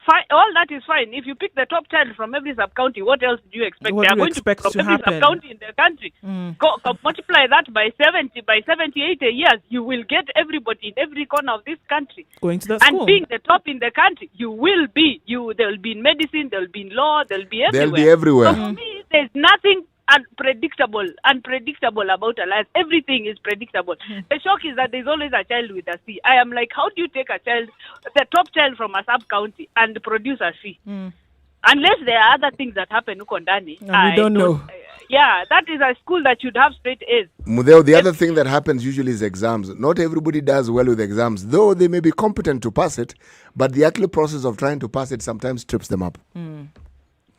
Fine. All that is fine. If you pick the top child from every sub-county, what else do you expect? They are going to pick from every sub-county in the country. Multiply that by 70, 80 years, you will get everybody in every corner of this country. Going to that school. And being the top in the country, you will be. There will be in medicine, there will be in law, there will be everywhere. They'll be everywhere. So for me, there's nothing unpredictable about Alliance. Everything is predictable. The shock is that there's always a child with a C. I am like, how do you take a child, the top child from a sub-county and produce a C? Unless there are other things that happen huko ndani. We don't know. That is a school that should have straight A's. Mudeo, the other thing that happens usually is exams. Not everybody does well with exams, though they may be competent to pass it, but the actual process of trying to pass it sometimes trips them up.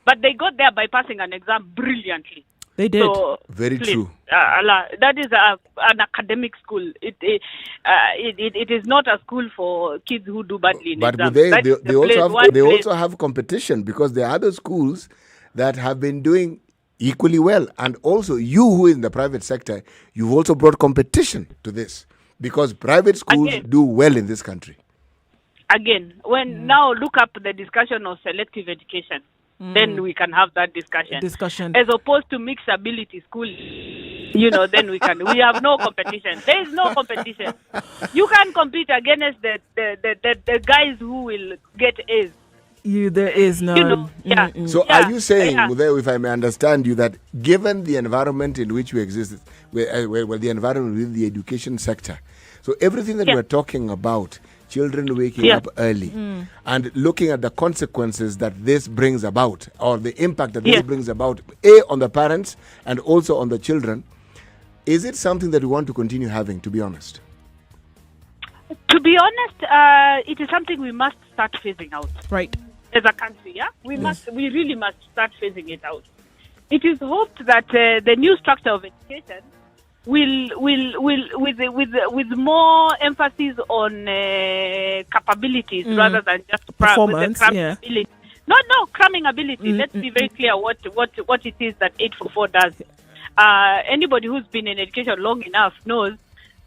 But they got there by passing an exam brilliantly. They did. So, very true. That is an academic school. It is not a school for kids who do badly in exams. But they also have competition because there are other schools that have been doing equally well. And also, you who is in the private sector, you've also brought competition to this because private schools do well in this country. Again, now look up the discussion of selective education. Then we can have that discussion. As opposed to mixed ability school, then we have no competition. There is no competition. You can compete against the guys who will get A's. There is no. So are you saying, Mudeo, if I may understand you, that given the environment in which we exist, the environment within the education sector, so everything that we're talking about, children waking up early and looking at the consequences that this brings about or the impact that this brings about, on the parents and also on the children, is it something that we want to continue having, to be honest? To be honest, it is something we must start phasing out. Right. As a country, we really must start phasing it out. It is hoped that the new structure of education will with more emphasis on capabilities rather than just performance. Ability. No, cramming ability. Let's be very clear what it is that 844 does. Anybody who's been in education long enough knows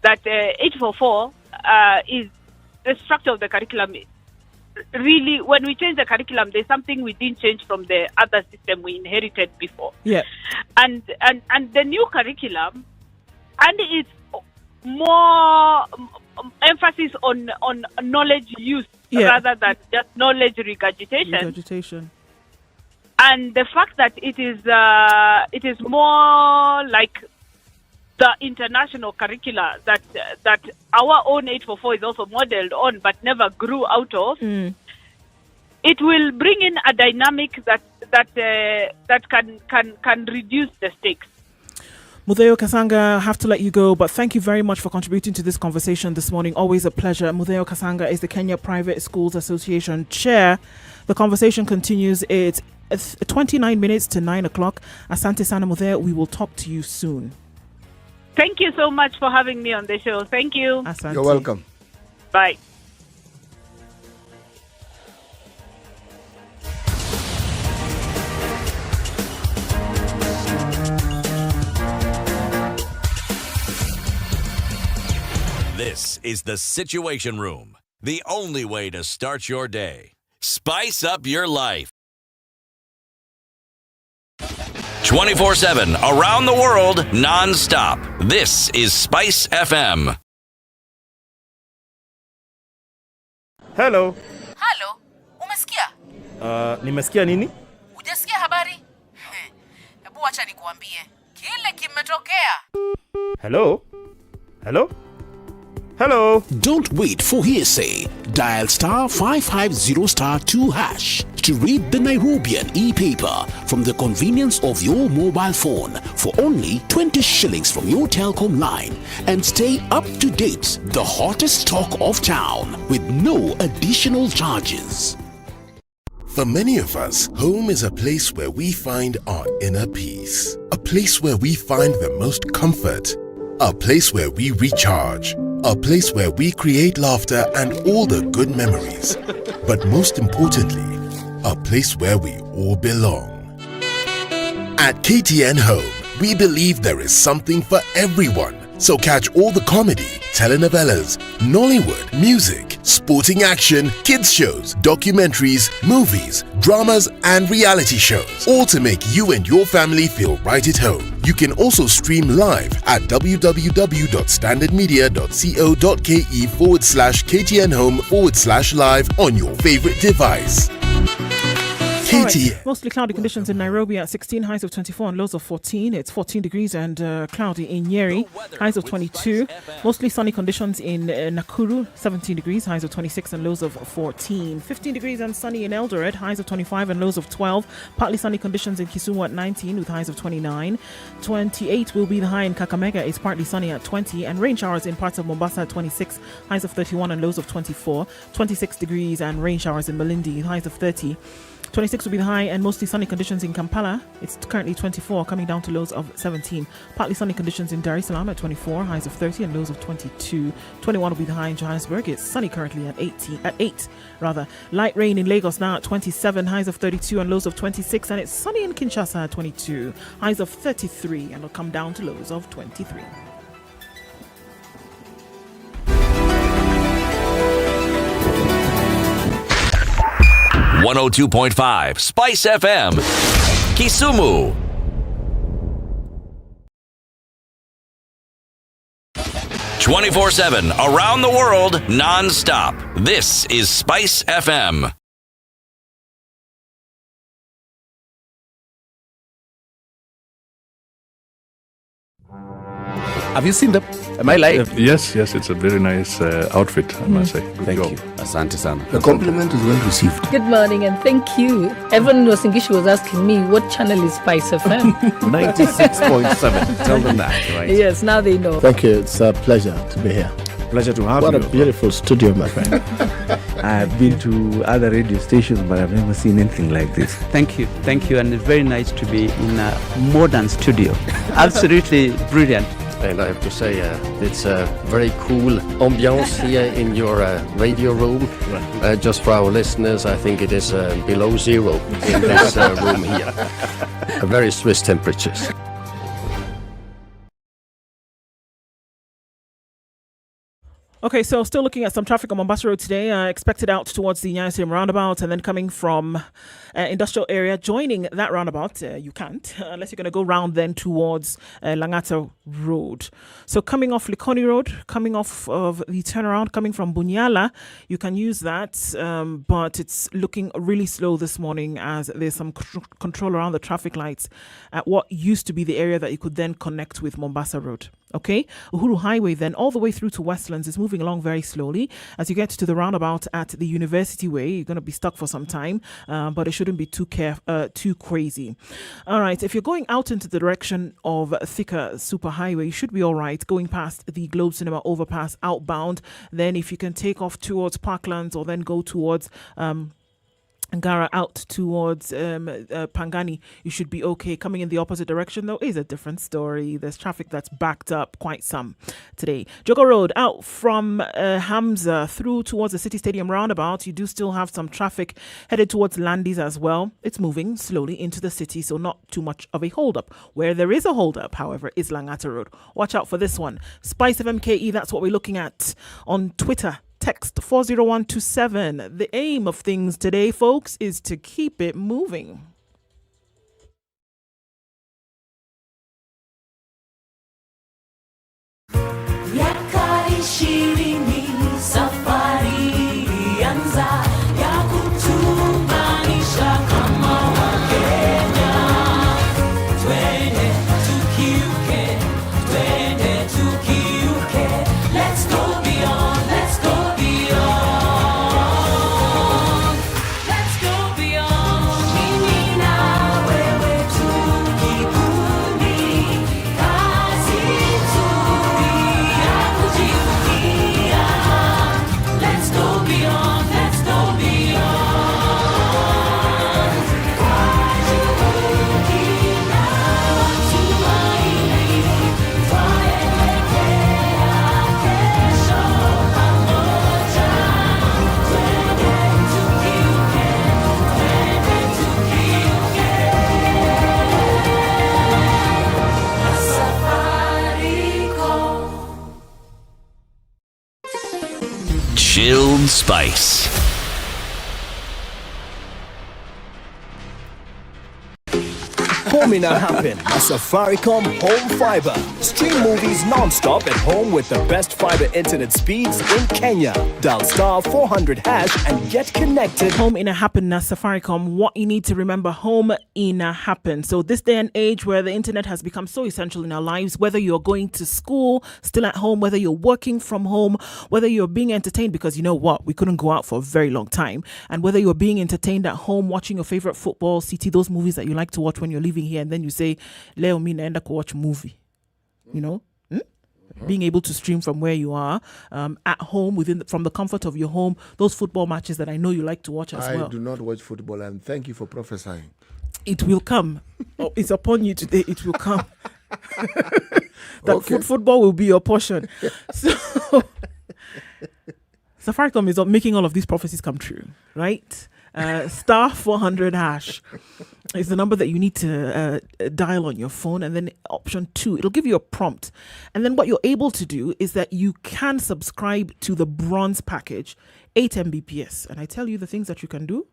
that 844 is the structure of the curriculum. Really, when we change the curriculum, there's something we didn't change from the other system we inherited before. Yeah. And the new curriculum, and it's more emphasis on knowledge use rather than just knowledge regurgitation. And the fact that it is more like the international curricula that our own 844 is also modeled on, but never grew out of. It will bring in a dynamic that can reduce the stakes. Mudeo Kasanga, I have to let you go, but thank you very much for contributing to this conversation this morning. Always a pleasure. Mudeo Kasanga is the Kenya Private Schools Association Chair. The conversation continues. It's 29 minutes to 9 o'clock. Asante sana, Mudeo. We will talk to you soon. Thank you so much for having me on the show. Thank you. Asante. You're welcome. Bye. This This is the Situation Room, the only way to start your day. Spice up your life. 24/7 around the world, non-stop. This is SpiceFM. Hello. Halo, umesikia? Nimesikia nini? Hujasikia habari? Hebu acha nikuambie. Kile kimetokea. Hello? Hello? Hello? Don't wait for hearsay. Dial star 550 star 2 hash to read the Nairobian e-paper from the convenience of your mobile phone for only 20 shillings from your telecom line and stay up to date, the hottest talk of town with no additional charges. For many of us, home is a place where we find our inner peace, a place where we find the most comfort, a place where we recharge, a place where we create laughter and all the good memories. But most importantly, a place where we all belong. At KTN Home, we believe there is something for everyone. So catch all the comedy, telenovelas, Nollywood, music, sporting action, kids shows, documentaries, movies, dramas and reality shows, all to make you and your family feel right at home. You can also stream live at www.standardmedia.co.ke/KTN Home/live on your favorite device. Right. Mostly cloudy conditions in Nairobi at 16, highs of 24 and lows of 14. It's 14 degrees and cloudy in Nyeri, highs of 22. Mostly sunny conditions in Nakuru, 17 degrees, highs of 26 and lows of 14. 15 degrees and sunny in Eldoret, highs of 25 and lows of 12. Partly sunny conditions in Kisumu at 19 with highs of 29. 28 will be the high in Kakamega. It's partly sunny at 20 and rain showers in parts of Mombasa at 26, highs of 31 and lows of 24. 26 degrees and rain showers in Malindi, highs of 30. 26 will be the high and mostly sunny conditions in Kampala. It's currently 24, coming down to lows of 17. Partly sunny conditions in Dar es Salaam at 24, highs of 30 and lows of 22. 21 will be the high in Johannesburg. It's sunny currently at 8 rather. Light rain in Lagos now at 27, highs of 32 and lows of 26. And it's sunny in Kinshasa at 22, highs of 33 and it'll come down to lows of 23. .5 Spice FM, Kisumu. 24/7 around the world, non-stop. This is Spice FM. Have you seen them? Am I lying? Yes, it's a very nice outfit, I must say. Good Thank job. you. Asante sana. The compliment is well received. Good morning and thank you. Everyone in Wasingishu was asking me what channel is Spice FM. 96.7. Tell them that, right? Yes, now they know. Thank you. It's a pleasure to be here. Pleasure to have you. What a beautiful studio, my friend. I've been to other radio stations, but I've never seen anything like this. Thank you, and it's very nice to be in a modern studio. Absolutely brilliant. And I have to say, it's a very cool ambiance here in your radio room. Just for our listeners, I think it is below zero in this room here. Very Swiss temperatures. Okay, so still looking at some traffic on Mombasa Road today. Expected out towards the Nyeri roundabout and then coming from industrial area, joining that roundabout. You can't, unless you're going to go round then towards Langata Road. So coming off Likoni Road, coming off of the turnaround, coming from Bunyala, you can use that, but it's looking really slow this morning as there's some control around the traffic lights at what used to be the area that you could then connect with Mombasa Road. Okay, Uhuru Highway then all the way through to Westlands is moving along very slowly. As you get to the roundabout at the University Way, you're going to be stuck for some time, but it shouldn't be too crazy. All right, if you're going out into the direction of Thika Superhighway, you should be all right going past the Globe Cinema overpass outbound. Then if you can take off towards Parklands or then go towards Ngara out towards Pangani, you should be okay. Coming in the opposite direction, though, is a different story. There's traffic that's backed up quite some today. Jogo Road out from Hamza through towards the City Stadium roundabout. You do still have some traffic headed towards Landis as well. It's moving slowly into the city, so not too much of a hold-up. Where there is a hold-up, however, is Langata Road. Watch out for this one. SpiceFM KE, that's what we're looking at on Twitter. Text 40127. The aim of things today, folks, is to keep it moving. Yakari shirini safari anza ya kutuunganisha kama Wakenya. Twende tukiuke, twende tukiuke. Let's go beyond, let's go beyond. Let's go beyond. Mimi na wewe tukikundi, kazi nzuri ya kujivunia. Let's go beyond, let's go beyond. Kwa juhudi na matumaini, twaelekea kesho pamoja. Twende tukiuke, twende tukiuke. Safaricom. Chilled Spice. Home in a happen. A Safaricom Home Fiber. Stream movies non-stop at home with the best fiber internet speeds in Kenya. Dial star 400 hash and get connected. Home in a happen na Safaricom. What you need to remember, home in a happen. So this day and age where the internet has become so essential in our lives, whether you're going to school, still at home, whether you're working from home, whether you're being entertained, because you know what, we couldn't go out for a very long time, and whether you're being entertained at home, watching your favorite football, CT, those movies that you like to watch when you're leaving here, and then you say, Leo, mi naenda ku watch movie. You know? Being able to stream from where you are, at home, from the comfort of your home, those football matches that I know you like to watch as well. I do not watch football, and thank you for prophesying. It will come. Oh, it's upon you today. It will come. That football will be your portion. So Safaricom is making all of these prophecies come true, right? Star 400 hash is the number that you need to dial on your phone, and then option 2, it'll give you a prompt, and then what you're able to do is that you can subscribe to the bronze package, 8 Mbps, and I tell you the things that you can do.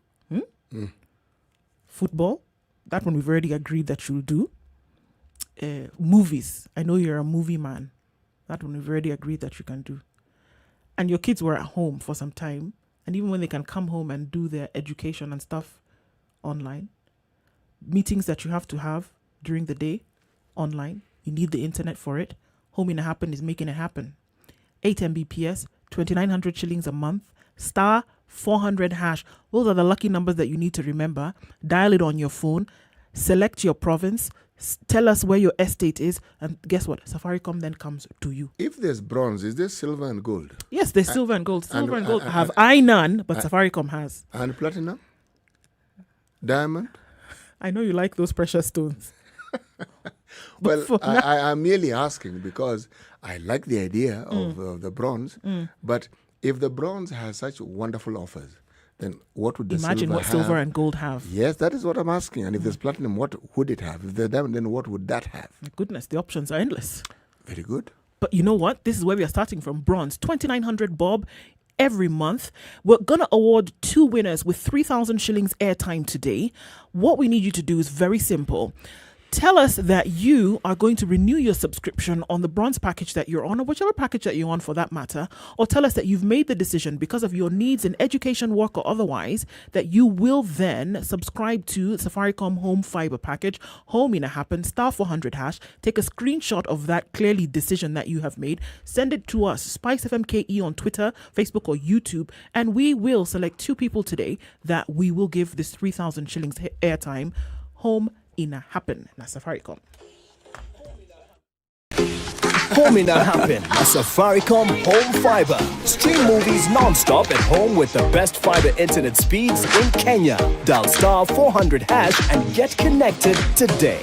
Football, that one we've already agreed that you'll do. Movies, I know you're a movie man, that one we've already agreed that you can do. And your kids were at home for some time, and even when they can come home and do their education and stuff online, meetings that you have to have during the day online, you need the internet for it. Home in a Happen is making it happen. 8 Mbps, 2,900 shillings a month, star 400 hash. Those are the lucky numbers that you need to remember. Dial it on your phone, select your province, tell us where your estate is, and guess what? Safaricom then comes to you. If there's bronze, is there silver and gold? Yes, there's silver and gold. Silver and gold have I none, but Safaricom has. And platinum? Diamond? I know you like those precious stones. Well, I'm merely asking because I like the idea of the bronze, but if the bronze has such wonderful offers, then what would the Imagine silver what have? silver and gold have. Yes, that is what I'm asking. And if there's platinum, what would it have? If there's diamond, then what would that have? My goodness, the options are endless. Very good. But you know what? This is where we are starting from. Bronze, 2,900 bob every month. We're going to award 2 winners with 3,000 shillings airtime today. What we need you to do is very simple. Tell us that you are going to renew your subscription on the bronze package that you're on, or whichever package that you're on for that matter, or tell us that you've made the decision because of your needs in education, work, or otherwise, that you will then subscribe to Safaricom Home Fiber package, Home in a Happen, star 400 hash. Take a screenshot of that clearly decision that you have made. Send it to us, SpiceFM KE on Twitter, Facebook, or YouTube, and we will select 2 people today that we will give this 3,000 shillings airtime. Home in a Happen na Safaricom. Home in a happen. A Safaricom Home Fiber. Stream movies non-stop at home with the best fiber internet speeds in Kenya. Dial star 400 hash and get connected today.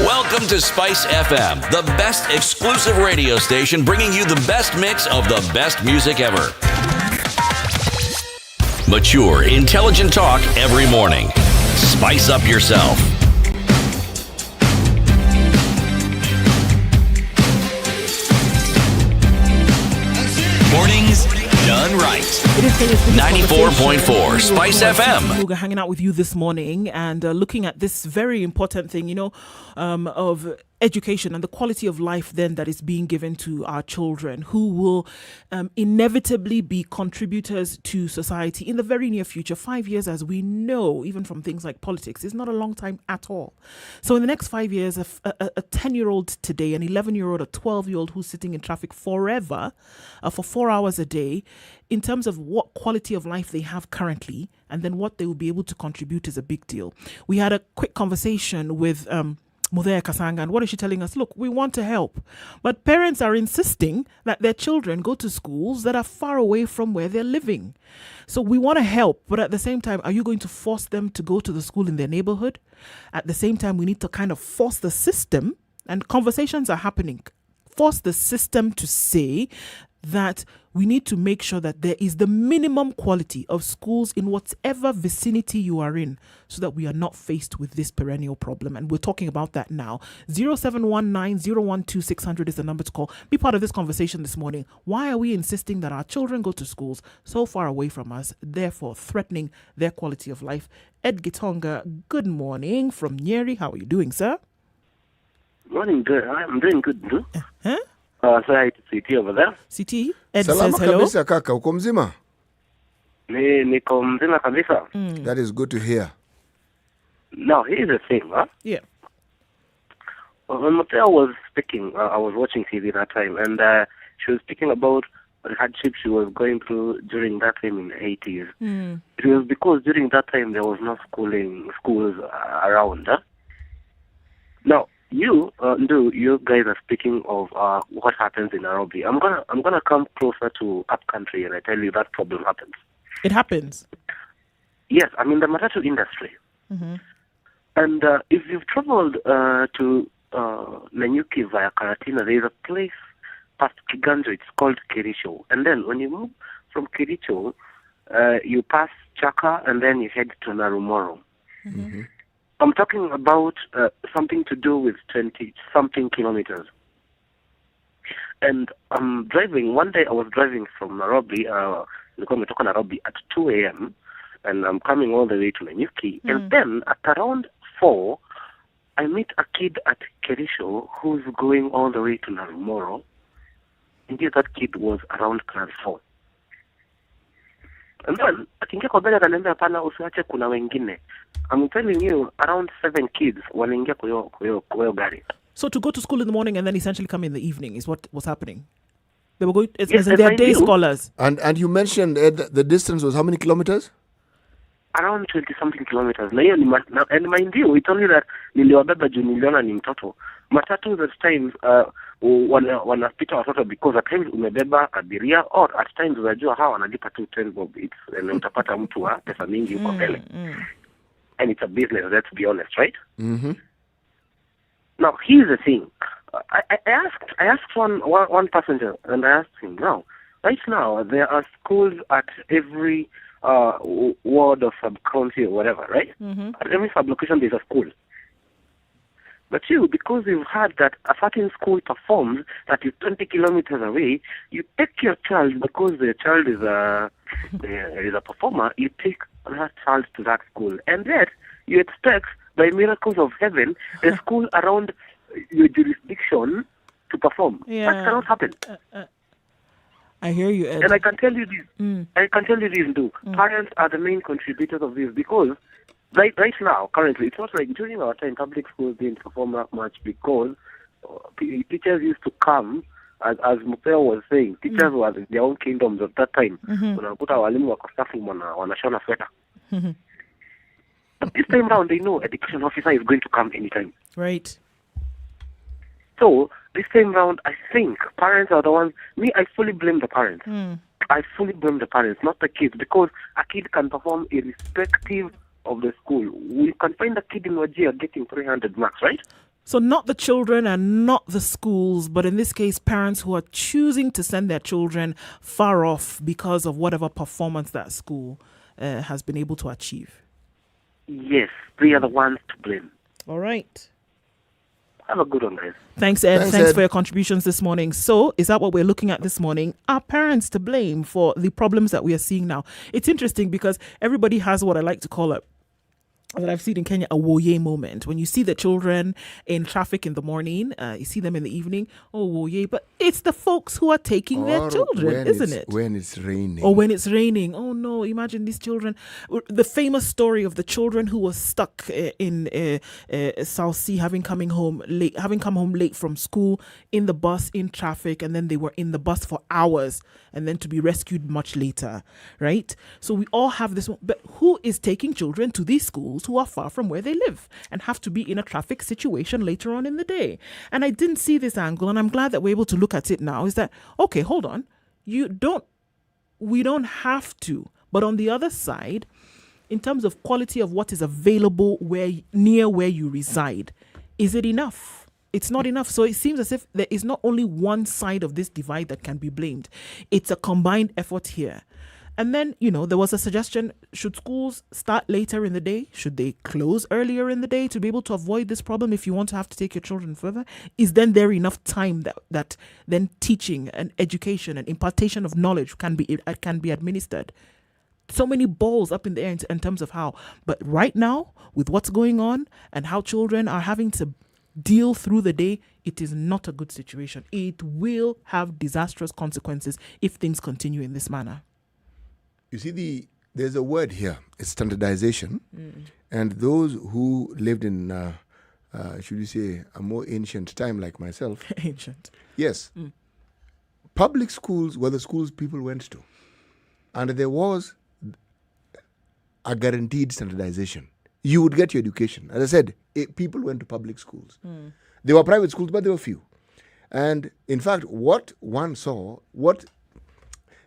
Welcome to Spice FM, the best exclusive radio station bringing you the best mix of the best music ever. Mature, intelligent talk every morning. Spice up yourself. Mornings done right. It is 94.4 Spice FM. We're hanging out with you this morning and looking at this very important thing, of education and the quality of life then that is being given to our children who will inevitably be contributors to society in the very near future. 5 years, as we know, even from things like politics, is not a long time at all. So in the next 5 years, a 10-year-old today, an 11-year-old, a 12-year-old who's sitting in traffic forever for 4 hours a day, in terms of what quality of life they have currently and then what they will be able to contribute is a big deal. We had a quick conversation with Mudea Kasanga, and what is she telling us? Look, we want to help, but parents are insisting that their children go to schools that are far away from where they're living. So we want to help, but at the same time, are you going to force them to go to the school in their neighborhood? At the same time, we need to kind of force the system, and conversations are happening, force the system to say that we need to make sure that there is the minimum quality of schools in whatever vicinity you are in so that we are not faced with this perennial problem. And we're talking about that now. 0719-012-600 is the number to call. Be part of this conversation this morning. Why are we insisting that our children go to schools so far away from us, therefore threatening their quality of life? Ed Gitonga, good morning from Nyeri. How are you doing, sir? Morning, good. I'm doing good, too. Say hi to CT over there. CT, Ed Salama says hello. kabisa kaka, uko mzima? Niko mzima kabisa. That is good to hear. Now, here's the thing, huh? Yeah. When Mateo was speaking, I was watching TV that time, and she was speaking about the hardship she was going through during that time in the 80s. It was because during that time there was no schools around. Huh? Now, you guys are speaking of what happens in Nairobi. I'm gonna come closer to upcountry and I tell you that problem happens. It happens. Yes, I'm in the matatu industry, and if you've traveled to Nanyuki via Karatina, there is a place past Kiganjo. It's called Kericho, and then when you move from Kericho, you pass Chaka and then you head to Narumoro. I'm talking about something to do with 20-something kilometers. And I'm driving. One day I was driving from Nairobi, Nairobi at 2 a.m. and I'm coming all the way to Nanyuki. And then at around 4, I meet a kid at Kerisho who's going all the way to Narumoro. Indeed, that kid was around class 4. And then, akiingia kwa gari akaniambia hapana usiache kuna wengine. I'm telling you, around 7 kids wanaingia kwa hiyo gari. So to go to school in the morning and then essentially come in the evening is what was happening? They were going, as Yes, in they are day scholars. And you mentioned the distance was how many kilometers? Around 20-something kilometers. Na hiyo and mind you, it's only that niliwabeba juu niliona ni mtoto. Matatu at times wanapita watoto because at times umebeba abiria or at times unajua hawa wanalipa 10 bob and utapata mtu wa pesa mingi huko mbele. And it's a business, let's be honest, right? Now, here's the thing. I asked one passenger and I asked him, right now, there are schools at every ward or sub-county or whatever, right? At every sub-location there's a school. But you, because you've heard that a certain school performs that is 20 kilometers away, you take your child, because the child is a performer, you take that child to that school. And yet, you expect, by miracles of heaven, the school around your jurisdiction to perform. Yeah. That cannot happen. I hear you, Ed. And I can tell you this. Too. Parents are the main contributors of this because right now, currently, it's not like during our time, public schools didn't perform that much because teachers used to come, as Mupeo was saying, teachers were in their own kingdoms at that time. Unakuta walimu wako stafu wanashona sweta. But this time round, they know education officer is going to come anytime. Right. So this time round, I think parents are the ones. Me, I fully blame the parents. I fully blame the parents, not the kids, because a kid can perform irrespective of the school. We can find a kid in Wajir getting 300 marks, right? So not the children and not the schools, but in this case, parents who are choosing to send their children far off because of whatever performance that school has been able to achieve. Yes, they are the ones to blame. All right. Have a good one, guys. Thanks, Ed. Thanks, Thanks Ed. for your contributions this morning. So, is that what we're looking at this morning? Are parents to blame for the problems that we are seeing now? It's interesting because everybody has what I like to call that I've seen in Kenya, a woye moment. When you see the children in traffic in the morning, you see them in the evening, oh, woye. But it's the folks who are taking their Or children, when isn't it's- it? when it's raining. Or when it's raining. Oh, no, imagine these children. The famous story of the children who were stuck in South Sea, having come home late from school, in the bus, in traffic, and then they were in the bus for hours, and then to be rescued much later, right? So we all have this, but who is taking children to these schools who are far from where they live and have to be in a traffic situation later on in the day? And I didn't see this angle, and I'm glad that we're able to look at it now, is that, okay, hold on. We don't have to. But on the other side, in terms of quality of what is available near where you reside, is it enough? It's not enough. So it seems as if there is not only one side of this divide that can be blamed. It's a combined effort here. And then, there was a suggestion, should schools start later in the day? Should they close earlier in the day to be able to avoid this problem if you want to have to take your children further? Is then there enough time that then teaching and education and impartation of knowledge can be administered? So many balls up in the air in terms of how. But right now, with what's going on and how children are having to deal through the day, it is not a good situation. It will have disastrous consequences if things continue in this manner. You see, there's a word here. It's standardization. And those who lived in, should we say, a more ancient time like myself. Ancient. Yes. Public schools were the schools people went to. And there was a guaranteed standardization. You would get your education. As I said, people went to public schools. There were private schools, but there were few. And in fact, what one saw,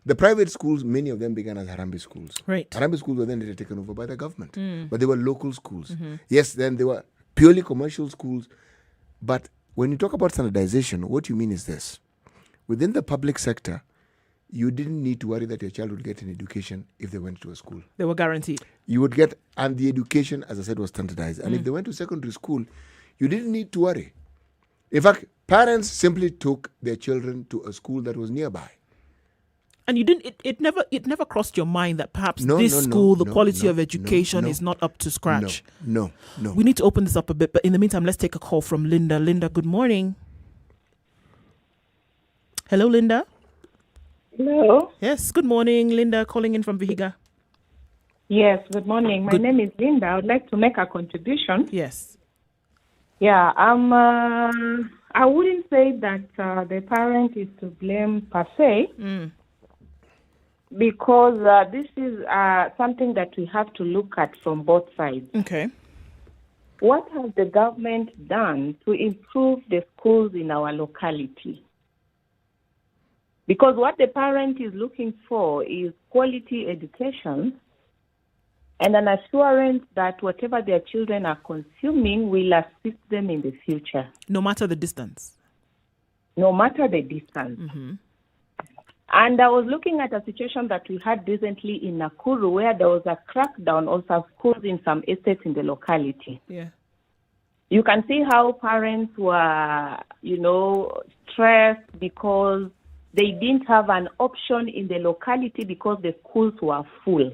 the private schools, many of them began as Harambee schools. Right. Harambee schools were then later taken over by the government. But they were local schools. Mhm. Yes, then they were purely commercial schools. But when you talk about standardization, what you mean is this. Within the public sector, you didn't need to worry that your child would get an education if they went to a school. They were guaranteed. You would get, and the education, as I said, was standardized. And if they went to secondary school, you didn't need to worry. In fact, parents simply took their children to a school that was nearby. And you didn't. It never crossed your mind that perhaps the quality of education is not up to scratch. No. We need to open this up a bit, but in the meantime, let's take a call from Linda. Linda, good morning. Hello, Linda. Hello. Yes, good morning, Linda, calling in from Vihiga. Yes, good morning. My name is Linda. I would like to make a contribution. Yes. Yeah, I wouldn't say that the parent is to blame per se, because this is something that we have to look at from both sides. Okay. What has the government done to improve the schools in our locality? Because what the parent is looking for is quality education and an assurance that whatever their children are consuming will assist them in the future. No matter the distance. No matter the distance. Mm-hmm. And I was looking at a situation that we had recently in Nakuru where there was a crackdown on some schools in some estates in the locality. Yeah. You can see how parents were, stressed because they didn't have an option in the locality because the schools were full.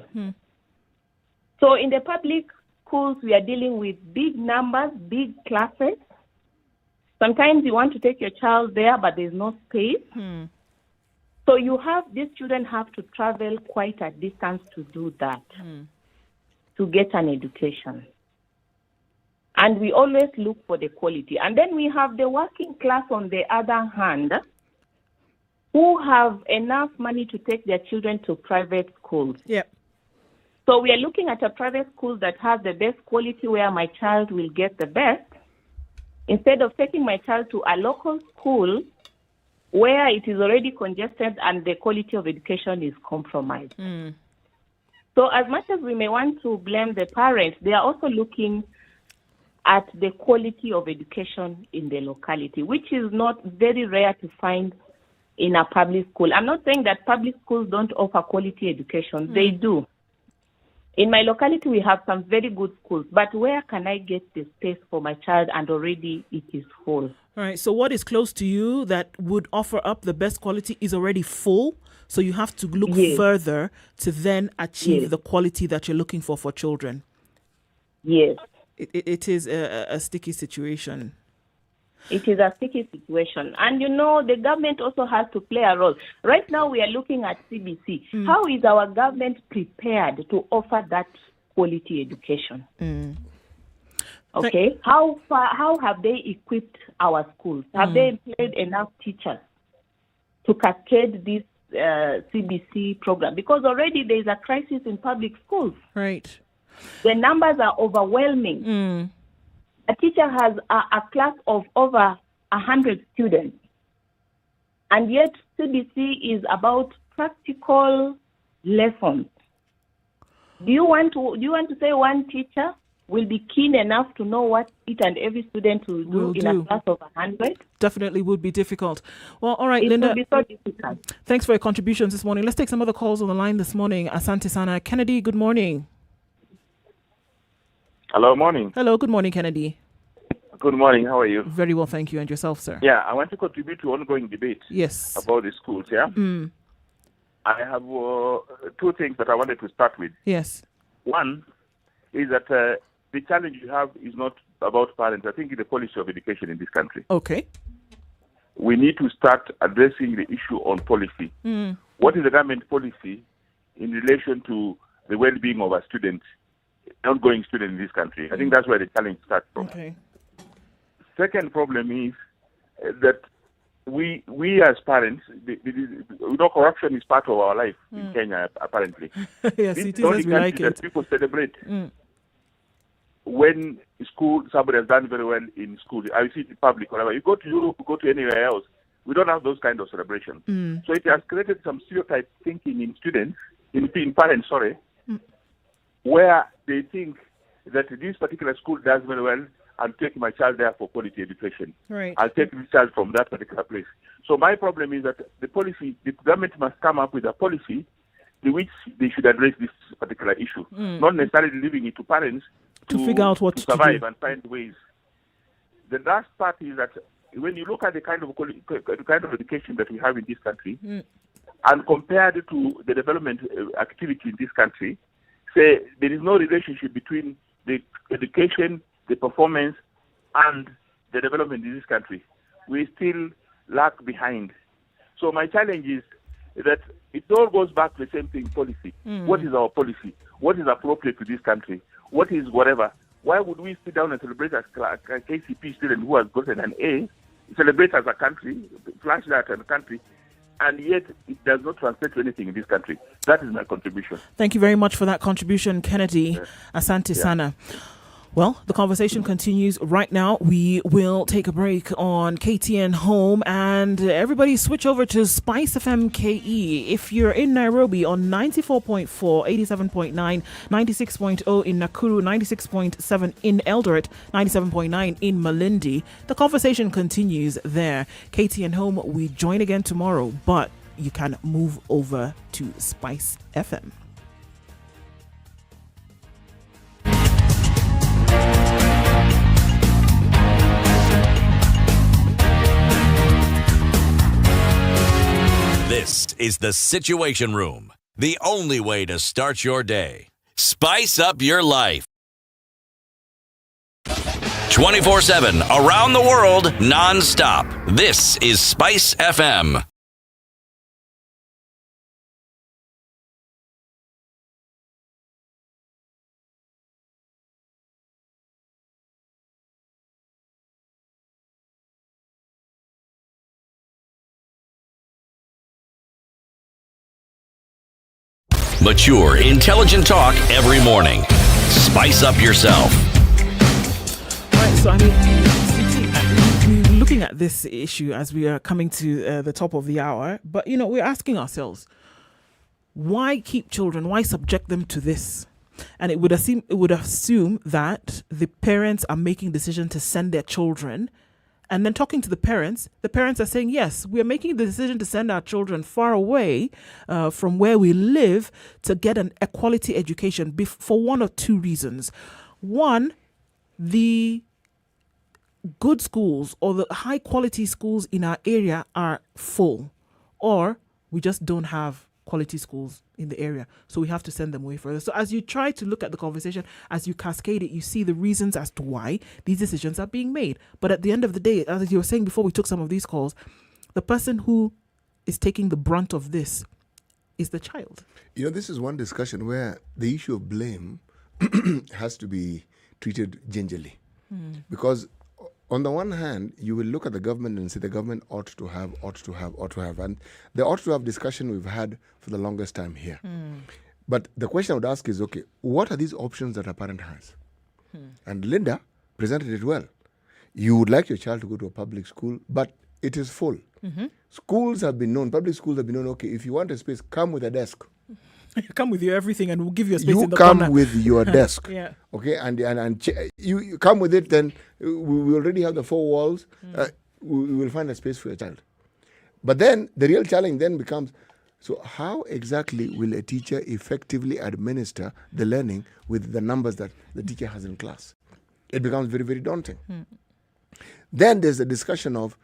So in the public schools, we are dealing with big numbers, big classes. Sometimes you want to take your child there, but there's no space. So these children have to travel quite a distance to do that, to get an education. And we always look for the quality. And then we have the working class on the other hand, who have enough money to take their children to private schools. Yep. So we are looking at a private school that has the best quality where my child will get the best, instead of taking my child to a local school where it is already congested and the quality of education is compromised. So as much as we may want to blame the parents, they are also looking at the quality of education in the locality, which is not very rare to find in a public school. I'm not saying that public schools don't offer quality education. They do. In my locality, we have some very good schools, but where can I get the space for my child and already it is full? All right. So what is close to you that would offer up the best quality is already full. So you have to look further to then achieve the quality that you're looking for children. Yes. It is a sticky situation. It is a sticky situation. And, you know, the government also has to play a role. Right now, we are looking at CBC. How is our government prepared to offer that quality education? Okay. How have they equipped our schools? Have they employed enough teachers to cascade this CBC program? Because already there is a crisis in public schools. Right. The numbers are overwhelming. A teacher has a class of over 100 students, and yet CBC is about practical lessons. Do you want to say one teacher will be keen enough to know what each and every student will do in a class of 100? Definitely would be difficult. Well, all right, It Linda. will be so difficult. Thanks for your contributions this morning. Let's take some other calls on the line this morning. Asante Sana. Kennedy, good morning. Hello, morning. Hello, good morning, Kennedy. Good morning. How are you? Very well, thank you. And yourself, sir? Yeah, I want to contribute to ongoing debate. Yes. About the schools. Yeah. I have two things that I wanted to start with. Yes. One is that the challenge you have is not about parents. I think it's the policy of education in this country. Okay. We need to start addressing the issue on policy. What is the government policy in relation to the well-being of our students, outgoing students in this country? I think that's where the challenge starts from. Okay. Second problem is that we as parents, corruption is part of our life in Kenya, apparently. Yes, this it is the only is. We country like that it. people celebrate when somebody has done very well in school. I see it in public, whatever. You go to Europe, you go to anywhere else, we don't have those kind of celebrations. So it has created some stereotype thinking in students, in parents, where they think that this particular school does very well, I'll take my child there for quality education. Right. I'll take this child from that particular place. So my problem is that the government must come up with a policy in which they should address this particular issue, not necessarily leaving it to parents to figure out what to survive do and find ways. The last part is that when you look at the kind of education that we have in this country, and compared to the development activity in this country, say there is no relationship between the education, the performance, and the development in this country. We still lag behind. So my challenge is that it all goes back to the same thing, policy. What is our policy? What is appropriate to this country? What is whatever? Why would we sit down and celebrate as a KCP student who has gotten an A, celebrate as a country, flash that as a country, and yet it does not translate to anything in this country? That is my contribution. Thank you very much for that contribution, Kennedy. Asante Sana. Well, the conversation continues right now. We will take a break on KTN Home, and everybody switch over to SpiceFM KE. If you're in Nairobi on 94.4, 87.9, 96.0 in Nakuru, 96.7 in Eldoret, 97.9 in Malindi, the conversation continues there. KTN Home, we join again tomorrow, but you can move over to SpiceFM. This is the Situation Room, the only way to start your day. Spice up your life. 24/7, around the world, non-stop. This is Spice FM. Mature, intelligent talk every morning. Spice up yourself. Right, so I mean, we're looking at this issue as we are coming to the top of the hour, but we're asking ourselves, why keep children? Why subject them to this? And it would assume that the parents are making decisions to send their children, and then talking to the parents are saying, yes, we are making the decision to send our children far away from where we live to get a quality education for one of two reasons. One, the good schools or the high quality schools in our area are full, or we just don't have quality schools in the area, so we have to send them away further. So as you try to look at the conversation, as you cascade it, you see the reasons as to why these decisions are being made. But at the end of the day, as you were saying before we took some of these calls, the person who is taking the brunt of this is the child. This is one discussion where the issue of blame has to be treated gingerly. Because on the one hand, you will look at the government and say the government ought to have. And the ought to have discussion we've had for the longest time here. But the question I would ask is, okay, what are these options that a parent has? And Linda presented it well. You would like your child to go to a public school, but it is full. Schools have been known, public schools have been known, okay, if you want a space, come with a desk. Come with your everything and we'll give you a space you in the come corner. with your desk. Yeah. Okay, and you come with it, then we already have the four walls. We will find a space for your child. But then the real challenge then becomes, so how exactly will a teacher effectively administer the learning with the numbers that the teacher has in class? It becomes very, very daunting. Then there's the discussion of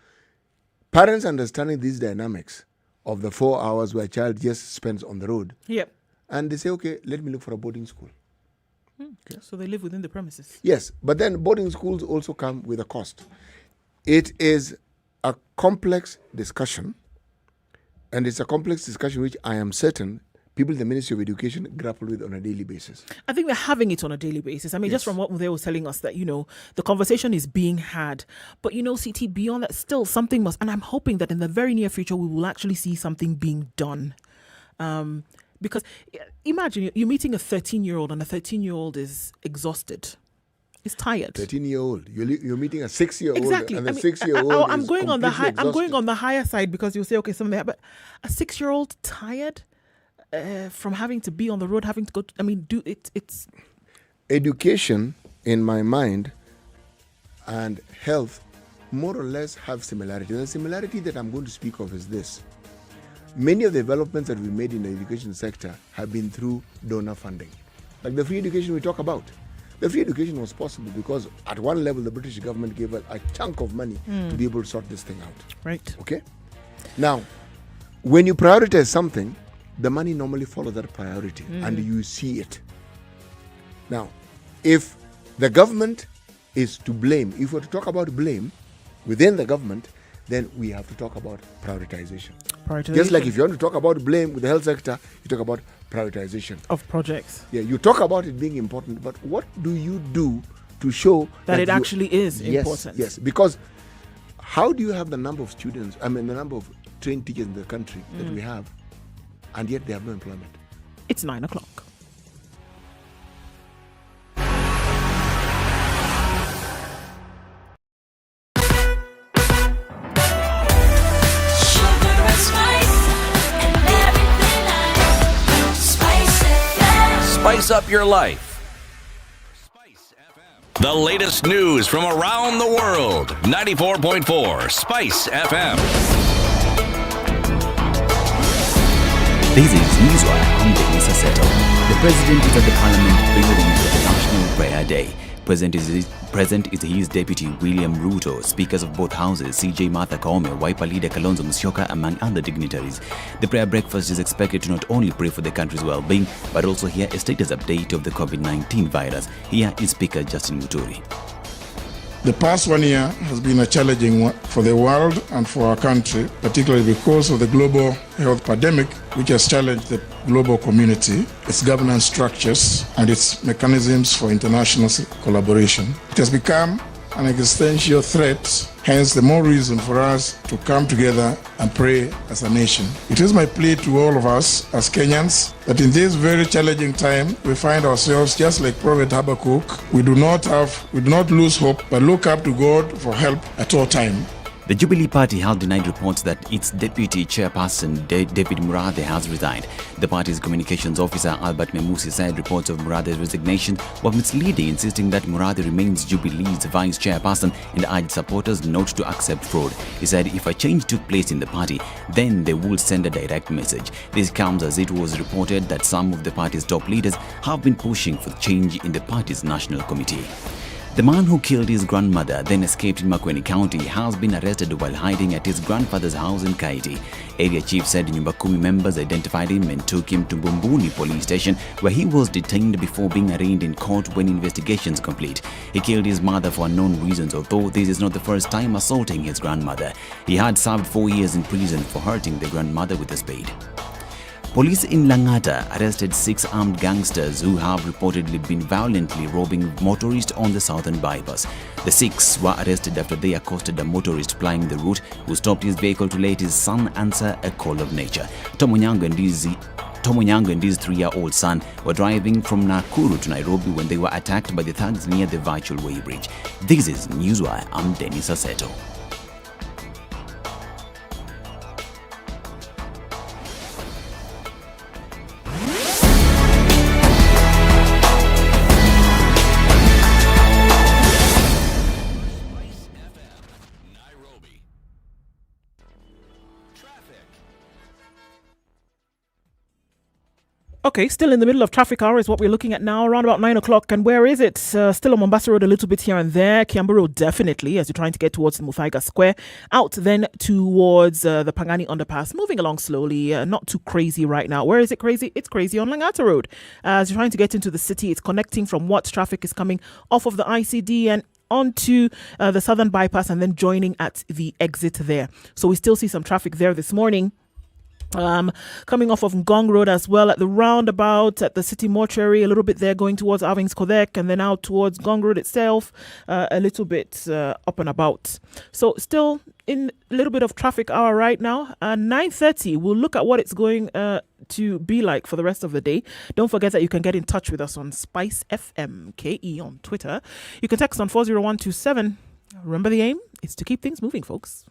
parents understanding these dynamics of the 4 hours where a child just spends on the road. Yep. And they say, okay, let me look for a boarding school. Okay. So they live within the premises. Yes, but then boarding schools also come with a cost. It is a complex discussion, and it's a complex discussion which I am certain people in the Ministry of Education grapple with on a daily basis. I think we're having it on a daily basis. I mean, just from what they were telling us that, the conversation is being had. But, CT, beyond that, still something must, and I'm hoping that in the very near future, we will actually see something being done. Because imagine you're meeting a 13-year-old and a 13-year-old is exhausted. He's tired. 13-year-old. You're meeting a 6-year-old. Exactly. And the 6-year-old I'm is going on the completely I'm going exhausted. on the higher side because you'll say, okay, something, but a 6-year-old tired from having to be on the road, having to go. It's education, in my mind, and health more or less have similarity. The similarity that I'm going to speak of is this. Many of the developments that we made in the education sector have been through donor funding. Like the free education we talk about. The free education was possible because at one level the British government gave a chunk of money to be able to sort this thing out. Right. Okay? Now, when you prioritize something, the money normally follows that priority and you see it. Now, if the government is to blame, if we're to talk about blame within the government, then we have to talk about prioritization. Just like if you want to talk about blame with the health sector, you talk about prioritization of projects. Yeah, you talk about it being important, but what do you do to show that it actually is important? Yes, because how do you have the number of students, the number of trained teachers in the country that we have, and yet they have no employment? It's 9:00. Spice up your life. SpiceFM. The latest news from around the world. 94.4 SpiceFM. This is Newswire. I'm Dennis Aseto. The President is at the Parliament building for the National Prayer Day. Present is his deputy William Ruto, speakers of both houses CJ Martha Koome, Wiper leader Kalonzo Musyoka, among other dignitaries. The prayer breakfast is expected to not only pray for the country's well-being, but also hear a status update of the COVID-19 virus. Here is Speaker Justin Muturi. The past 1 year has been a challenging one for the world and for our country, particularly because of the global health pandemic, which has challenged the global community, its governance structures, and its mechanisms for international collaboration. It has become an existential threat. Hence, the more reason for us to come together and pray as a nation. It is my plea to all of us as Kenyans that in this very challenging time, we find ourselves just like Prophet Habakkuk. We do not lose hope, but look up to God for help at all time. The Jubilee Party held denied reports that its deputy chairperson, David Murathe, has resigned. The party's communications officer, Albert Memusi, said reports of Murathe's resignation were misleading, insisting that Murathe remains Jubilee's vice chairperson and urged supporters not to accept fraud. He said if a change took place in the party, then they would send a direct message. This comes as it was reported that some of the party's top leaders have been pushing for change in the party's national committee. The man who killed his grandmother, then escaped in Makueni County, has been arrested while hiding at his grandfather's house in Kaiti. Area chief said Nyumba Kumi members identified him and took him to Bumbuni police station, where he was detained before being arraigned in court when investigations complete. He killed his mother for unknown reasons, although this is not the first time assaulting his grandmother. He had served 4 years in prison for hurting the grandmother with a spade. Police in Langata arrested 6 armed gangsters who have reportedly been violently robbing motorists on the southern bypass. The 6 were arrested after they accosted a motorist plying the route who stopped his vehicle to let his son answer a call of nature. Tomonyango and his 3-year-old son were driving from Nakuru to Nairobi when they were attacked by the thugs near the Virtual Way Bridge. This is Newswire. I'm Dennis Aseto. Okay, still in the middle of traffic hour is what we're looking at now, around about 9 o'clock. And where is it? Still on Mombasa Road a little bit here and there. Kiambu Road definitely, as you're trying to get towards the Muthaiga Square. Out then towards the Pangani Underpass. Moving along slowly, not too crazy right now. Where is it crazy? It's crazy on Langata Road. As you're trying to get into the city, it's connecting from what traffic is coming off of the ICD and onto the southern bypass and then joining at the exit there. So we still see some traffic there this morning. Coming off of Ngong Road as well at the roundabout at the City Mortuary, a little bit there going towards Irving's Kodek and then out towards Ngong Road itself, a little bit up and about. So still in a little bit of traffic hour right now. 9:30, we'll look at what it's going to be like for the rest of the day. Don't forget that you can get in touch with us on SpiceFM KE on Twitter. You can text on 40127. Remember the aim? It's to keep things moving, folks.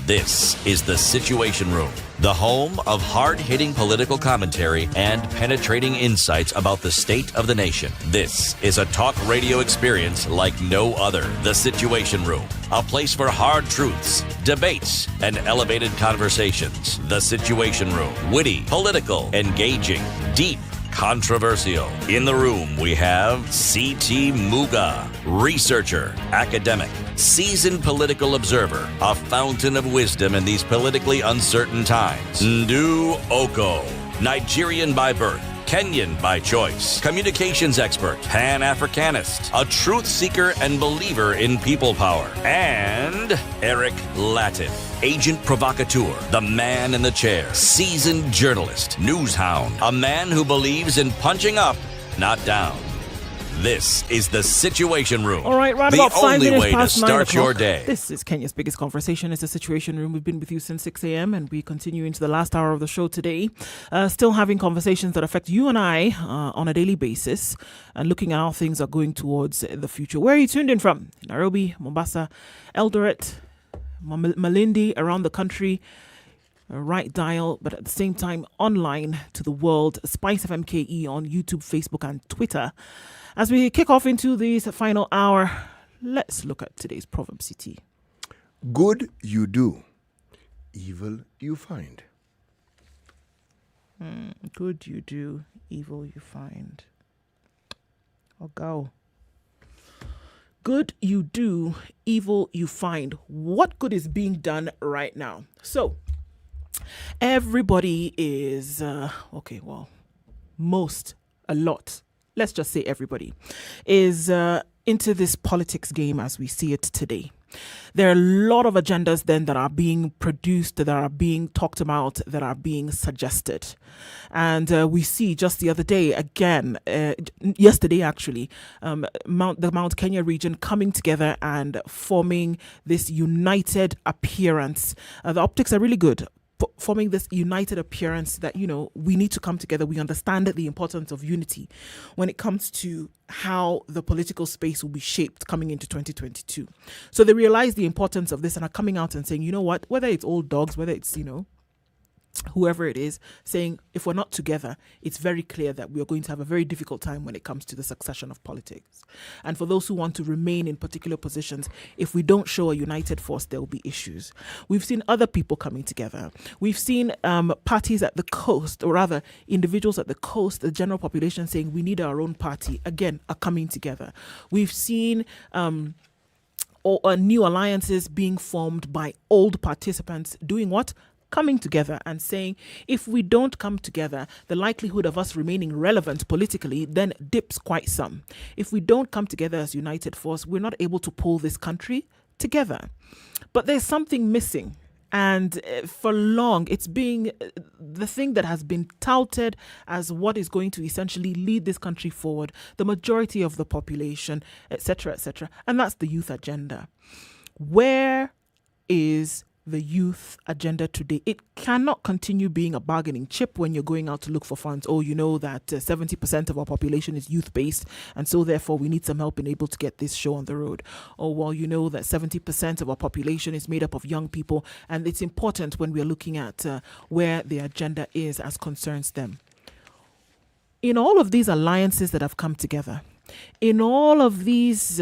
This is the Situation Room, the home of hard-hitting political commentary and penetrating insights about the state of the nation. This is a talk radio experience like no other. The Situation Room, a place for hard truths, debates, and elevated conversations. The Situation Room, witty, political, engaging, deep, controversial. In the room, we have C.T. Muga, researcher, academic, seasoned political observer, a fountain of wisdom in these politically uncertain times. Ndu Oko, Nigerian by birth, Kenyan by choice, communications expert, Pan-Africanist, a truth seeker and believer in people power, and Eric Latin, agent provocateur, the man in the chair, seasoned journalist, news hound, a man who believes in punching up, not down. This is the Situation Room. All right, right the about 5 only minutes way to past 9 start your o'clock. day. This is Kenya's biggest conversation. It's the Situation Room. We've been with you since 6 a.m. and we continue into the last hour of the show today. Still having conversations that affect you and I on a daily basis and looking at how things are going towards the future. Where are you tuned in from? Nairobi, Mombasa, Eldoret, Malindi, around the country. Right dial, but at the same time online to the world. SpiceFM KE on YouTube, Facebook and Twitter. As we kick off into this final hour, let's look at today's proverb, CT. Good you do, evil you find. Good you do, evil you find. Oh, go. Good you do, evil you find. What good is being done right now? So, everybody is, a lot. Let's just say everybody is into this politics game as we see it today. There are a lot of agendas then that are being produced, that are being talked about, that are being suggested. And we see just the other day, again, yesterday actually, the Mount Kenya region coming together and forming this united appearance. The optics are really good. Forming this united appearance that, we need to come together. We understand the importance of unity when it comes to how the political space will be shaped coming into 2022. So they realize the importance of this and are coming out and saying, you know what, whether it's old dogs, whether it's, whoever it is, saying if we're not together, it's very clear that we are going to have a very difficult time when it comes to the succession of politics. And for those who want to remain in particular positions, if we don't show a united force, there will be issues. We've seen other people coming together. We've seen parties at the coast, or rather individuals at the coast, the general population saying we need our own party, again, are coming together. We've seen new alliances being formed by old participants doing what? Coming together and saying, if we don't come together, the likelihood of us remaining relevant politically then dips quite some. If we don't come together as united force, we're not able to pull this country together. But there's something missing. And for long, it's being the thing that has been touted as what is going to essentially lead this country forward, the majority of the population, etc., etc. And that's the youth agenda. Where is the youth agenda today? It cannot continue being a bargaining chip when you're going out to look for funds. Oh, you know that 70% of our population is youth-based, and so therefore we need some help in able to get this show on the road. Or, well, you know that 70% of our population is made up of young people, and it's important when we're looking at where the agenda is as concerns them. In all of these alliances that have come together, in all of these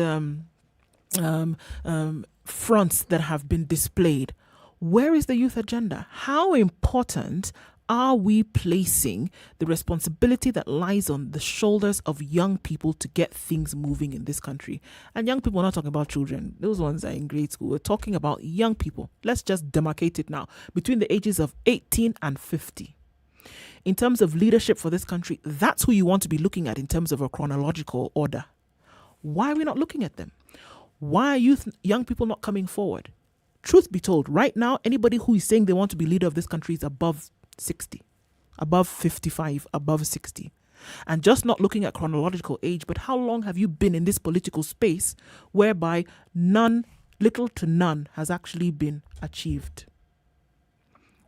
fronts that have been displayed, where is the youth agenda? How important are we placing the responsibility that lies on the shoulders of young people to get things moving in this country? And young people, we're not talking about children. Those ones are in grade school. We're talking about young people. Let's just demarcate it now. Between the ages of 18 and 50. In terms of leadership for this country, that's who you want to be looking at in terms of a chronological order. Why are we not looking at them? Why are young people not coming forward? Truth be told, right now, anybody who is saying they want to be leader of this country is above 60, above 55, above 60. And just not looking at chronological age, but how long have you been in this political space whereby little to none has actually been achieved?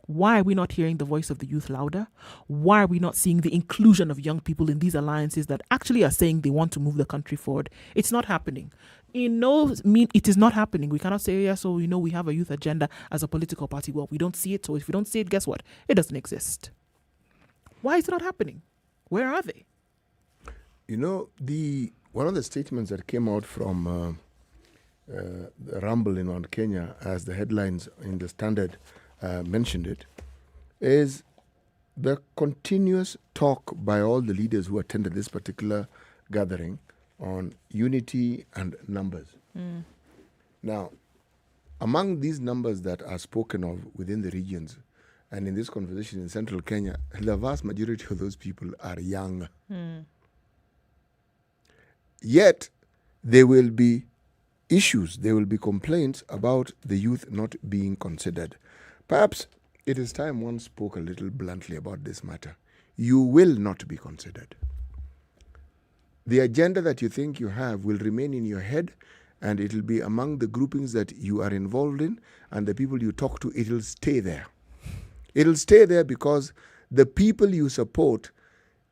Why are we not hearing the voice of the youth louder? Why are we not seeing the inclusion of young people in these alliances that actually are saying they want to move the country forward? It's not happening. It is not happening. We cannot say, so we have a youth agenda as a political party. Well, we don't see it. So if we don't see it, guess what? It doesn't exist. Why is it not happening? Where are they? One of the statements that came out from the rumble in Mount Kenya, as the headlines in the Standard mentioned it, is the continuous talk by all the leaders who attended this particular gathering on unity and numbers. Now, among these numbers that are spoken of within the regions and in this conversation in central Kenya, the vast majority of those people are young. Yet, there will be issues, there will be complaints about the youth not being considered. Perhaps it is time one spoke a little bluntly about this matter. You will not be considered. The agenda that you think you have will remain in your head, and it will be among the groupings that you are involved in, and the people you talk to, it will stay there. It will stay there because the people you support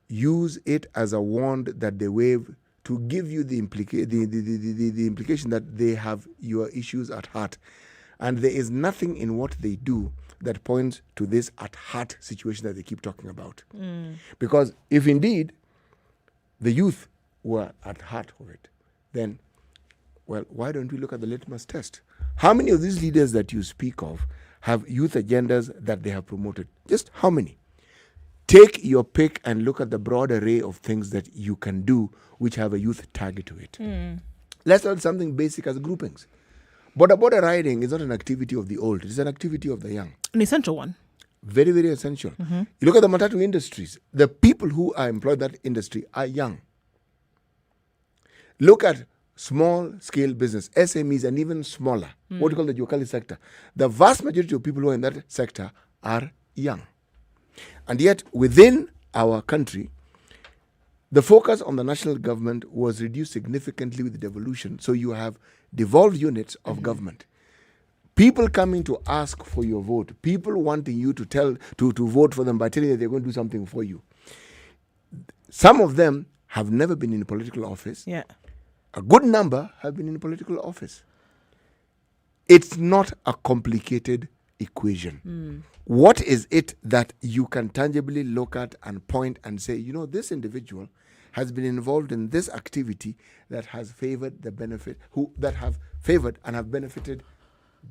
use it as a wand that they wave to give you the implication that they have your issues at heart. And there is nothing in what they do that points to this at-heart situation that they keep talking about. Because if indeed the youth were at heart of it, then, well, why don't we look at the litmus test? How many of these leaders that you speak of have youth agendas that they have promoted? Just how many? Take your pick and look at the broad array of things that you can do which have a youth target to it. Let's start something basic as groupings. Border riding is not an activity of the old. It is an activity of the young. An essential one. Very, very essential. You look at the matatu industries. The people who are employed in that industry are young. Look at small scale business, SMEs, and even smaller, what we call the Jokali sector, the vast majority of people who are in that sector are young. And yet, within our country, the focus on the national government was reduced significantly with the devolution. So you have devolved units of government. People coming to ask for your vote, people wanting you to vote for them by telling you they're going to do something for you. Some of them have never been in political office. Yeah. A good number have been in political office. It's not a complicated equation. What is it that you can tangibly look at and point and say, you know, this individual has been involved in this activity that has favored the benefit, that have favored and have benefited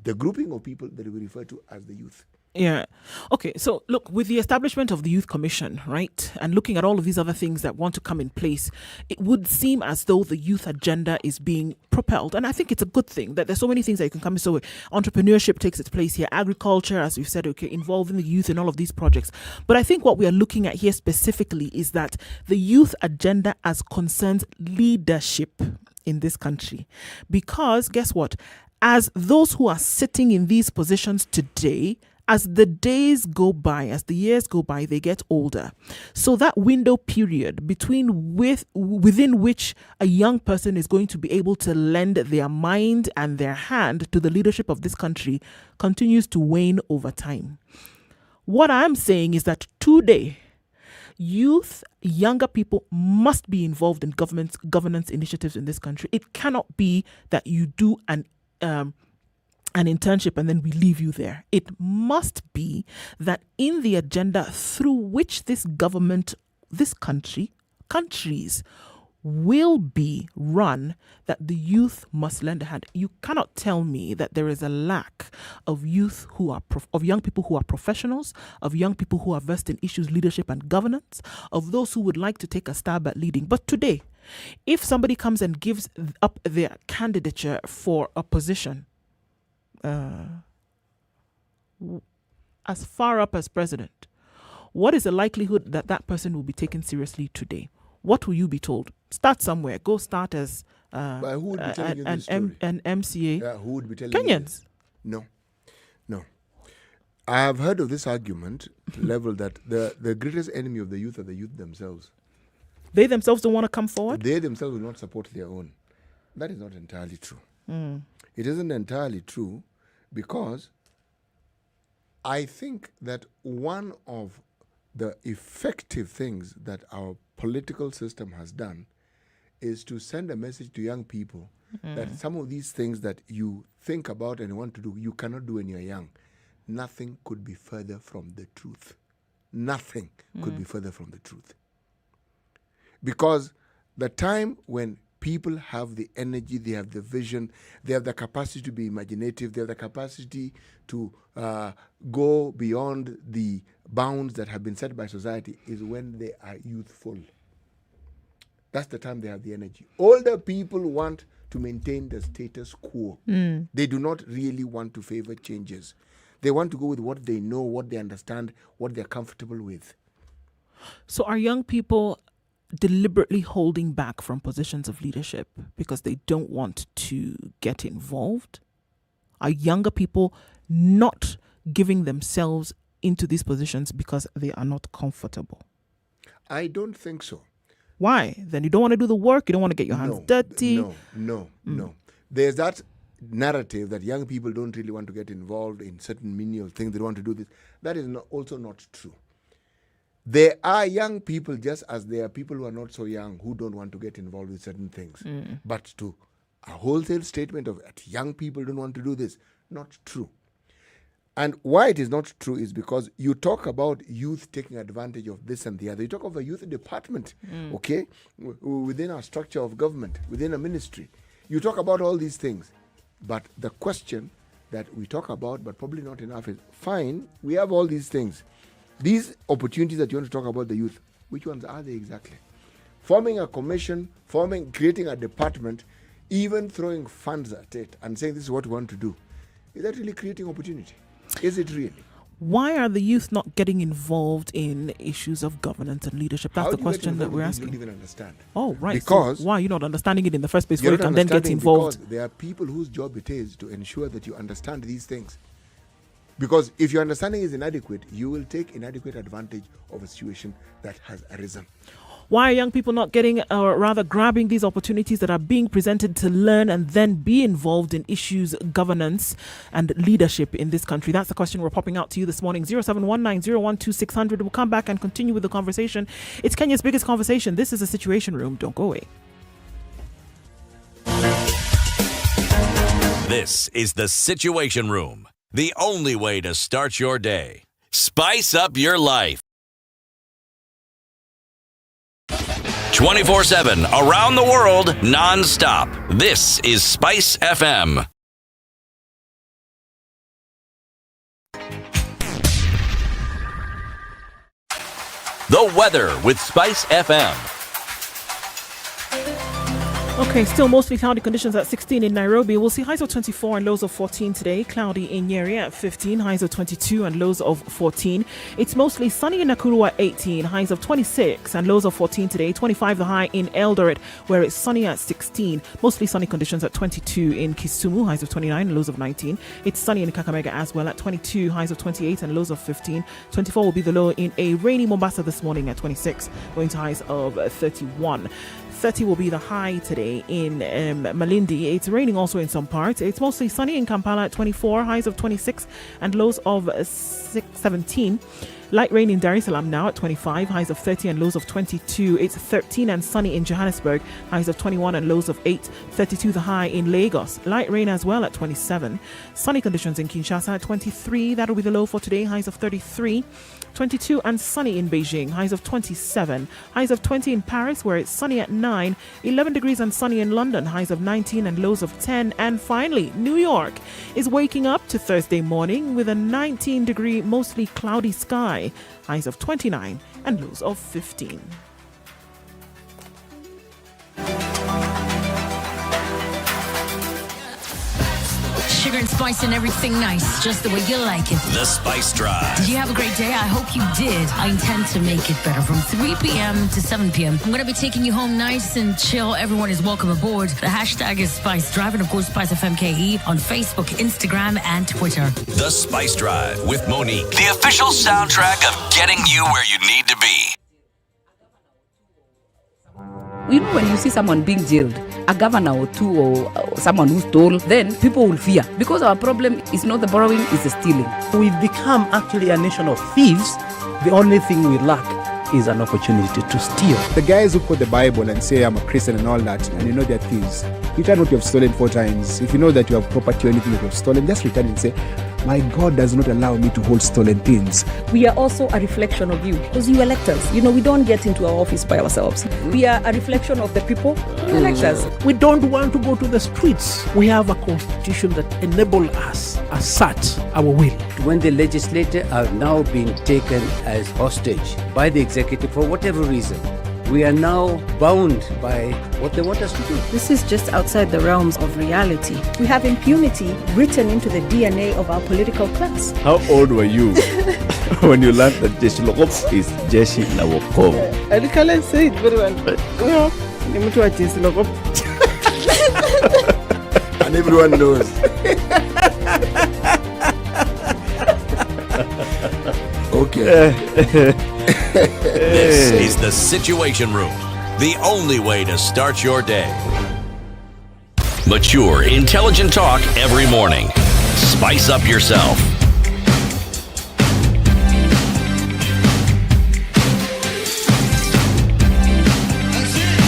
the grouping of people that we refer to as the youth. Yeah. Okay. So look, with the establishment of the Youth Commission, right, and looking at all of these other things that want to come in place, it would seem as though the youth agenda is being propelled. And I think it's a good thing that there's so many things that you can come in. So entrepreneurship takes its place here, agriculture, as we've said, okay, involving the youth in all of these projects. But I think what we are looking at here specifically is that the youth agenda as concerns leadership in this country. Because guess what? As those who are sitting in these positions today, as the days go by, as the years go by, they get older. So that window period within which a young person is going to be able to lend their mind and their hand to the leadership of this country continues to wane over time. What I'm saying is that today, youth, younger people must be involved in governance initiatives in this country. It cannot be that you do an internship and then we leave you there. It must be that in the agenda through which this government, this countries will be run, that the youth must lend a hand. You cannot tell me that there is a lack of youth who are of young people who are professionals, of young people who are versed in issues, leadership and governance, of those who would like to take a stab at leading. But today, if somebody comes and gives up their candidature for a position, as far up as president, what is the likelihood that that person will be taken seriously today? What will you be told? Start somewhere. Go start as who would be telling you this story? an MCA. Who would be telling Kenyans. You this? No. I have heard of this argument level that the greatest enemy of the youth are the youth themselves. They themselves don't want to come forward? They themselves will not support their own. That is not entirely true. It isn't entirely true because I think that one of the effective things that our political system has done is to send a message to young people that some of these things that you think about and want to do, you cannot do when you're young. Nothing could be further from the truth. Nothing could be further from the truth. Because the time when people have the energy, they have the vision, they have the capacity to be imaginative, they have the capacity to go beyond the bounds that have been set by society, is when they are youthful. That's the time they have the energy. Older people want to maintain the status quo. They do not really want to favor changes. They want to go with what they know, what they understand, what they're comfortable with. So are young people deliberately holding back from positions of leadership because they don't want to get involved? Are younger people not giving themselves into these positions because they are not comfortable? I don't think so. Why? Then you don't want to do the work, you don't want to get your hands dirty? No. There's that narrative that young people don't really want to get involved in certain menial things, they don't want to do this. That is also not true. There are young people just as there are people who are not so young who don't want to get involved with certain things. But to a wholesale statement of that young people don't want to do this, not true. And why it is not true is because you talk about youth taking advantage of this and the other. You talk of a youth department, okay, within a structure of government, within a ministry. You talk about all these things. But the question that we talk about, but probably not enough, is fine, we have all these things. These opportunities that you want to talk about the youth, which ones are they exactly? Forming a commission, creating a department, even throwing funds at it and saying this is what we want to do. Is that really creating opportunity? Is it really? Why are the youth not getting involved in issues of governance and leadership? That's the question that we're asking. You don't even understand. Oh, right. Because so why are you not understanding it in the first place you're before you not can then get understanding involved? because there are people whose job it is to ensure that you understand these things. Because if your understanding is inadequate, you will take inadequate advantage of a situation that has arisen. Why are young people not getting, or rather grabbing these opportunities that are being presented to learn and then be involved in issues, governance and leadership in this country? That's the question we're popping out to you this morning. 0719012600. We'll come back and continue with the conversation. It's Kenya's biggest conversation. This is the Situation Room. Don't go away. This is the Situation Room, the only way to start your day. Spice up your life. 24/7 around the world, non-stop. This is Spice FM. The weather with Spice FM. Okay, still mostly cloudy conditions at 16 in Nairobi. We'll see highs of 24 and lows of 14 today. Cloudy in Nyeri at 15, highs of 22 and lows of 14. It's mostly sunny in Nakuru at 18, highs of 26 and lows of 14 today. 25 the high in Eldoret, where it's sunny at 16. Mostly sunny conditions at 22 in Kisumu, highs of 29 and lows of 19. It's sunny in Kakamega as well at 22, highs of 28 and lows of 15. 24 will be the low in a rainy Mombasa this morning at 26, going to highs of 31. 30 will be the high today in Malindi. It's raining also in some parts. It's mostly sunny in Kampala at 24, highs of 26 and lows of 17. Light rain in Dar es Salaam now at 25, highs of 30 and lows of 22. It's 13 and sunny in Johannesburg, highs of 21 and lows of 8. 32 the high in Lagos. Light rain as well at 27. Sunny conditions in Kinshasa at 23. That'll be the low for today, highs of 33. 22 and sunny in Beijing, highs of 27. Highs of 20 in Paris, where it's sunny at 9. 11 degrees and sunny in London, highs of 19 and lows of 10. And finally, New York is waking up to Thursday morning with a 19-degree, mostly cloudy sky, highs of 29 and lows of 15. Sugar and spice and everything nice, just the way you like it. The Spice Drive. Did you have a great day? I hope you did. I intend to make it better from 3 p.m. to 7 p.m. I'm going to be taking you home nice and chill. Everyone is welcome aboard. The hashtag is Spice Drive and, of course, SpiceFMKE on Facebook, Instagram, and Twitter. The Spice Drive with Monique. The official soundtrack of getting you where you need to be. You know, when you see someone being jailed, a governor or two or someone who stole, then people will fear. Because our problem is not the borrowing, it's the stealing. We've become actually a nation of thieves. The only thing we lack is an opportunity to steal. The guys who quote the Bible and say I'm a Christian and all that, and you know they're thieves. Return what you have stolen 4 times. If you know that you have property or anything that you have stolen, just return and say, my God does not allow me to hold stolen things. We are also a reflection of you, because you elect us. You know, we don't get into our office by ourselves. We are a reflection of the people who elect us. We don't want to go to the streets. We have a constitution that enables us, assert our will. When the legislators are now being taken as hostage by the executive for whatever reason, we are now bound by what they want us to do. This is just outside the realms of reality. We have impunity written into the DNA of our political class. How old were you when you learned that Jeshi Lokop is Jeshi la Wokovu? I can't say it very well. No, I'm to Jeshi Lokop. And everyone knows. Okay. This is the Situation Room, the only way to start your day. Mature, intelligent talk every morning. Spice up yourself.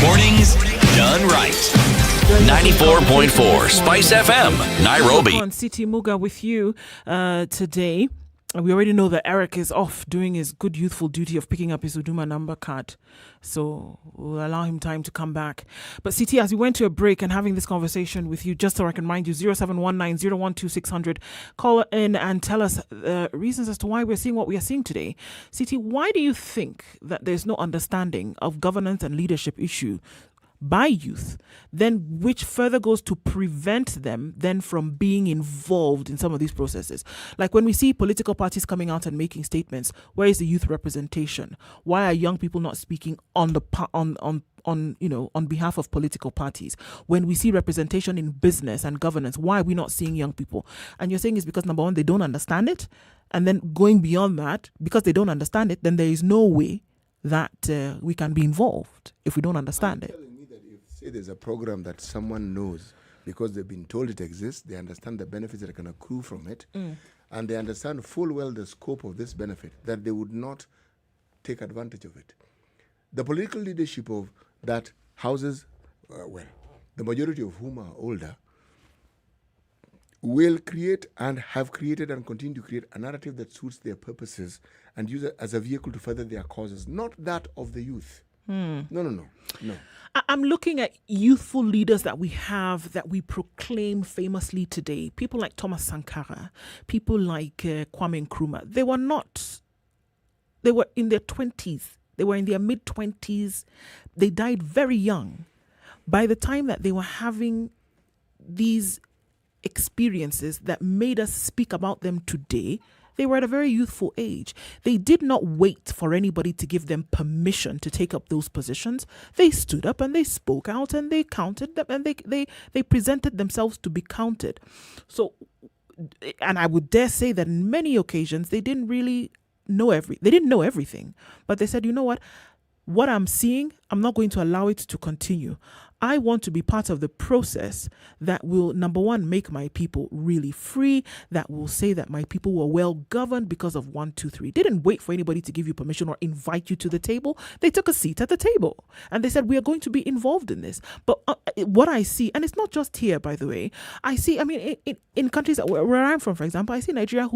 Mornings done right. 94.4 Spice FM, Nairobi. On City Muga with you today. We already know that Eric is off doing his good youthful duty of picking up his Uduma number card. So we'll allow him time to come back. But CT, as we went to a break and having this conversation with you, just so I can remind you, 0719-012-600, call in and tell us reasons as to why we're seeing what we are seeing today. CT, why do you think that there's no understanding of governance and leadership issue by youth, then which further goes to prevent them then from being involved in some of these processes. Like when we see political parties coming out and making statements, where is the youth representation? Why are young people not speaking on behalf of political parties? When we see representation in business and governance, why are we not seeing young people? And you're saying it's because, number one, they don't understand it, and then going beyond that, because they don't understand it, then there is no way that we can be involved if we don't understand it. Say there's a program that someone knows because they've been told it exists, they understand the benefits that can accrue from it, and they understand full well the scope of this benefit, that they would not take advantage of it. The political leadership of that houses, the majority of whom are older, will create and have created and continue to create a narrative that suits their purposes and use it as a vehicle to further their causes, not that of the youth. No. I'm looking at youthful leaders that we have, that we proclaim famously today. People like Thomas Sankara, people like Kwame Nkrumah. They were in their 20s. They were in their mid-20s. They died very young. By the time that they were having these experiences that made us speak about them today, they were at a very youthful age. They did not wait for anybody to give them permission to take up those positions. They stood up and they spoke out and they counted them and they presented themselves to be counted. So, and I would dare say that in many occasions they didn't really know everything, but they said, you know what I'm seeing, I'm not going to allow it to continue. I want to be part of the process that will, number one, make my people really free, that will say that my people were well governed because of 1, 2, 3. They didn't wait for anybody to give you permission or invite you to the table. They took a seat at the table and they said, we are going to be involved in this. But what I see, and it's not just here, by the way, in countries where I'm from, for example, I see Nigeria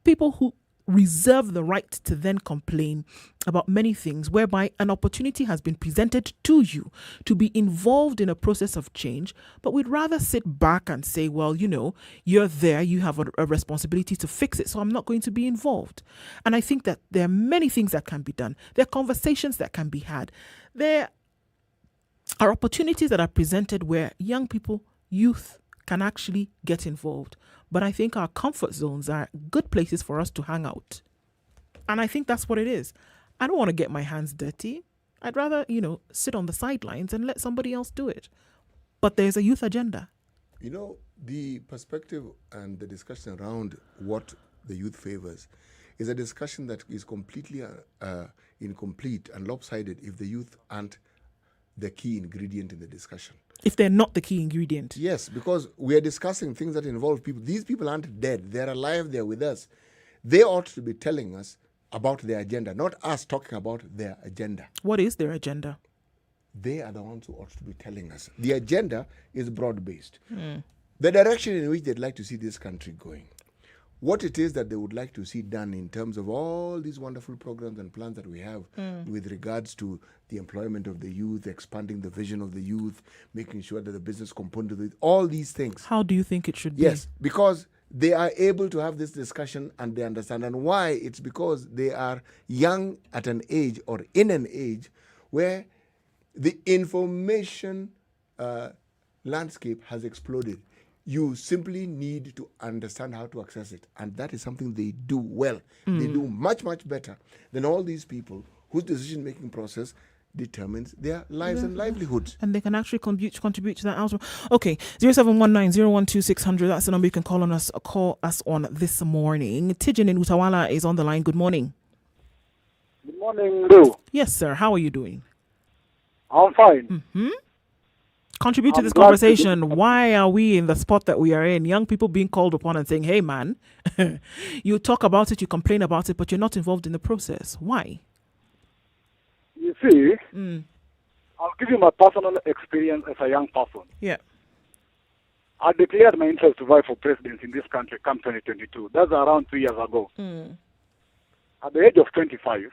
people who reserve the right to then complain about many things, whereby an opportunity has been presented to you to be involved in a process of change, but we'd rather sit back and say, well, you're there, you have a responsibility to fix it, so I'm not going to be involved. And I think that there are many things that can be done. There are conversations that can be had. There are opportunities that are presented where young people, youth, can actually get involved. But I think our comfort zones are good places for us to hang out. And I think that's what it is. I don't want to get my hands dirty. I'd rather, sit on the sidelines and let somebody else do it. But there's a youth agenda. The perspective and the discussion around what the youth favors is a discussion that is completely incomplete and lopsided if the youth aren't the key ingredient in the discussion. If they're not the key ingredient. Yes, because we are discussing things that involve people. These people aren't dead. They're alive. They're with us. They ought to be telling us about their agenda, not us talking about their agenda. What is their agenda? They are the ones who ought to be telling us. The agenda is broad-based. The direction in which they'd like to see this country going. What it is that they would like to see done in terms of all these wonderful programs and plans that we have with regards to the employment of the youth, expanding the vision of the youth, making sure that the business component of it, all these things. How do you think it should be? Yes, because they are able to have this discussion and they understand. And why? It's because they are young at an age or in an age where the information landscape has exploded. You simply need to understand how to access it. And that is something they do well. They do much, much better than all these people whose decision-making process determines their lives and livelihoods. And they can actually contribute to that outcome. Okay, 0719-012-600. That's the number you can call us on this morning. Tijin in Utawala is on the line. Good morning. Good morning, Lou. Yes, sir. How are you doing? I'm fine. Mm-hmm. Contribute to this conversation. Why are we in the spot that we are in? Young people being called upon and saying, hey, man, you talk about it, you complain about it, but you're not involved in the process. Why? You see, I'll give you my personal experience as a young person. Yeah. I declared my interest to vie for president in this country come 2022. That's around 2 years ago. At the age of 25,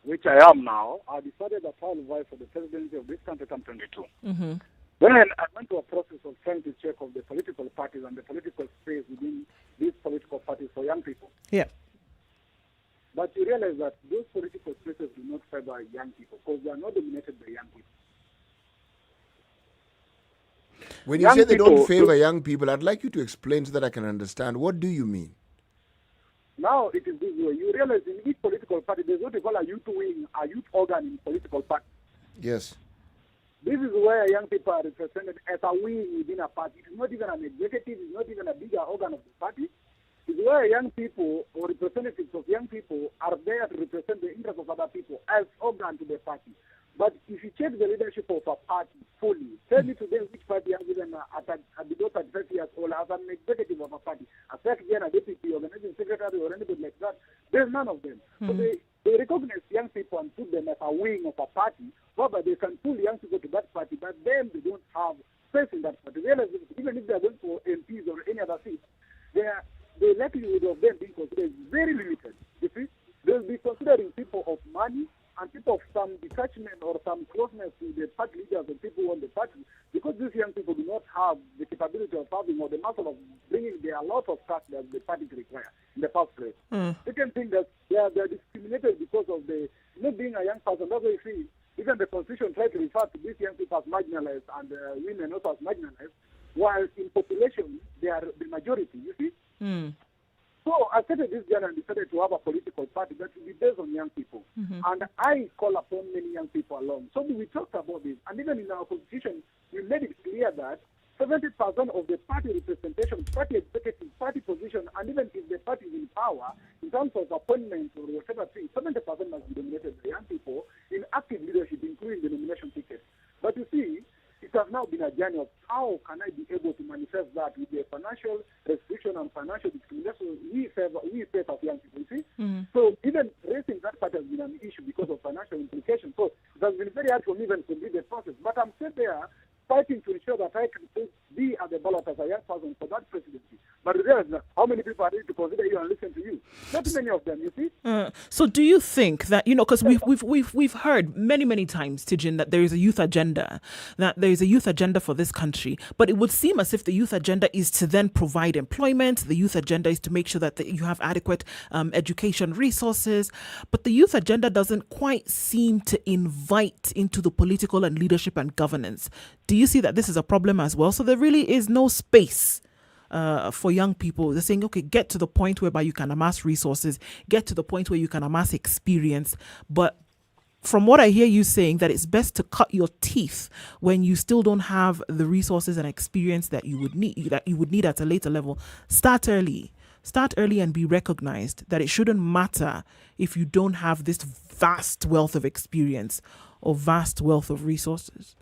which I am now, I decided that I will vie for the presidency of this country come 22. Then I went to a process of trying to check of the political parties and the political space within these political parties for young people. Yeah. But you realize that those political spaces do not favor young people because they are not dominated by young people. When you Young say they don't people- favor young people, I'd like you to explain so that I can understand. What do you mean? Now it is this way. You realize in each political party, there's what they call a youth wing, a youth organ in political party. Yes. This is where young people are represented as a wing within a party. It's not even an executive, it's not even a bigger organ of the party. It's where young people or representatives of young people are there to represent the interests of other people as organ to the party. But if you check the leadership of a party fully, tell me today which party has even at below 35 years old as an executive of a party, a secretary, a deputy, organizing secretary, or anything like that. There's none of them. So they recognize young people and put them as a wing of a party, whereby they can pull young people to that party, but then they don't have space in that party. Realize that even if they're going for MPs or any other seat, the likelihood of them being considered is very limited. You see, they'll be considering people of money and people of some detachment or some closeness to the party leaders and people on the party, because these young people do not have the capability of having or the muscle of bringing a lot of task that the party require in the first place. You can think that they're discriminated because of the not being a young person. That's why you see, even the constitution tries to refer to these young people as marginalized and women also as marginalized, while in population they are the majority, you see? So I started this journey and decided to have a political party that will be based on young people. And I call upon many young people along. So we talked about this. And even in our constitution, we made it clear that 70% of the party representation, party executive, party position, and even if the party is in power, in terms of appointments or whatever thing, 70% must be dominated by young people in active leadership, including the nomination ticket. But you see, it has now been a journey of how can I be able to manifest that with the financial restriction and financial discrimination we face as young people, you see? So even raising that part has been an issue because of financial implications. So it has been very hard for me even to complete the process. But I'm still there fighting to ensure that I can be at the ballot as a young person for that presidency. But realize how many people are ready to consider you and listen to you? Not many of them, you see? So do you think that, because we've heard many times, Tijin, that there is a youth agenda, for this country, but it would seem as if the youth agenda is to then provide employment, the youth agenda is to make sure that you have adequate education resources, but the youth agenda doesn't quite seem to invite into the political and leadership and governance. Do you see that this is a problem as well? So there really is no space for young people. They're saying, okay, get to the point whereby you can amass resources, get to the point where you can amass experience. But from what I hear you saying, that it's best to cut your teeth when you still don't have the resources and experience that you would need at a later level. Start early and be recognized that it shouldn't matter if you don't have this vast wealth of experience or vast wealth of resources.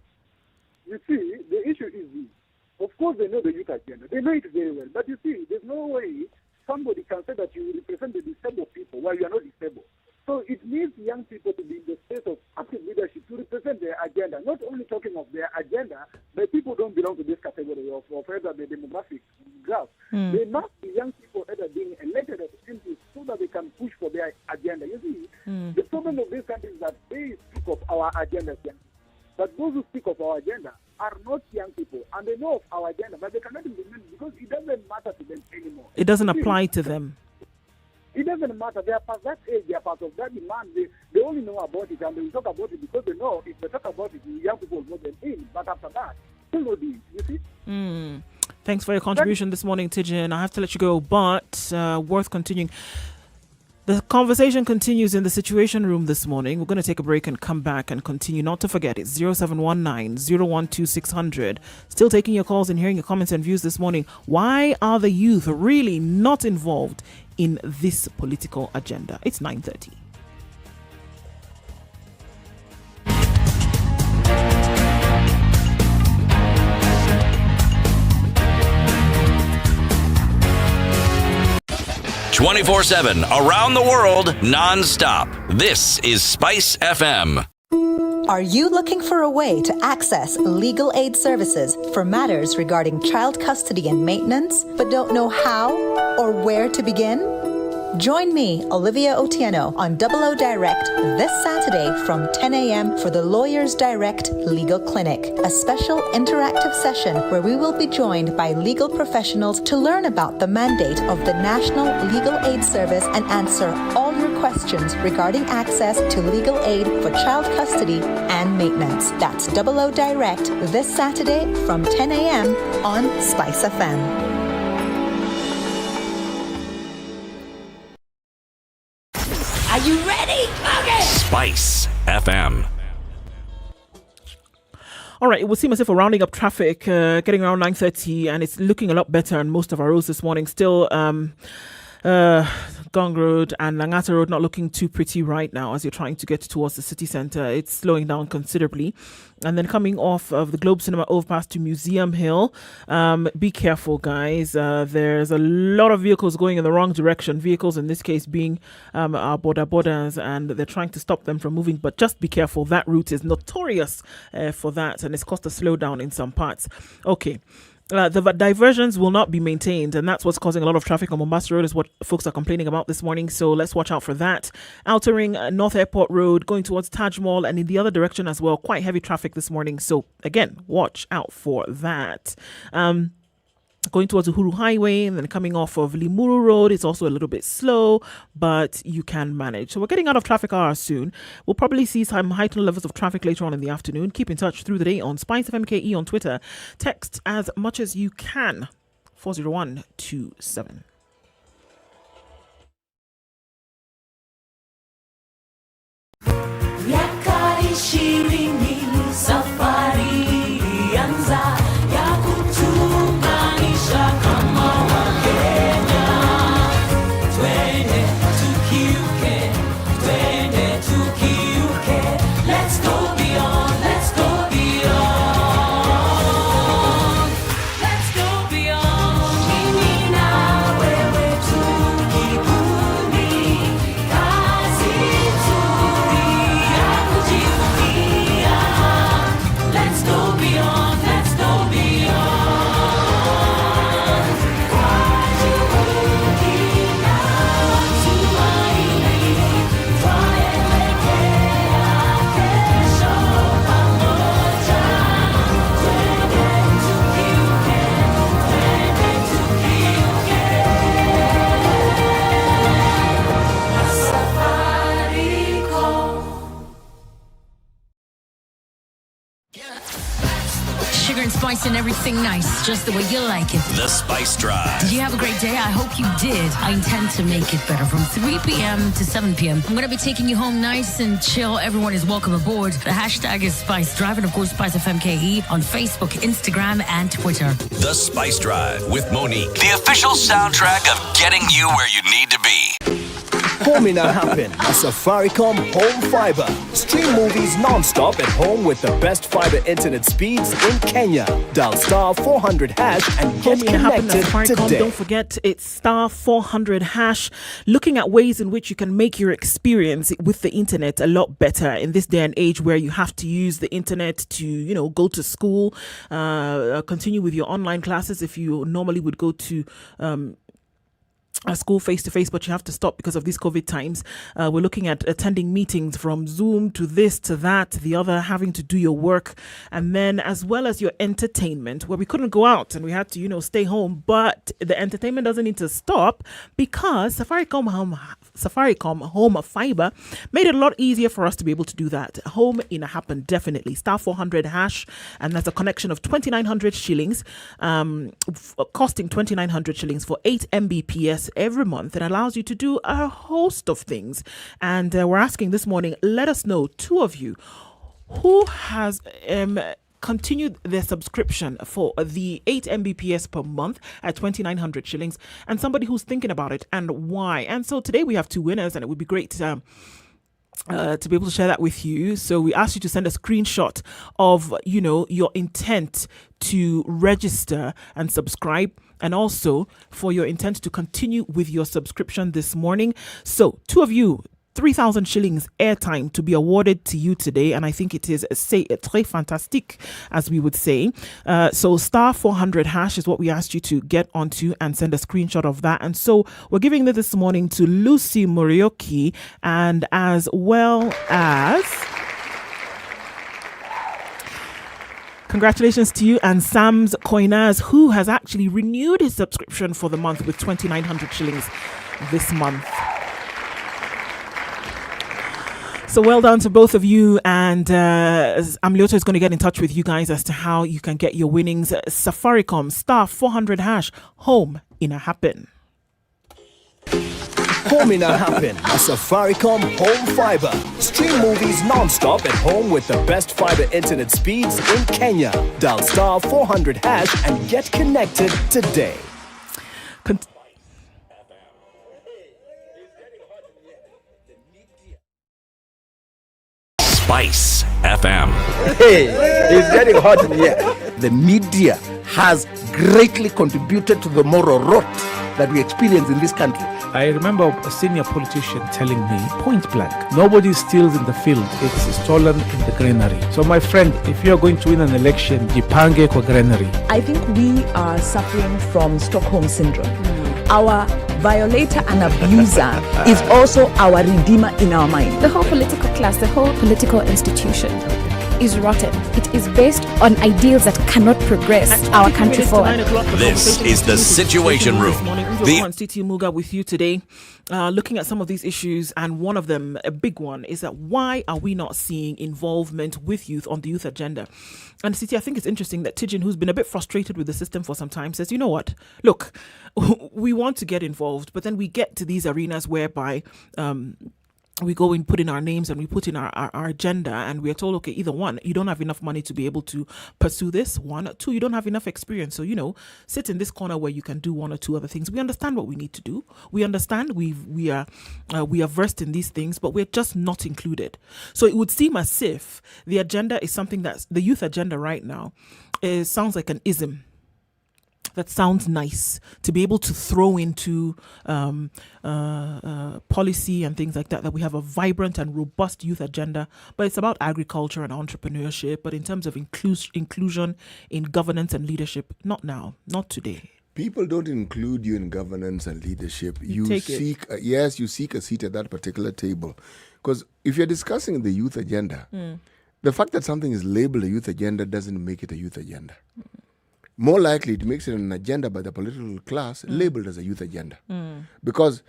You see, the issue is this. Of course, they know the youth agenda. They know it very well. But you see, there's no way somebody can say that you represent the disabled people while you are not disabled. So it needs young people to be in the space of active leadership to represent their agenda. Not only talking of their agenda, but people don't belong to this category of either the demographic graph. They must be young people either being elected as MPs so that they can push for their agenda. You see, the problem of this country is that they speak of our agendas, young people. But those who speak of our agenda are not young people, and they know of our agenda, but they cannot implement it because it doesn't matter to them anymore. It doesn't apply to them. It doesn't matter. They are past that age. They are part of that demand. They only know about it, and they will talk about it because they know if they talk about it, young people will vote them in. But after that, they will do it. You see? Thanks for your contribution this morning, Tijin. I have to let you go, but worth continuing. The conversation continues in the Situation Room this morning. We're going to take a break and come back and continue. Not to forget, it's 0719-012-600. Still taking your calls and hearing your comments and views this morning. Why are the youth really not involved in this political agenda? It's 9:30. ...24/7, around the world, non-stop. This is Spice FM. Are you looking for a way to access legal aid services for matters regarding child custody and maintenance, but don't know how or where to begin? Join me, Olivia Otieno, on Double O Direct this Saturday from 10 a.m. for the Lawyers Direct Legal Clinic, a special interactive session where we will be joined by legal professionals to learn about the mandate of the National Legal Aid Service and answer all your questions regarding access to legal aid for child custody and maintenance. That's Double O Direct this Saturday from 10 a.m. on SpiceFM. Are you ready? Okay. Spice FM. All right, it would seem as if we're rounding up traffic, getting around 9:30, and it's looking a lot better on most of our roads this morning. Still, Gong Road and Langata Road not looking too pretty right now as you're trying to get towards the city centre. It's slowing down considerably. And then coming off of the Globe Cinema overpass to Museum Hill, be careful, guys. There's a lot of vehicles going in the wrong direction. Vehicles in this case being our borders, and they're trying to stop them from moving. But just be careful. That route is notorious for that, and it's caused a slowdown in some parts. Okay. The diversions will not be maintained, and that's what's causing a lot of traffic on Mombasa Road, is what folks are complaining about this morning. So let's watch out for that. Outer Ring, North Airport Road, going towards Taj Mall, and in the other direction as well, quite heavy traffic this morning. So again, watch out for that. Going towards Uhuru Highway and then coming off of Limuru Road, it's also a little bit slow, but you can manage. So we're getting out of traffic hours soon. We'll probably see some heightened levels of traffic later on in the afternoon. Keep in touch through the day on SpiceFMKE on Twitter. Text as much as you can. 40127. Yakari shirini safari anza ya kutunganisha kama Wakenya. Twende tukiuke, twende tukiuke. Let's go beyond, let's go beyond. Let's go beyond. Mimi na wewe tukibuni kazi nzuri ya kujivunia. Let's go beyond, let's go beyond. Kwa juhudi na tumaini, twaelekea kesho pamoja. Twende tukiuke, twende tukiuke. Safaricom. Sugar and spice and everything nice, just the way you like it. The Spice Drive. Did you have a great day? I hope you did. I intend to make it better from 3 p.m. to 7 p.m. I'm going to be taking you home nice and chill. Everyone is welcome aboard. The hashtag is Spice Drive, and of course, SpiceFMKE on Facebook, Instagram, and Twitter. The Spice Drive with Monique. The official soundtrack of getting you where you need to be. Home in a happen. A Safaricom Home Fiber. Stream movies non-stop at home with the best fiber internet speeds in Kenya. Dial star 400 hash and get Home in a happen at connected Safaricom. today. Don't forget, it's star 400 hash. Looking at ways in which you can make your experience with the internet a lot better in this day and age where you have to use the internet to, go to school, continue with your online classes if you normally would go to a school face-to-face, but you have to stop because of these COVID times. We're looking at attending meetings from Zoom to this, to that, to the other, having to do your work, and then as well as your entertainment, where we couldn't go out and we had to, stay home, but the entertainment doesn't need to stop because Safaricom Home Fiber made it a lot easier for us to be able to do that. Home in a happen, definitely. Star 400 hash, and that's a connection of 2,900 shillings, costing 2,900 shillings for 8 Mbps every month. It allows you to do a host of things. And we're asking this morning, let us know, two of you, who has continued their subscription for the 8 Mbps per month at 2,900 shillings, and somebody who's thinking about it and why. And so today we have two winners, and it would be great to be able to share that with you. So we asked you to send a screenshot of, your intent to register and subscribe, and also for your intent to continue with your subscription this morning. So two of you 3,000 shillings airtime to be awarded to you today, and I think it is très fantastique, as we would say. So star 400 hash is what we asked you to get onto and send a screenshot of that. And so we're giving this morning to Lucy Morioki, and as well as congratulations to you and Sam's Coinaz, who has actually renewed his subscription for the month with 2,900 shillings this month. So well done to both of you, and Amlioto is going to get in touch with you guys as to how you can get your winnings. Safaricom star 400 hash, home in a happen. Home in a happen. A Safaricom home fiber. Stream movies non-stop at home with the best fiber internet speeds in Kenya. Dial star 400 hash and get connected today. Spice FM. Hey, it's getting hot in here. The media has greatly contributed to the moral rot that we experience in this country. I remember a senior politician telling me, point blank, nobody steals in the field, it's stolen in the granary. So my friend, if you're going to win an election, jipange kwa granary. I think we are suffering from Stockholm syndrome. Our violator and abuser is also our redeemer in our mind. The whole political class, the whole political institution is rotten. It is based on ideals that cannot progress our country forward. This is the Situation Room. City Muga with you today, looking at some of these issues, and one of them, a big one, is that why are we not seeing involvement with youth on the youth agenda? And City, I think it's interesting that Tijin, who's been a bit frustrated with the system for some time, says, you know what, look, we want to get involved, but then we get to these arenas whereby we go and put in our names and we put in our agenda, and we're told, okay, either one, you don't have enough money to be able to pursue this, one, two, you don't have enough experience, so sit in this corner where you can do one or two other things. We understand what we need to do, we understand we are versed in these things, but we're just not included. So it would seem as if the agenda is something that's the youth agenda right now sounds like an ism. That sounds nice to be able to throw into policy and things like that we have a vibrant and robust youth agenda, but it's about agriculture and entrepreneurship. But in terms of inclusion in governance and leadership, not now, not today. People don't include you in governance and leadership. You seek you seek a seat at that particular table. Because if you're discussing the youth agenda, the fact that something is labeled a youth agenda doesn't make it a youth agenda. More likely, it makes it an agenda by the political class labeled as a youth agenda. Because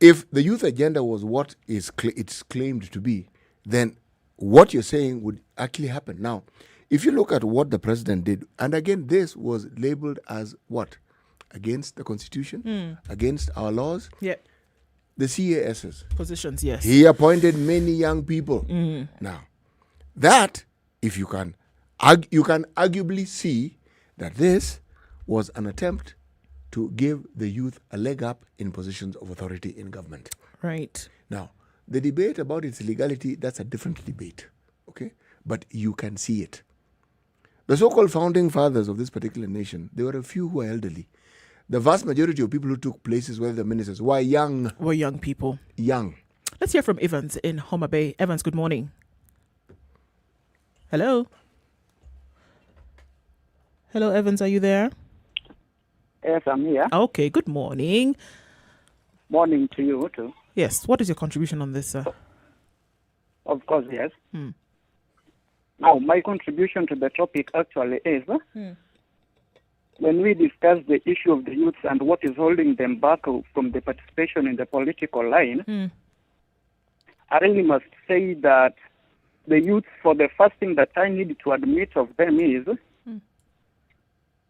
if the youth agenda was what it's claimed to be, then what you're saying would actually happen. Now, if you look at what the president did, and again, this was labeled as what? Against the Constitution? Against our laws? Yeah. The CASs. Positions, yes. He appointed many young people. Now, that, if you can arguably see that this was an attempt to give the youth a leg up in positions of authority in government. Right. Now, the debate about its legality, that's a different debate, okay? But you can see it. The so-called founding fathers of this particular nation, there were a few who were elderly. The vast majority of people who took places where the ministers were young. Were young people. Young. Let's hear from Evans in Homa Bay. Evans, good morning. Hello? Hello, Evans, are you there? Yes, I'm here. Okay, good morning. Morning to you too. Yes, what is your contribution on this, sir? Of course, yes. Now, my contribution to the topic actually is when we discuss the issue of the youth and what is holding them back from the participation in the political line, I really must say that the youth, for the first thing that I need to admit of them is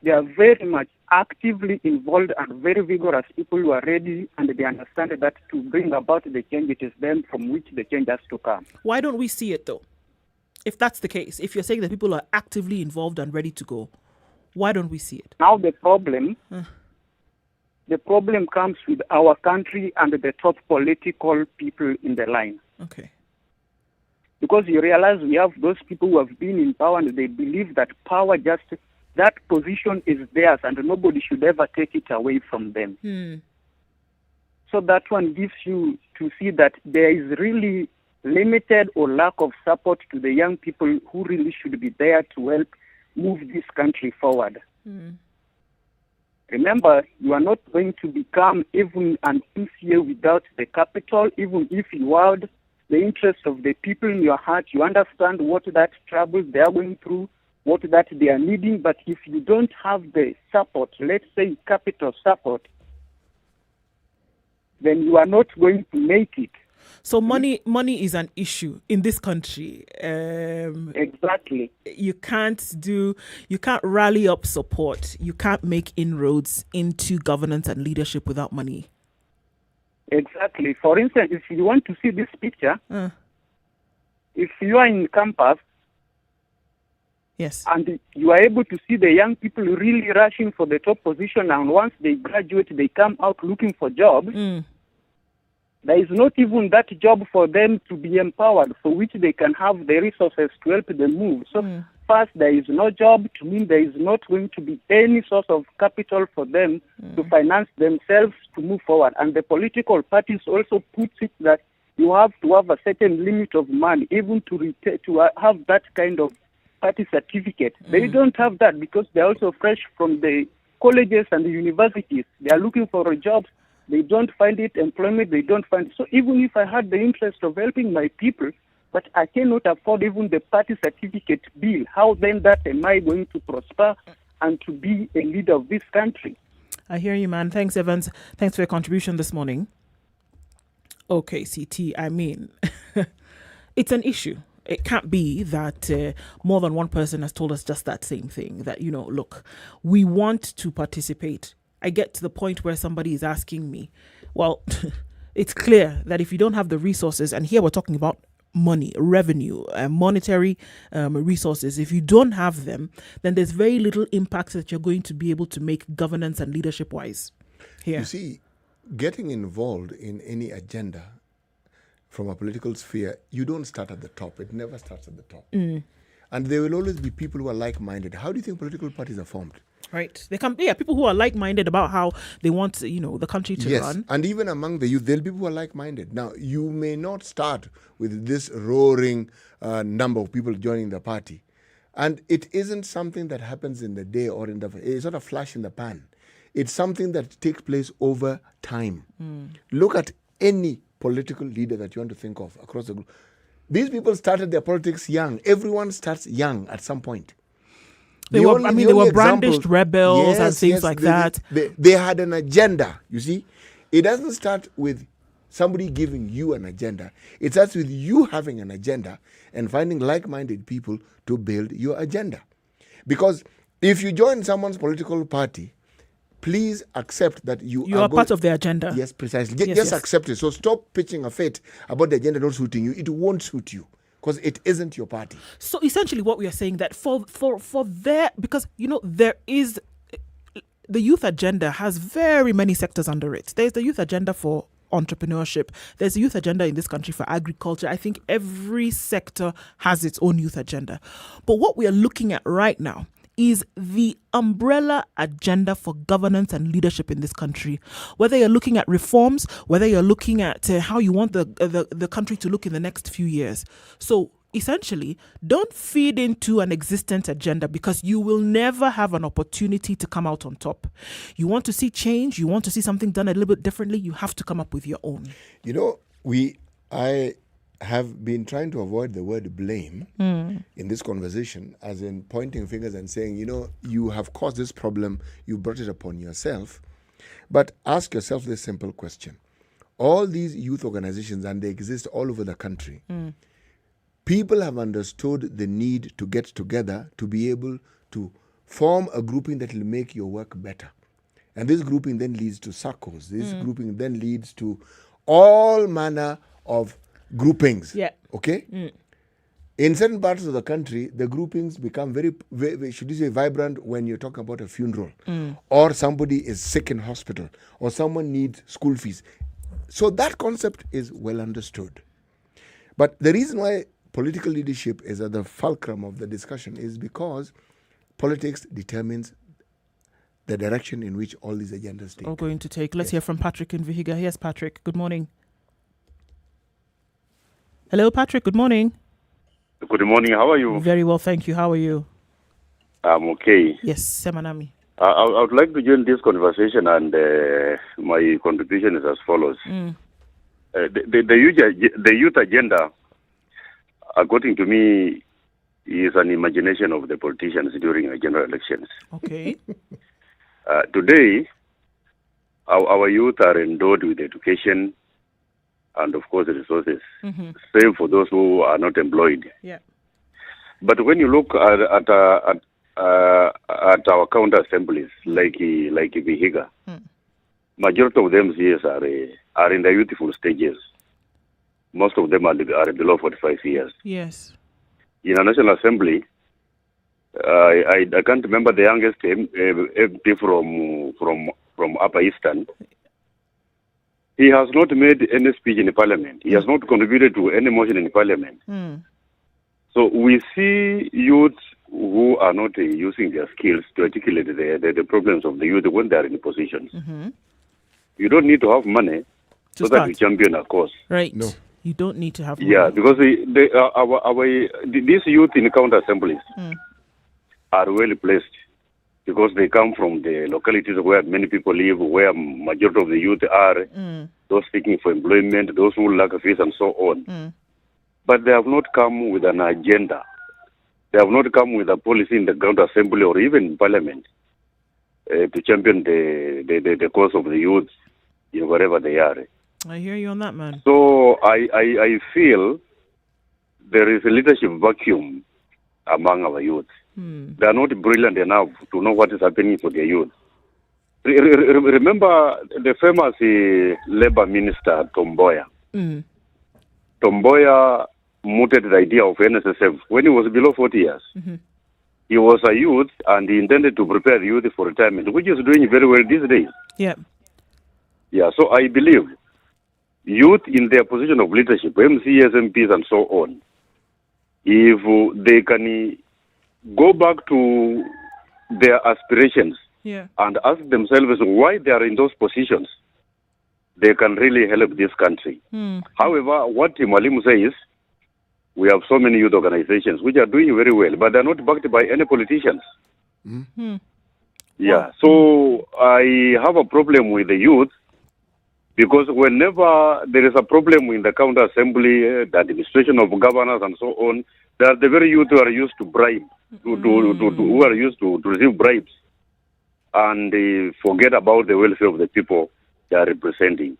they are very much actively involved and very vigorous people who are ready, and they understand that to bring about the change, it is them from which the change has to come. Why don't we see it though? If that's the case, if you're saying that people are actively involved and ready to go, why don't we see it? Now the problem comes with our country and the top political people in the line. Okay. Because you realize we have those people who have been in power and they believe that power that position is theirs and nobody should ever take it away from them. So that one gives you to see that there is really limited or lack of support to the young people who really should be there to help move this country forward. Remember, you are not going to become even an MCA without the capital, even if you had the interest of the people in your heart. You understand what that troubles they are going through, what that they are needing. But if you don't have the support, let's say capital support, then you are not going to make it. So money is an issue in this country. Exactly. You can't rally up support. You can't make inroads into governance and leadership without money. Exactly. For instance, if you want to see this picture, if you are in campus, yes, and you are able to see the young people really rushing for the top position, and once they graduate, they come out looking for jobs. There is not even that job for them to be empowered, for which they can have the resources to help them move. So first, there is no job, to mean there is not going to be any source of capital for them to finance themselves to move forward. And the political parties also put it that you have to have a certain limit of money, even to have that kind of party certificate. They don't have that because they're also fresh from the colleges and the universities. They are looking for a job. They don't find it, employment, they don't find it. So even if I had the interest of helping my people, but I cannot afford even the party certificate bill, how then that am I going to prosper and to be a leader of this country? I hear you, man. Thanks, Evans. Thanks for your contribution this morning. Okay, CT, I mean, it's an issue. It can't be that more than one person has told us just that same thing, that, look, we want to participate. I get to the point where somebody is asking me, well, it's clear that if you don't have the resources, and here we're talking about money, revenue, monetary resources, if you don't have them, then there's very little impact that you're going to be able to make governance and leadership wise. Here. You see, getting involved in any agenda from a political sphere, you don't start at the top. It never starts at the top. And there will always be people who are like-minded. How do you think political parties are formed? Right. They can, people who are like-minded about how they want, the country to run. And even among the youth, there'll be people who are like-minded. Now, you may not start with this roaring number of people joining the party. And it isn't something that happens in the day or it's not a flash in the pan. It's something that takes place over time. Look at any political leader that you want to think of across the group. These people started their politics young. Everyone starts young at some point. They were brandished rebels and things like that. They had an agenda, you see. It doesn't start with somebody giving you an agenda. It starts with you having an agenda and finding like-minded people to build your agenda. Because if you join someone's political party, please accept that you are part of the agenda. Yes, precisely. Just accept it. So stop pitching a fit about the agenda not suiting you. It won't suit you, because it isn't your party. So essentially what we are saying that for there, because, there is, the youth agenda has very many sectors under it. There's the youth agenda for entrepreneurship. There's a youth agenda in this country for agriculture. I think every sector has its own youth agenda. But what we are looking at right now is the umbrella agenda for governance and leadership in this country. Whether you're looking at reforms, whether you're looking at how you want the country to look in the next few years. So essentially, don't feed into an existent agenda, because you will never have an opportunity to come out on top. You want to see change, you want to see something done a little bit differently, you have to come up with your own. I have been trying to avoid the word blame in this conversation, as in pointing fingers and saying, you have caused this problem, you brought it upon yourself. But ask yourself this simple question. All these youth organizations, and they exist all over the country, people have understood the need to get together to be able to form a grouping that will make your work better. And this grouping then leads to SACCOs. This grouping then leads to all manner of groupings. Okay? In certain parts of the country, the groupings become very, very, should you say, vibrant when you're talking about a funeral, or somebody is sick in hospital, or someone needs school fees. So that concept is well understood. But the reason why political leadership is at the fulcrum of the discussion is because politics determines the direction in which all these agendas take. Are going to take. Let's hear from Patrick in Vihiga. Yes, Patrick. Good morning. Hello, Patrick. Good morning. Good morning. How are you? Very well, thank you. How are you? I'm okay. Yes, Semanami. I would like to join this conversation, and my contribution is as follows. The youth agenda, according to me, is an imagination of the politicians during general elections. Okay. Today, our youth are endowed with education and, of course, resources, save for those who are not employed. Yeah. But when you look at our counter assemblies, like Vihiga, majority of them are in the youthful stages. Most of them are below 45 years. Yes. In a national assembly, I can't remember the youngest MP from Upper Eastern. He has not made any speech in the parliament. He has not contributed to any motion in the parliament. So we see youth who are not using their skills to articulate the problems of the youth when they are in positions. You don't need to have money so that you champion a cause. Right. No. You don't need to have money. Yeah, because these youth in counter assemblies are well placed because they come from the localities where many people live, where majority of the youth are, those seeking for employment, those who lack a fees and so on. But they have not come with an agenda. They have not come with a policy in the counter assembly or even in parliament to champion the cause of the youth in wherever they are. I hear you on that, man. So I feel there is a leadership vacuum among our youth. They are not brilliant enough to know what is happening for their youth. Remember the famous Labour Minister, Tom Mboya. Tom Mboya mooted the idea of NSSF when he was below 40 years. He was a youth and he intended to prepare the youth for retirement, which is doing very well these days. Yeah. Yeah, so I believe youth in their position of leadership, MCs, MPs, and so on, if they can go back to their aspirations and ask themselves why they are in those positions, they can really help this country. However, what Mwalimu says, we have so many youth organizations which are doing very well, but they are not backed by any politicians. Yeah, so I have a problem with the youth because whenever there is a problem in the counter assembly, the administration of governors and so on, they are the very youth who are used to bribe, who are used to receive bribes and they forget about the welfare of the people they are representing.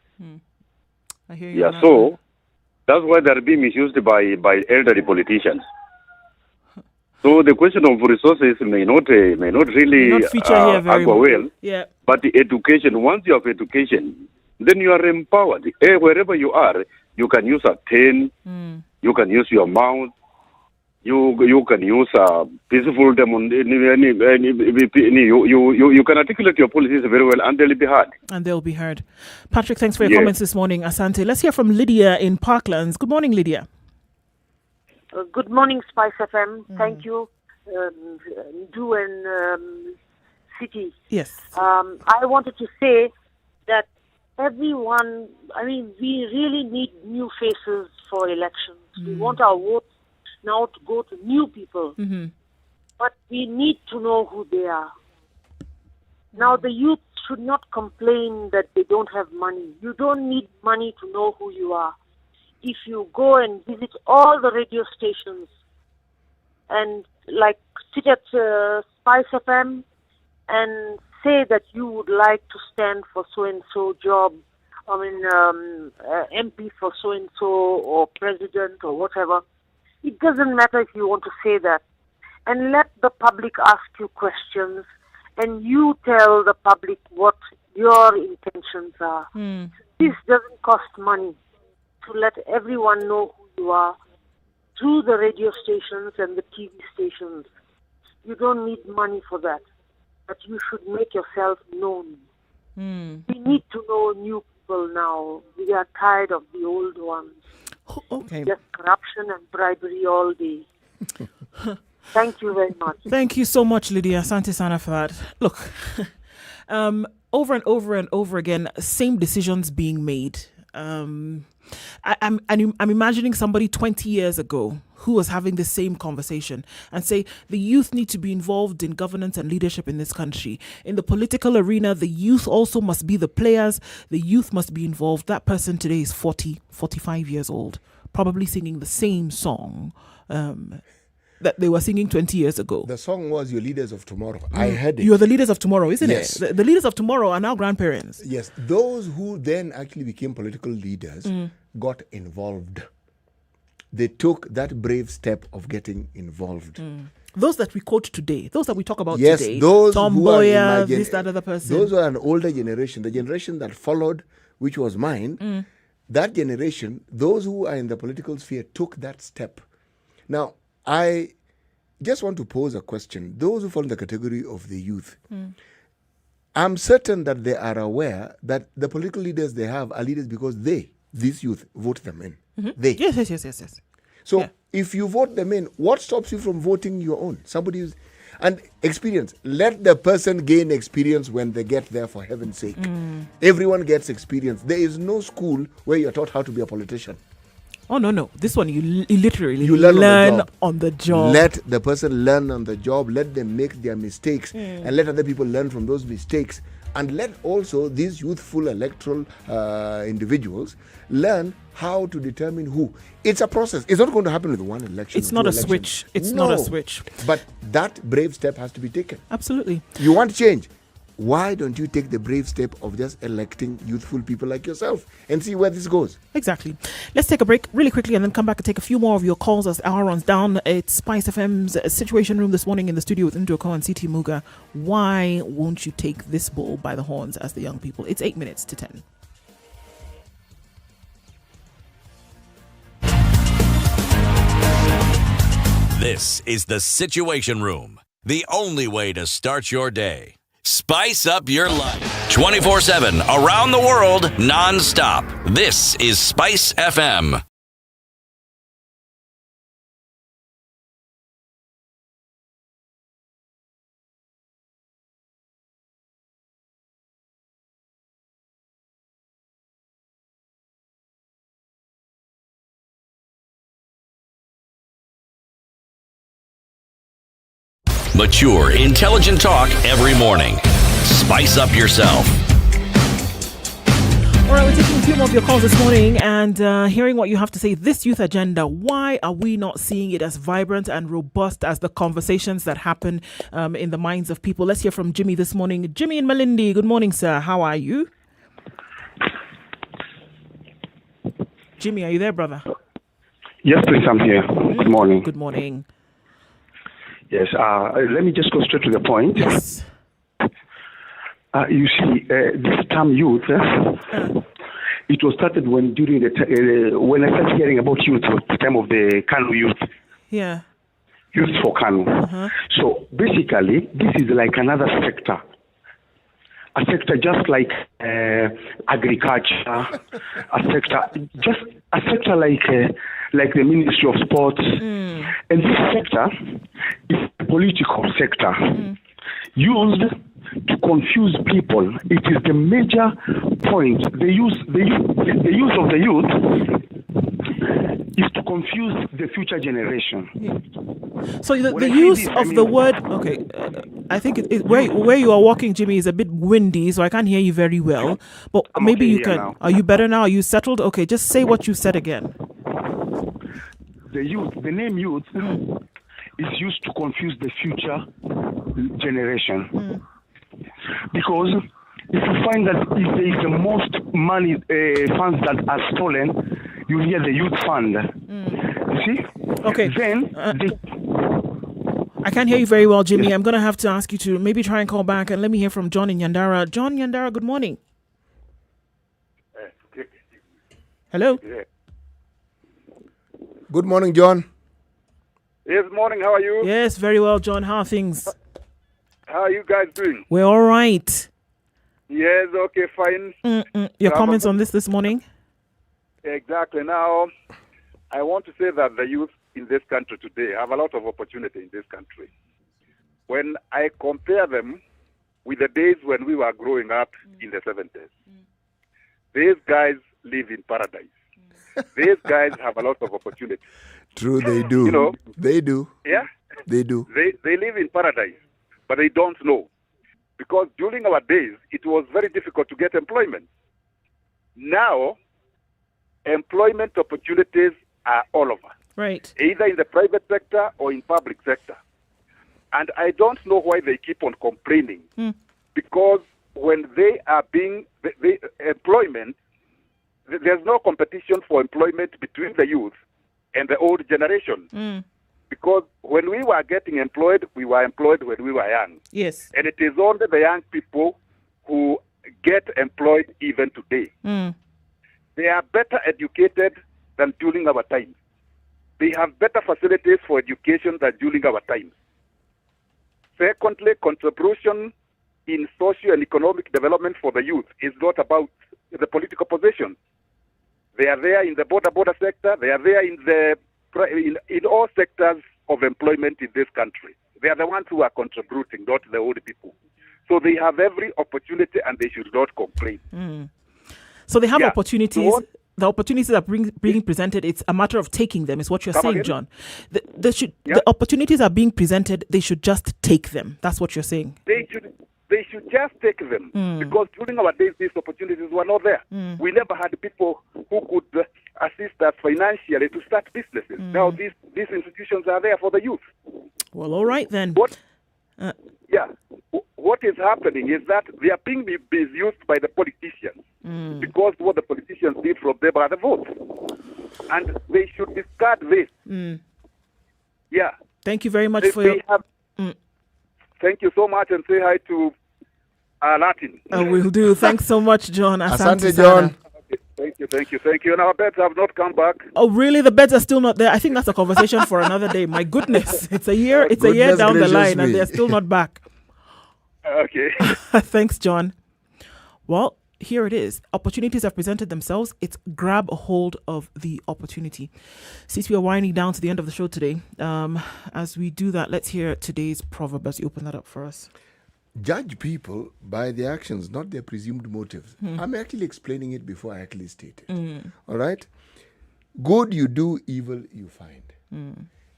I hear you. Yeah, so that's why they are being misused by elderly politicians. So the question of resources may not really feature here very well. Yeah. But the education, once you have education, then you are empowered. Wherever you are, you can use a pen, you can use your mouth, you can use a peaceful you can articulate your policies very well and they'll be heard. And they'll be heard. Patrick, thanks for your comments this morning. Asante. Let's hear from Lydia in Parklands. Good morning, Lydia. Good morning, SpiceFM. Thank you, Du and City. Yes. I wanted to say that everyone, we really need new faces for elections. We want our votes now to go to new people. But we need to know who they are. Now, the youth should not complain that they don't have money. You don't need money to know who you are. If you go and visit all the radio stations and sit at SpiceFM and say that you would like to stand for so-and-so job, MP for so-and-so or president or whatever, it doesn't matter if you want to say that. And let the public ask you questions and you tell the public what your intentions are. This doesn't cost money to let everyone know who you are through the radio stations and the TV stations. You don't need money for that, but you should make yourself known. We need to know new people now. We are tired of the old ones. Okay. Just corruption and bribery all day. Thank you very much. Thank you so much, Lydia. Asante sana for that. Look, Over and over and over again, same decisions being made. I'm imagining somebody 20 years ago who was having the same conversation and say the youth need to be involved in governance and leadership in this country. In the political arena, the youth also must be the players. The youth must be involved. That person today is 40, 45 years old, probably singing the same song that they were singing 20 years ago. The song was Your Leaders of Tomorrow. I heard it. You're the leaders of tomorrow, isn't Yes. it? The leaders of tomorrow are now grandparents. Yes, those who then actually became political leaders got involved. They took that brave step of getting involved. Those that we quote today, those that we talk about Yes, today, those Tom who are in Boyer, my this, that other person. Those were an older generation. The generation that followed, which was mine, that generation, those who are in the political sphere took that step. Now, I just want to pose a question. Those who fall in the category of the youth, I'm certain that they are aware that the political leaders they have are leaders because these youth, vote them in. They. Yes. So if you vote them in, what stops you from voting your own? Somebody who's... And experience. Let the person gain experience when they get there, for heaven's sake. Everyone gets experience. There is no school where you're taught how to be a politician. Oh, no. This one, you literally learn on the job. Let the person learn on the job. Let them make their mistakes and let other people learn from those mistakes. And let also these youthful electoral individuals learn how to determine who. It's a process. It's not going to happen with one election. It's not a switch. It's not a switch. But that brave step has to be taken. Absolutely. You want change. Why don't you take the brave step of just electing youthful people like yourself and see where this goes? Exactly. Let's take a break really quickly and then come back and take a few more of your calls as the hour runs down. It's Spice FM's Situation Room this morning in the studio with Ndoko and CT Muga. Why won't you take this bull by the horns as the young people? It's 8 minutes to 10. This is the Situation Room, the only way to start your day. Spice up your life. 24/7, around the world, non-stop. This is Spice FM. Mature, intelligent talk every morning. Spice up yourself. All right, we're taking a few more of your calls this morning and hearing what you have to say. This youth agenda, why are we not seeing it as vibrant and robust as the conversations that happen in the minds of people? Let's hear from Jimmy this morning. Jimmy in Malindi, good morning, sir. How are you? Jimmy, are you there, brother? Yes, please, I'm here. Good morning. Good morning. Yes, let me just go straight to the point. Yes. You see, this term youth, it was started when when I started hearing about youth, the time of the Kanu youth. Yeah. Youth for Kanu. So basically, this is like another sector. A sector just like agriculture, a sector like the Ministry of Sports. And this sector is a political sector used to confuse people. It is the major point. The use of the youth is to confuse the future generation. So the use of the word, okay, I think where you are walking, Jimmy, is a bit windy, so I can't hear you very well. But maybe you can. Now. Are you better now? Are you settled? Okay, just say what you said again. The name youth is used to confuse the future generation. Because if you find that if there is the most money funds that are stolen, you hear the youth fund. You see? Okay. Then I can't hear you very well, Jimmy. Yes. I'm going to have to ask you to maybe try and call back and let me hear from John in Yandara. John Yandara, good morning. Hello. Good morning, John. Yes, morning. How are you? Yes, very well, John. How are things? How are you guys doing? We're all right. Yes, okay, fine. Your comments on this morning? Exactly. Now, I want to say that the youth in this country today have a lot of opportunity in this country. When I compare them with the days when we were growing up in the 70s. These guys live in paradise. These guys have a lot of opportunity. True, they do. You know, they do. Yeah? They do. They live in paradise, but they don't know. Because during our days, it was very difficult to get employment. Now, employment opportunities are all over. Right. Either in the private sector or in public sector. And I don't know why they keep on complaining. Because when they are being employment, there's no competition for employment between the youth and the old generation. Because when we were getting employed, we were employed when we were young. Yes. And it is only the young people who get employed even today. They are better educated than during our times. They have better facilities for education than during our times. Secondly, contribution in socio and economic development for the youth is not about the political position. They are there in the border sector. They are there in all sectors of employment in this country. They are the ones who are contributing, not the old people. So they have every opportunity and they should not complain. So they have opportunities. The opportunities that are being presented, it's a matter of taking them, is what you're saying, John. The opportunities are being presented, they should just take them. That's what you're saying. They should just take them. Because during our days, these opportunities were not there. We never had people who could assist us financially to start businesses. Now these institutions are there for the youth. Well, all right then. What is happening is that they are being misused by the politicians. Because what the politicians need from them are the votes. And they should discard this. Yeah. Thank you very much for your... Thank you so much and say hi to Latin. Will do. Thanks so much, John. Asante, John. Thank you. And our beds have not come back. Oh, really? The beds are still not there? I think that's a conversation for another day. My goodness. It's a year down the line and they're still not back. Okay. Thanks, John. Well, here it is. Opportunities have presented themselves. It's grab a hold of the opportunity. Since we are winding down to the end of the show today, as we do that, let's hear today's proverb as you open that up for us. Judge people by their actions, not their presumed motives. I'm actually explaining it before I actually state it. All right? Good you do, evil you find.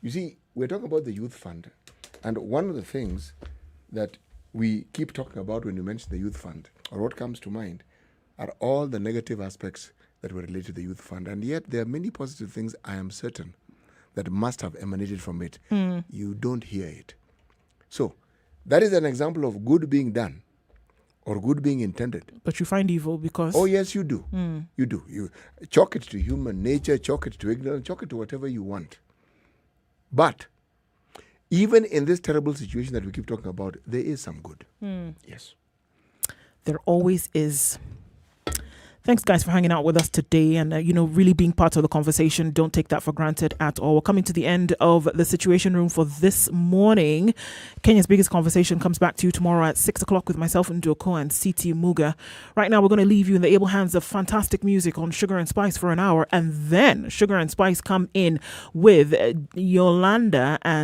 You see, we're talking about the youth fund. And one of the things that we keep talking about when you mention the youth fund, or what comes to mind, are all the negative aspects that were related to the youth fund. And yet there are many positive things, I am certain, that must have emanated from it. You don't hear it. So, that is an example of good being done or good being intended. But you find evil because... Oh, yes, you do. You do. You chalk it to human nature, chalk it to ignorance, chalk it to whatever you want. But even in this terrible situation that we keep talking about, there is some good. Yes. There always is. Thanks, guys, for hanging out with us today and, really being part of the conversation. Don't take that for granted at all. We're coming to the end of the Situation Room for this morning. Kenya's Biggest Conversation comes back to you tomorrow at 6 o'clock with myself, Ndoko, and CT Muga. Right now, we're going to leave you in the able hands of fantastic music on Sugar and Spice for an hour. And then Sugar and Spice come in with Yolanda and